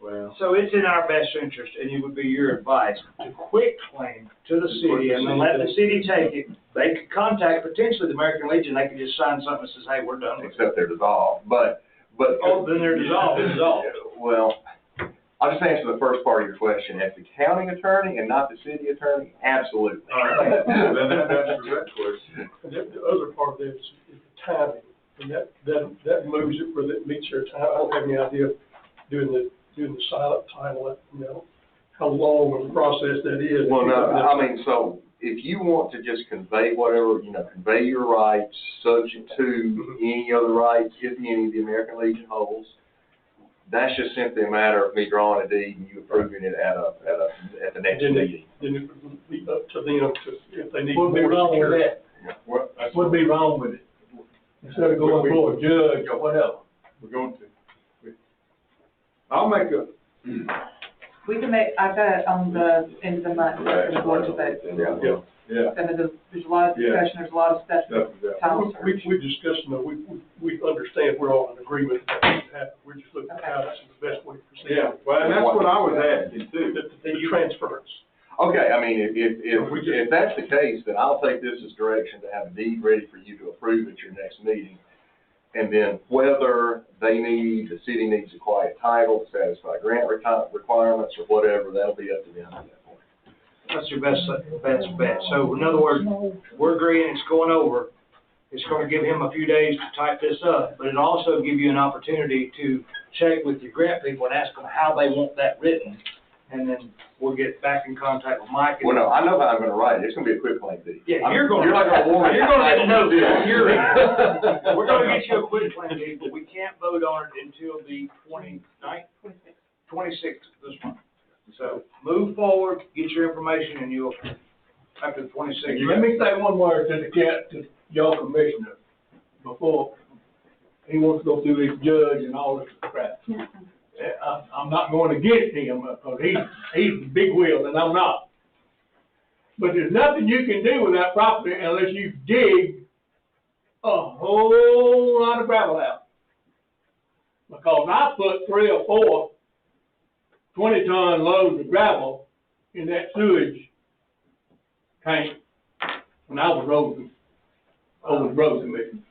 Well,
so it's in our best interest, and it would be your advice to quit claim to the city and then let the city take it. They could contact potentially the American Legion. They could just sign something that says, "Hey, we're done with it."
Except they're dissolved, but But.
Oh, then they're dissolved.
Well, I'll just answer the first part of your question. As the county attorney and not the city attorney, absolutely.
All right, then that answers that question.
And then the other part of this is the timing, and that moves it where it meets their time. I don't have any idea doing the silent title, how long of a process that is.
Well, no, I mean, so if you want to just convey whatever, convey your rights, subject to any other rights, if any of the American Legion holds, that's just simply a matter of me drawing a deed and you approving it at the next meeting.
Then it would be up to them if they need more
What'd be wrong with
security.
that? What'd be wrong with it? Instead of going for a judge or whatever.
We're going to. I'll make a.
We can make, I've got it on the end of the month, for the board to vote.
Yeah.
There's a lot of discussion, there's a lot of stuff.
We discussed, we understand we're all in agreement that that needs to happen. We're just looking at how that's the best way to proceed.
Yeah, well, and that's what I was asking too.
The transference.
Okay, I mean, if that's the case, then I'll take this as direction to have a deed ready for you to approve at your next meeting. And then whether the city needs a quiet title to satisfy grant requirements or whatever, that'll be up to them at that point.
That's your best bet. So in other words, we're agreeing it's going over. It's gonna give him a few days to type this up, but it'll also give you an opportunity to check with your grant people and ask them how they want that written. And then we'll get back in contact with Mike.
Well, no, I know how I'm gonna write it. It's gonna be a quick claim deed.
Yeah, you're not gonna get no deal. We're gonna get you a quick claim deed, but we can't vote on it until the 26th of this month. So move forward, get your information, and you'll, after the 26th.
Let me say one word to your commissioner before he wants to go through this judge and all this crap. I'm not going against him because he's the big wheel and I'm not. But there's nothing you can do with that property unless you dig a whole lot of gravel out. Because I put 3 or 4 20-ton loads of gravel in that sewage tank when I was roading commission.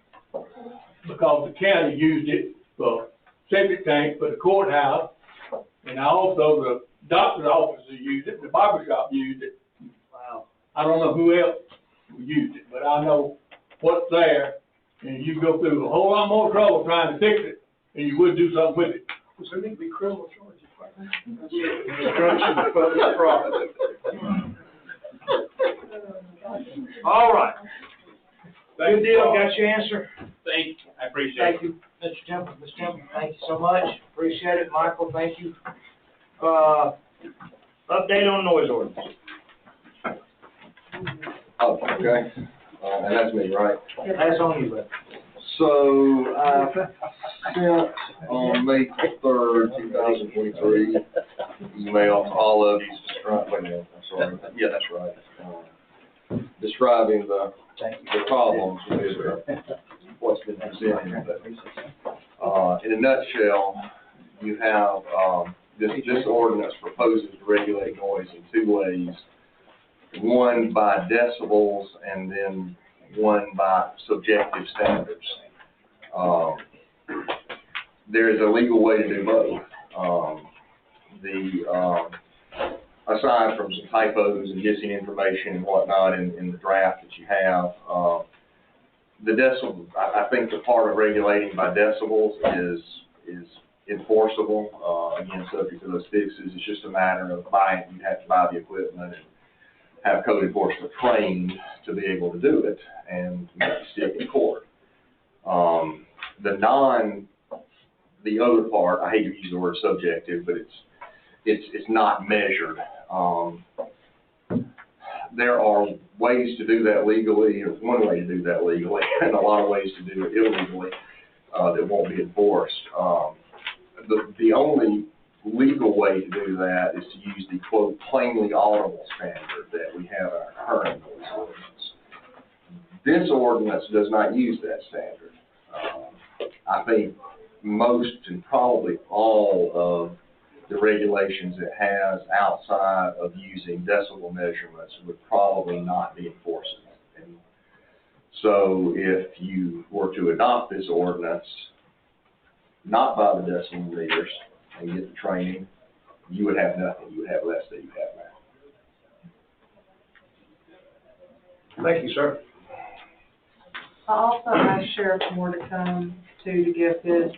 Because the county used it for septic tank for the courthouse, and also the doctor's offices used it, the barber shop used it. Wow. I don't know who else used it, but I know what's there, and you go through a whole lot more trouble trying to fix it than you would do something with it.
Does there need to be criminal charges?
Destruction of public property.
All right.
Thank
Good deal,
you.
got your answer?
Thank you, I appreciate
Thank
it.
you, Mr. Temple. Ms. Temple, thank you so much. Appreciate it. Michael, thank you. Update on noise ordinance.
Oh, okay. And that's me, right?
That's on you, bud.
So, I sent on May 3rd, 2023, email to all of you, yeah, that's right. Describing the problems with what's been presented. But, in a nutshell, you have, this ordinance proposes to regulate noise in 2 ways. One by decibels and then one by subjective standards. There is a legal way to do both. Aside from some typos and missing information and whatnot in the draft that you have, the decibel, I think the part of regulating by decibels is enforceable. Again, subject to those fixes. It's just a matter of you'd have to buy the equipment and have code enforcement trained to be able to do it, and you have to stick in court. The other part, I hate to use the word subjective, but it's not measured. There are ways to do that legally, or one way to do that legally, and a lot of ways to do it illegally that won't be enforced. The only legal way to do that is to use the, quote, plainly audible standard that we have in our current noise ordinance. This ordinance does not use that standard. I think most and probably all of the regulations it has outside of using decibel measurements would probably not be enforceable. And so if you were to adopt this ordinance, not buy the decimal readers and get the training, you would have nothing. You would have less than you have now.
Thank you, sir.
I also asked Sheriff Moore to come to give his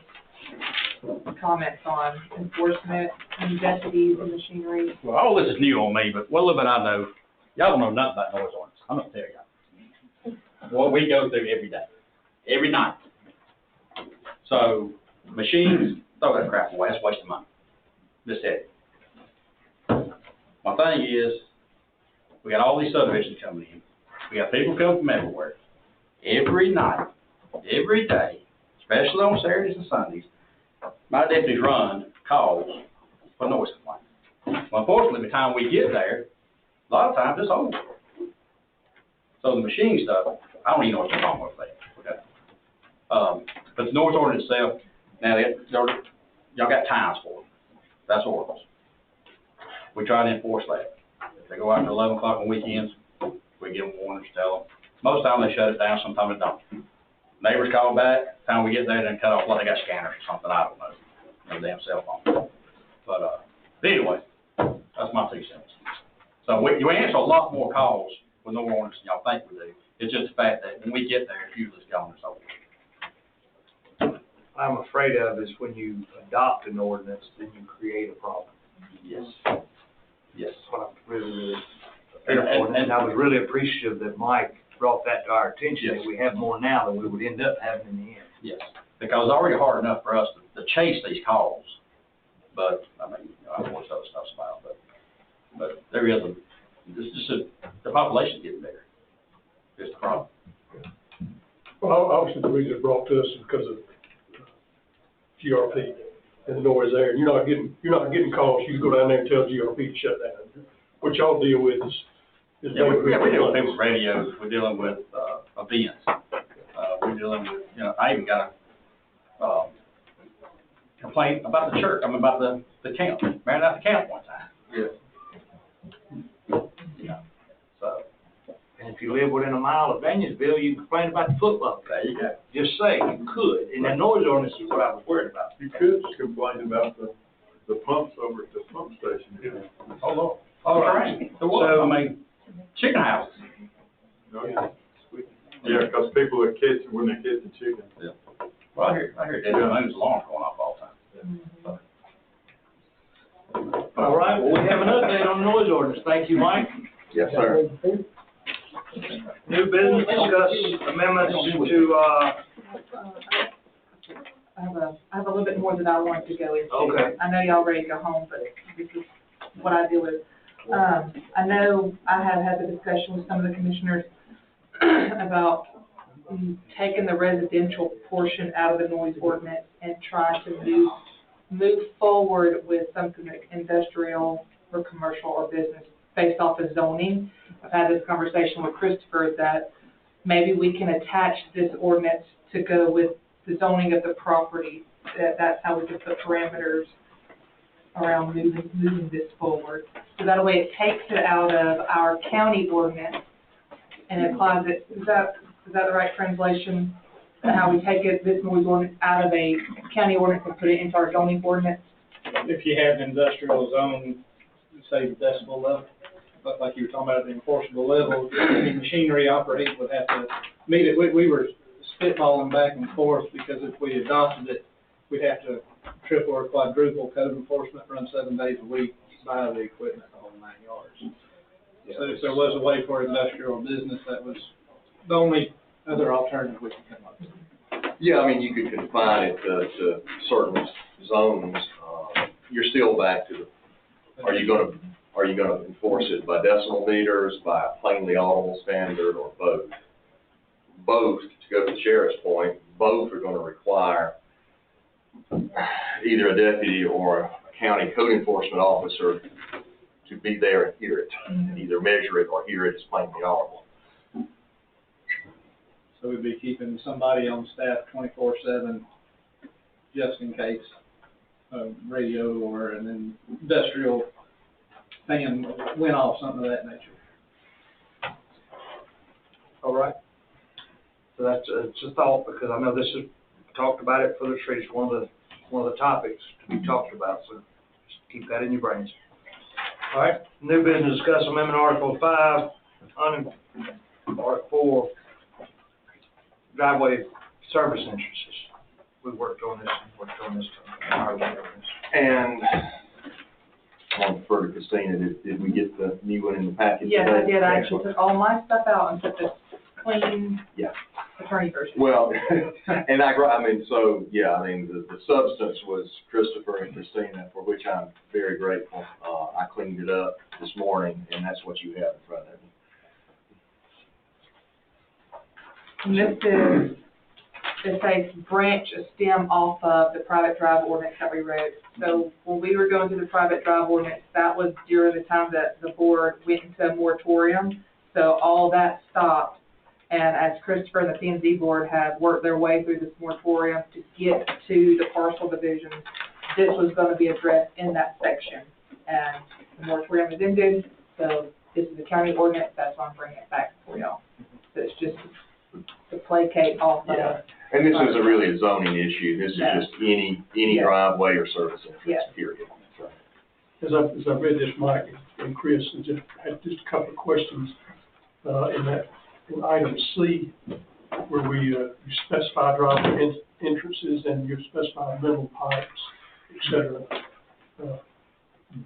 comments on enforcement and deputies and machinery.
Well, all this is new on me, but what little bit I know, y'all don't know nothing about noise ordinance. I'm gonna tell y'all. What we go through every day, every night. So, machines, throw that crap away, it's a waste of money. Just said it. My thing is, we got all these subdivisions coming in. We got people coming from everywhere. Every night, every day, especially on Saturdays and Sundays, my deputies run calls for noise complaints. Well, unfortunately, by the time we get there, a lot of times it's over. So the machine stuff, I don't even know what's wrong with that. Okay. But the noise ordinance itself, now y'all got times for it. That's ordinance. We try to enforce that. If they go out at 11 o'clock on weekends, we give them warnings, tell them. Most of the time they shut it down, sometimes they don't. Neighbors call back, time we get there, then cut off, well, they got scanners or something, I don't know. No damn cell phone. But anyway, that's my 2 cents. So you answer a lot more calls with no warnings than y'all think we do. It's just the fact that when we get there, it's usually gone or so.
I'm afraid of is when you adopt an ordinance, then you create a problem.
Yes. Yes.
That's what I'm really fearful. And I was really appreciative that Mike brought that to our attention, that we have more now than we would end up having in the end.
Yes, because it's already hard enough for us to chase these calls. But, I mean, I don't know what other stuff's about, but there is the population's getting bigger. It's the problem.
Well, obviously the reason it brought to us is because of GRP and the noise there. And you're not getting calls. You go down there and tell GRP to shut down. What y'all deal with is
yeah, we deal with people's radios. We're dealing with events. We're dealing with, I even got a complaint about the church. I mean, about the camp. Ran out the camp one time.
Yeah.
Yeah. So.
And if you live within a mile of Danielsville, you can complain about the football.
There you go.
Just say you could. And that noise ordinance is what I was worried about.
You could complain about the pumps over at the pump station.
Yeah. Oh, right. So, I mean, chicken houses.
Oh, yeah. Yeah, because people are catching, when they're catching chicken.
Yeah. Well, I hear there's alarm going off all the time.
All right, well, we have an update on the noise ordinance. Thank you, Mike.
Yes, sir.
New business, discuss amendments to,
I have a little bit more that I want to go into.
Okay.
I know y'all ready to go home, but this is what I deal with. I know I have had the discussion with some of the commissioners about taking the residential portion out of the noise ordinance and try to move forward with something like industrial or commercial or business based off of zoning. I've had this conversation with Christopher that maybe we can attach this ordinance to go with the zoning of the property. That's how we can put parameters around moving this forward. So that way it takes it out of our county ordinance and applies it. Is that the right translation? How we take this noise ordinance out of a county ordinance and put it into our zoning ordinance?
If you have an industrial zone, say the decibel level, but like you were talking about the enforceable level, any machinery operating would have to meet it. We were spitballing back and forth because if we adopted it, we'd have to triple or quadruple code enforcement, run 7 days a week, buy the equipment, the whole 9 yards. So if there was a way for industrial business, that was the only other alternative we could come up with.
Yeah, I mean, you could confine it to certain zones. You're still back to are you gonna enforce it by decimal meters, by a plainly audible standard, or both? Both, to go to the sheriff's point, both are gonna require either a deputy or a county code enforcement officer to be there and hear it, and either measure it or hear it as plainly audible.
So we'd be keeping somebody on staff 24/7, just in case radio or an industrial fan went off, something of that nature.
all right? So that's just a thought, because I know this is, talked about it for the streets, one of the one of the topics to be talked about, so just keep that in your brains. All right, new business, discuss amendment Article 5, Article 4, driveway service entrances. We worked on this
And I want to defer to Christina, did we get the new one in the package?
Yes, I
today?
did. I actually took all my stuff out and put this clean
Yeah.
attorney version.
Well, and the substance was Christopher and Christina, for which I'm very grateful. I cleaned it up this morning, and that's what you have in front of you.
And this is, it says branch a stem off of the private drive ordinance that we wrote. So when we were going through the private drive ordinance, that was during the time that the board went into a moratorium. So all that stopped. And as Christopher and the P&Z board have worked their way through this moratorium to get to the parcel divisions, this was going to be addressed in that section. And the moratorium is ended, so this is the county ordinance, that's why I'm bringing it back for y'all. So it's just to placate off of.
Yeah. And this isn't really a zoning issue, this is just any driveway or service entrance, period. So.
As I read this, Mike and Chris, I just had just a couple of questions, in item C, where we, you specify driveway entrances and you specify minimum pipes, et cetera.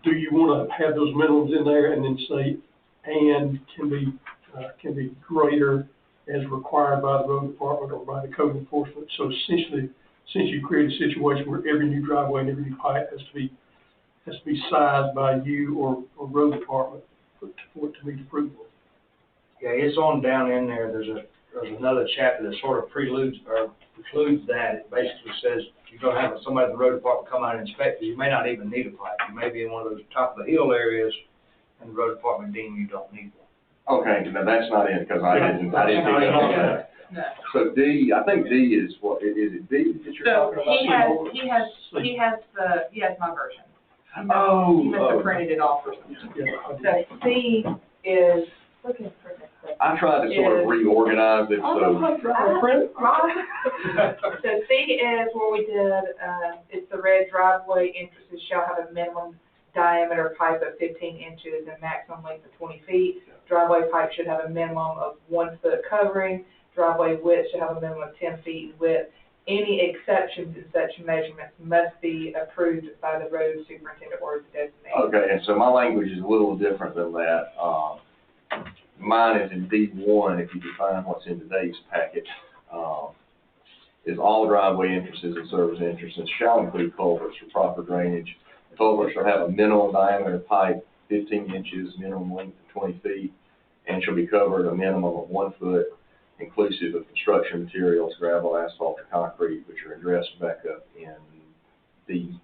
Do you want to have those minimums in there and then say, and can be greater as required by the road department or by the code enforcement? So essentially, since you create a situation where every new driveway and every new pipe has to be sized by you or road department for it to meet approval.
Yeah, it's on down in there, there's another chapter that sort of precludes that. It basically says you're gonna have somebody at the road department come out and inspect it. You may not even need a pipe. You may be in one of those top of the hill areas and the road department deem you don't need one.
Okay, now that's not in, because I didn't pick up on that.
No.
So D, I think D is what, is it D that you're
So
talking about?
he has my version.
Oh,
He must have printed it off or something.
Yeah,
So C is, looking for this.
I tried to sort of reorganize it, so.
So C is where we did, it's the red driveway entrances shall have a minimum diameter pipe of 15 inches and maximum length of 20 feet. Driveway pipe should have a minimum of 1 foot covering. Driveway width should have a minimum of 10 feet in width. Any exceptions in such measurements must be approved by the road superintendent or designated.
Okay, and so my language is a little different than that. Mine is in D1, if you define what's in today's packet, is all driveway entrances and service entrances shall include culverts for proper drainage. Culverts shall have a minimum diameter pipe, 15 inches, minimum length of 20 feet, and shall be covered a minimum of 1 foot, inclusive of construction materials, gravel, asphalt, or concrete, which are addressed back up in D.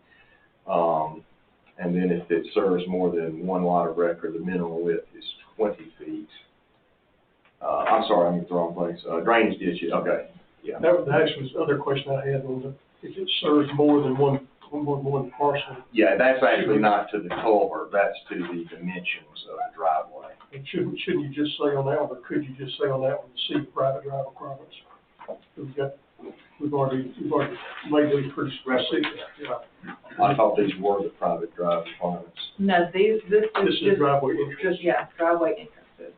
And then if it serves more than one lot of record, the minimum width is 20 feet. I'm sorry, I'm in the wrong place. Drainage ditches, okay, yeah.
That actually was the other question I had, was if it serves more than one parcel.
Yeah, that's actually not to the culvert, that's to the dimensions of the driveway.
And shouldn't you just say on that one, or could you just say on that one, see private drive requirements? We've already made these pretty specific. Yeah.
I thought these were the private drive requirements.
No, this
is driveway entrances.
Driveway entrances.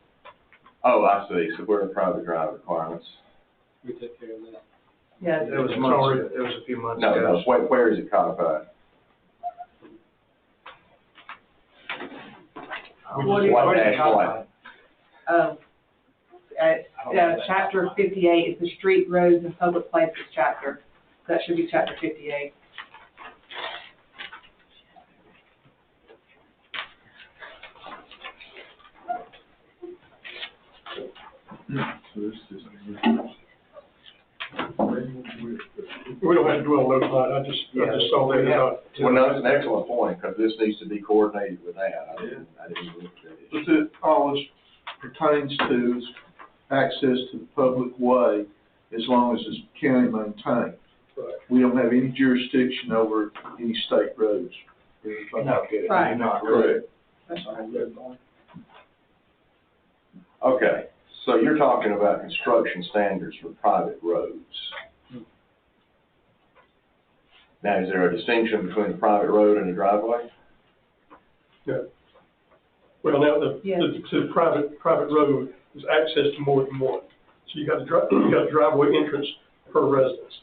Oh, I see, so we're the private drive requirements.
We took care of that.
Yeah.
It was months, it was a few months ago.
No, where is it codified?
What is it codified?
Chapter 58 is the street, roads, and public places chapter. That should be chapter 58.
We don't have to dwell on those, I just saw that.
Well, no, that's an excellent point, because this needs to be coordinated with that. I didn't look at it.
All this pertains to is access to the public way, as long as it's county maintained.
Right.
We don't have any jurisdiction over any state roads.
No,
Right.
not
Correct.
That's right.
Okay, so you're talking about construction standards for private roads. Now, is there a distinction between a private road and a driveway?
Yeah. Well, now, the private road is access to more than one. So you got a driveway entrance per residence.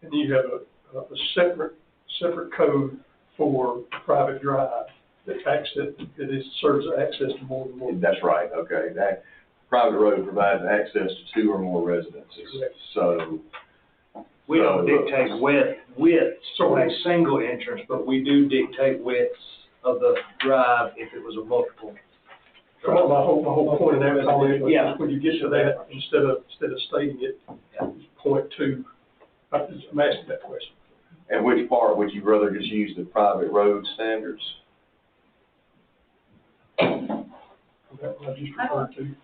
And you have a separate code for private drive that serves access to more than one.
That's right, okay. That private road provides access to 2 or more residences.
Correct.
So.
We don't dictate widths for a single entrance, but we do dictate widths of the drive if it was a multiple.
So my whole point in that comment was,
Yeah.
when you get to that, instead of stating it, point to, I'm asking that question.
And which part would you rather just use the private road standards?
That I just referred to.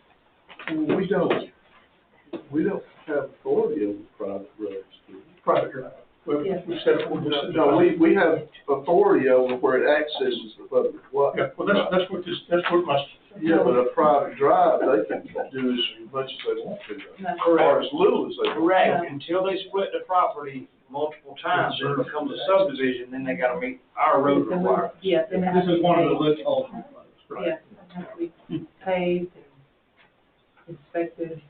We don't have authority over private roads, do we?
Private drive. Well, we said,
No, we have authority over where it accesses the public way.
Yeah, well, that's what my.
Yeah, but a private drive, they can do as much as they want to, or as little as they want.
Correct, until they split the property multiple times, then it becomes a subdivision, then they gotta meet our road requirements.
Yes, and it has
This
to
is
be
one of the
paved.
loopholes.
Yes, it has to be paved and inspected.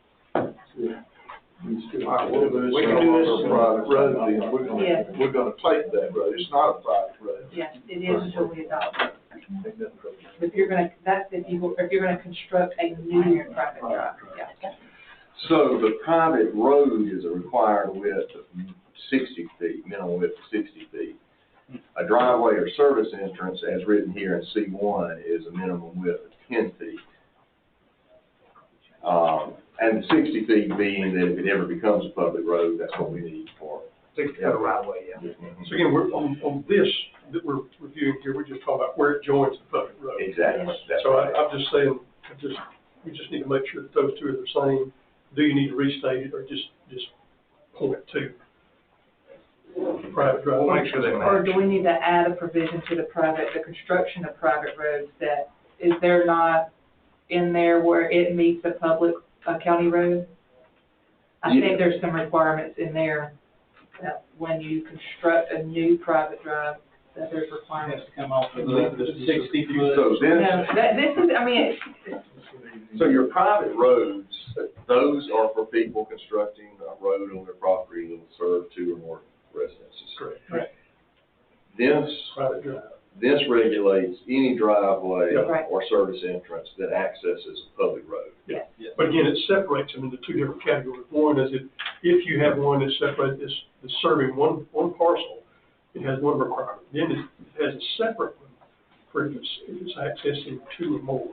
We
All right,
can do this. Private road, then we're gonna take that road, it's not a private road.
Yes, it is until we adopt it. If you're gonna, if you're gonna construct a new private drive, yeah.
So the private road is a required width of 60 feet, minimum width of 60 feet. A driveway or service entrance, as written here in C1, is a minimum width of 10 feet. And the 60 feet being that if it ever becomes a public road, that's what we need for.
60-foot right away, yeah.
So again, we're on this that we're reviewing here, we're just talking about where it joins the public road.
Exactly. That's
So
right.
I'm just saying, we just need to make sure that those two are the same. Do you need to restate it, or just point to private drive?
We'll make sure they match.
Or do we need to add a provision to the construction of private roads that, is there not in there where it meets a public, county road? I think there's some requirements in there that when you construct a new private drive, that there's requirements.
Has to come off of the 60 foot.
So
No,
then,
this is, I mean,
so your private roads, those are for people constructing a road on their property that will serve 2 or more residences.
Correct. Private drive.
This regulates any driveway
Yeah.
Right.
or service entrance that accesses a public road.
Yeah. But again, it separates them into 2 different categories. One is if you have one that's separated, that's serving one parcel, it has one requirement. Then it has a separate one for if it's accessing 2 or more.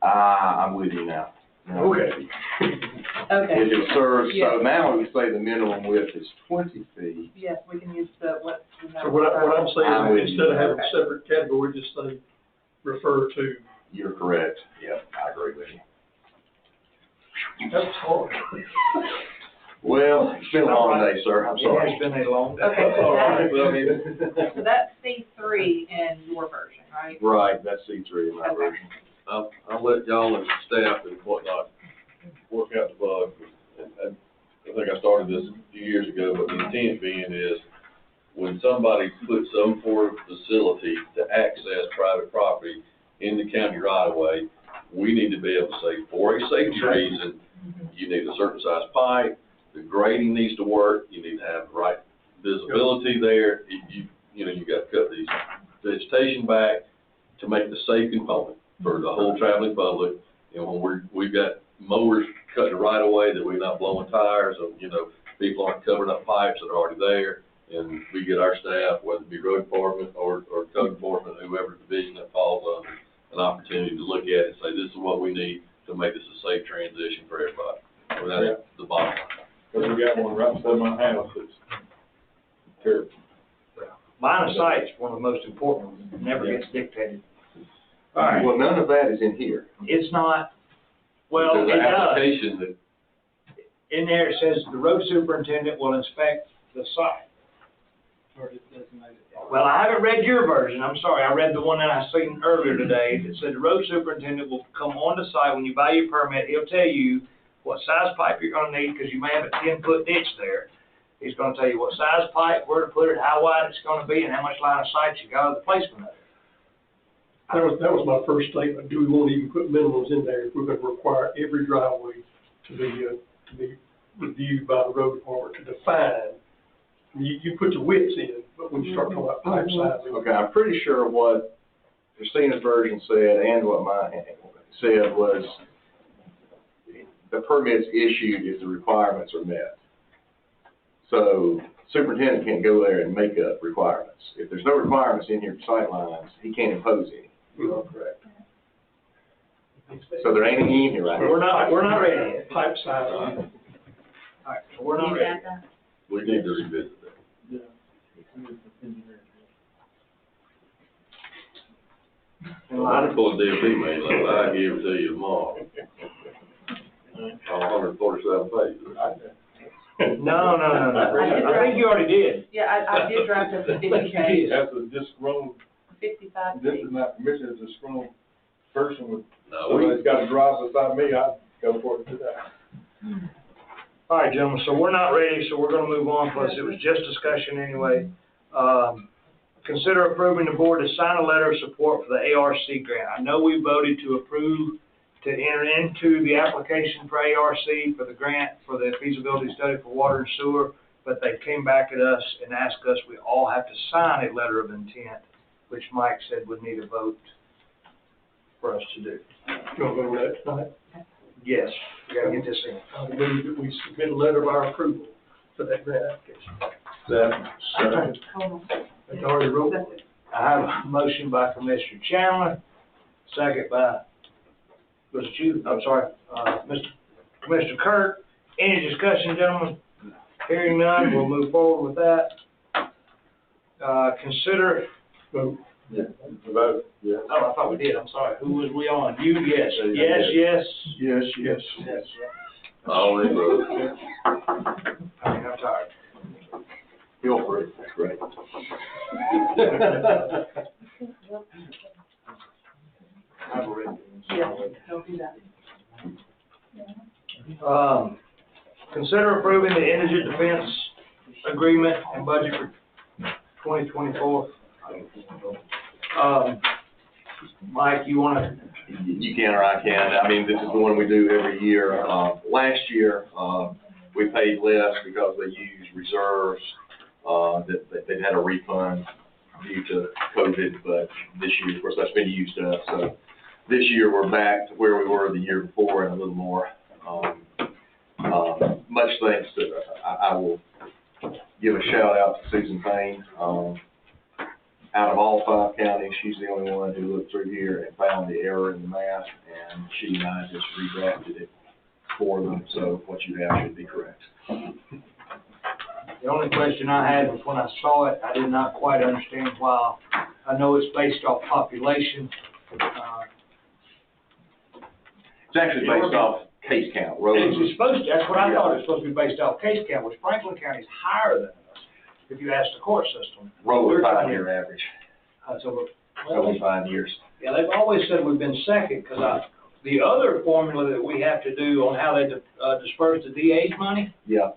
I'm with you now.
Okay.
okay.
If it serves,
Yeah.
so now we say the minimum width is 20 feet.
Yes, we can use the, what.
So what I'm
I'm
saying
with
is, instead of having
Okay.
a separate category, just say, refer to.
You're correct. Yep, I agree with you.
That's hard.
Well, it's been a long day, sir. I'm
It
sorry.
has been a long day.
Okay,
All right, well, I mean,
So that's C3 in your version, right?
right, that's C3 in my
Okay.
version.
I'll let y'all and staff and whatnot work out the bugs. And I think I started this a few years ago, but the intent being is when somebody puts some sort of facility to access private property in the county right of way, we need to be able to say, for a safety reason, you need a certain size pipe, the grading needs to work, you need to have the right visibility there. You know, you got to cut these vegetation back to make the safe component for the whole traveling public. You know, when we've got mowers cutting right away that we're not blowing tires, or, you know, people aren't covering up pipes that are already there, and we get our staff, whether it be road department or code enforcement, whoever division that falls under, an opportunity to look at it and say, this is what we need to make this a safe transition for everybody. Well, that's the bottom line.
Because we got one right beside my house that's terrible.
Line of sight's one of the most important ones, it never gets dictated. All right,
Well, none of that is in here.
it's not, well,
There's
it
an
does.
application that,
In there, it says the road superintendent will inspect the site.
Or it designated.
Well, I haven't read your version, I'm sorry, I read the one that I seen earlier today, that said the road superintendent will come on the site, when you buy your permit, he'll tell you what size pipe you're gonna need, because you may have a 10-foot ditch there. He's gonna tell you what size pipe, where to put it, how wide it's gonna be, and how much line of sight you got of the placement of it.
That was my first statement. Do we want to even put minimums in there if we're going to require every driveway to be reviewed by the road department to define? You put your widths in, but when you start talking about pipe sizing.
Okay, I'm pretty sure what Christina's version said and what mine said was the permit's issued if the requirements are met. So superintendent can't go there and make up requirements. If there's no requirements in here for sight lines, he can't impose any.
You are correct.
So there ain't any in here right now.
We're not ready yet.
Pipe sizing.
All right, so we're not ready.
We need to revisit that. Well, I told DOT man, like, I give it to you tomorrow. 147 pages.
No. I think you already did.
Yeah, I did draft up the 50K,
That's a disgruntled,
55.
this is not permission, it's a disgruntled person with,
No,
somebody's got to drive beside me, I'd go for it today.
All right, gentlemen, so we're not ready, so we're gonna move on, plus it was just discussion anyway. Consider approving the board to sign a letter of support for the ARC grant. I know we voted to approve to enter into the application for ARC for the grant for the feasibility study for water and sewer, but they came back at us and asked us, we all have to sign a letter of intent, which Mike said would need a vote for us to do.
You want to go over that tonight?
Yes, we gotta get this in.
I believe that we submit a letter of our approval for that grant application.
Hold on.
That's already wrote.
I have a motion by Commissioner Chandler, second by, was it you? I'm sorry, Commissioner Kurt. Any discussion, gentlemen? Hearing none, we'll move forward with that. Consider.
Vote.
Yeah. Vote, yeah.
Oh, I thought we did, I'm sorry. Who was we on? You, yes. Yes.
Yes.
All in favor?
I mean, I'm tired.
Feel free, that's great.
I've already.
Yeah, don't do that.
Consider approving the indigent defense agreement and budget for 2024. Mike, you wanna?
You can or I can. I mean, this is the one we do every year. Last year, we paid less because they used reserves, that they had a refund due to COVID, but this year, of course, that's been used up. So this year, we're back to where we were the year before and a little more. Much thanks to, I will give a shout out to Susan Payne. Out of all 5 counties, she's the only one who looked through here and found the error in the math, and she and I just redrafted it for them, so what you have should be correct.
The only question I had was when I saw it, I did not quite understand why. I know it's based off population.
It's actually based off case count.
It's supposed to, that's what I thought, it was supposed to be based off case count, which Franklin County's higher than us, if you ask the court system.
Rolling 5-year average.
So,
Rolling 5 years.
yeah, they've always said we've been second, because the other formula that we have to do on how they disperse the DA's money,
Yeah.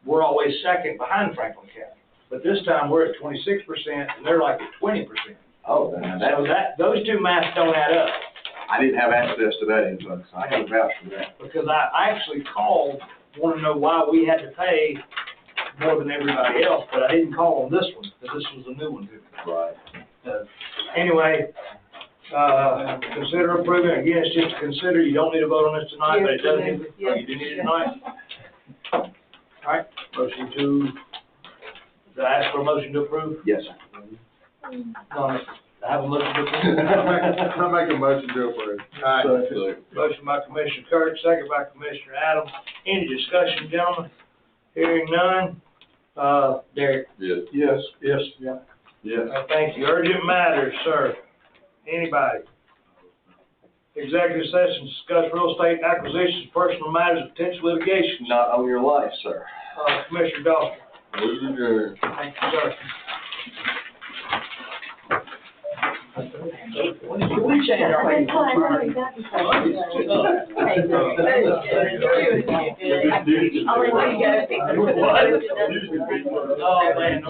we're always second behind Franklin County. But this time, we're at 26%, and they're like at 20%.
Oh,
So those two maths don't add up.
I didn't have access to that info, so I can vouch for that.
Because I actually called, wanted to know why we had to pay more than everybody else, but I didn't call on this one, because this was a new one to me.
Right.
Anyway, consider approving, again, it's just to consider, you don't need to vote on this tonight, but it does need,
Yes.
you do need it tonight? All right, motion to, did I ask for a motion to approve?
Yes.
No, I have a motion to approve.
I make a motion to approve.
All right, motion by Commissioner Kurt, second by Commissioner Adams. Any discussion, gentlemen? Hearing none. Derek?
Yes.
Yes.
Yes.
Thank you. Urgent matters, sir. Anybody? Executive session, discuss real estate acquisitions, personal matters, and potential litigation.
Not on your life, sir.
Commissioner Dawson.
Move adjourned.
Thank you, sir.
We change our ways.
I'll let you go.
What? Oh, man.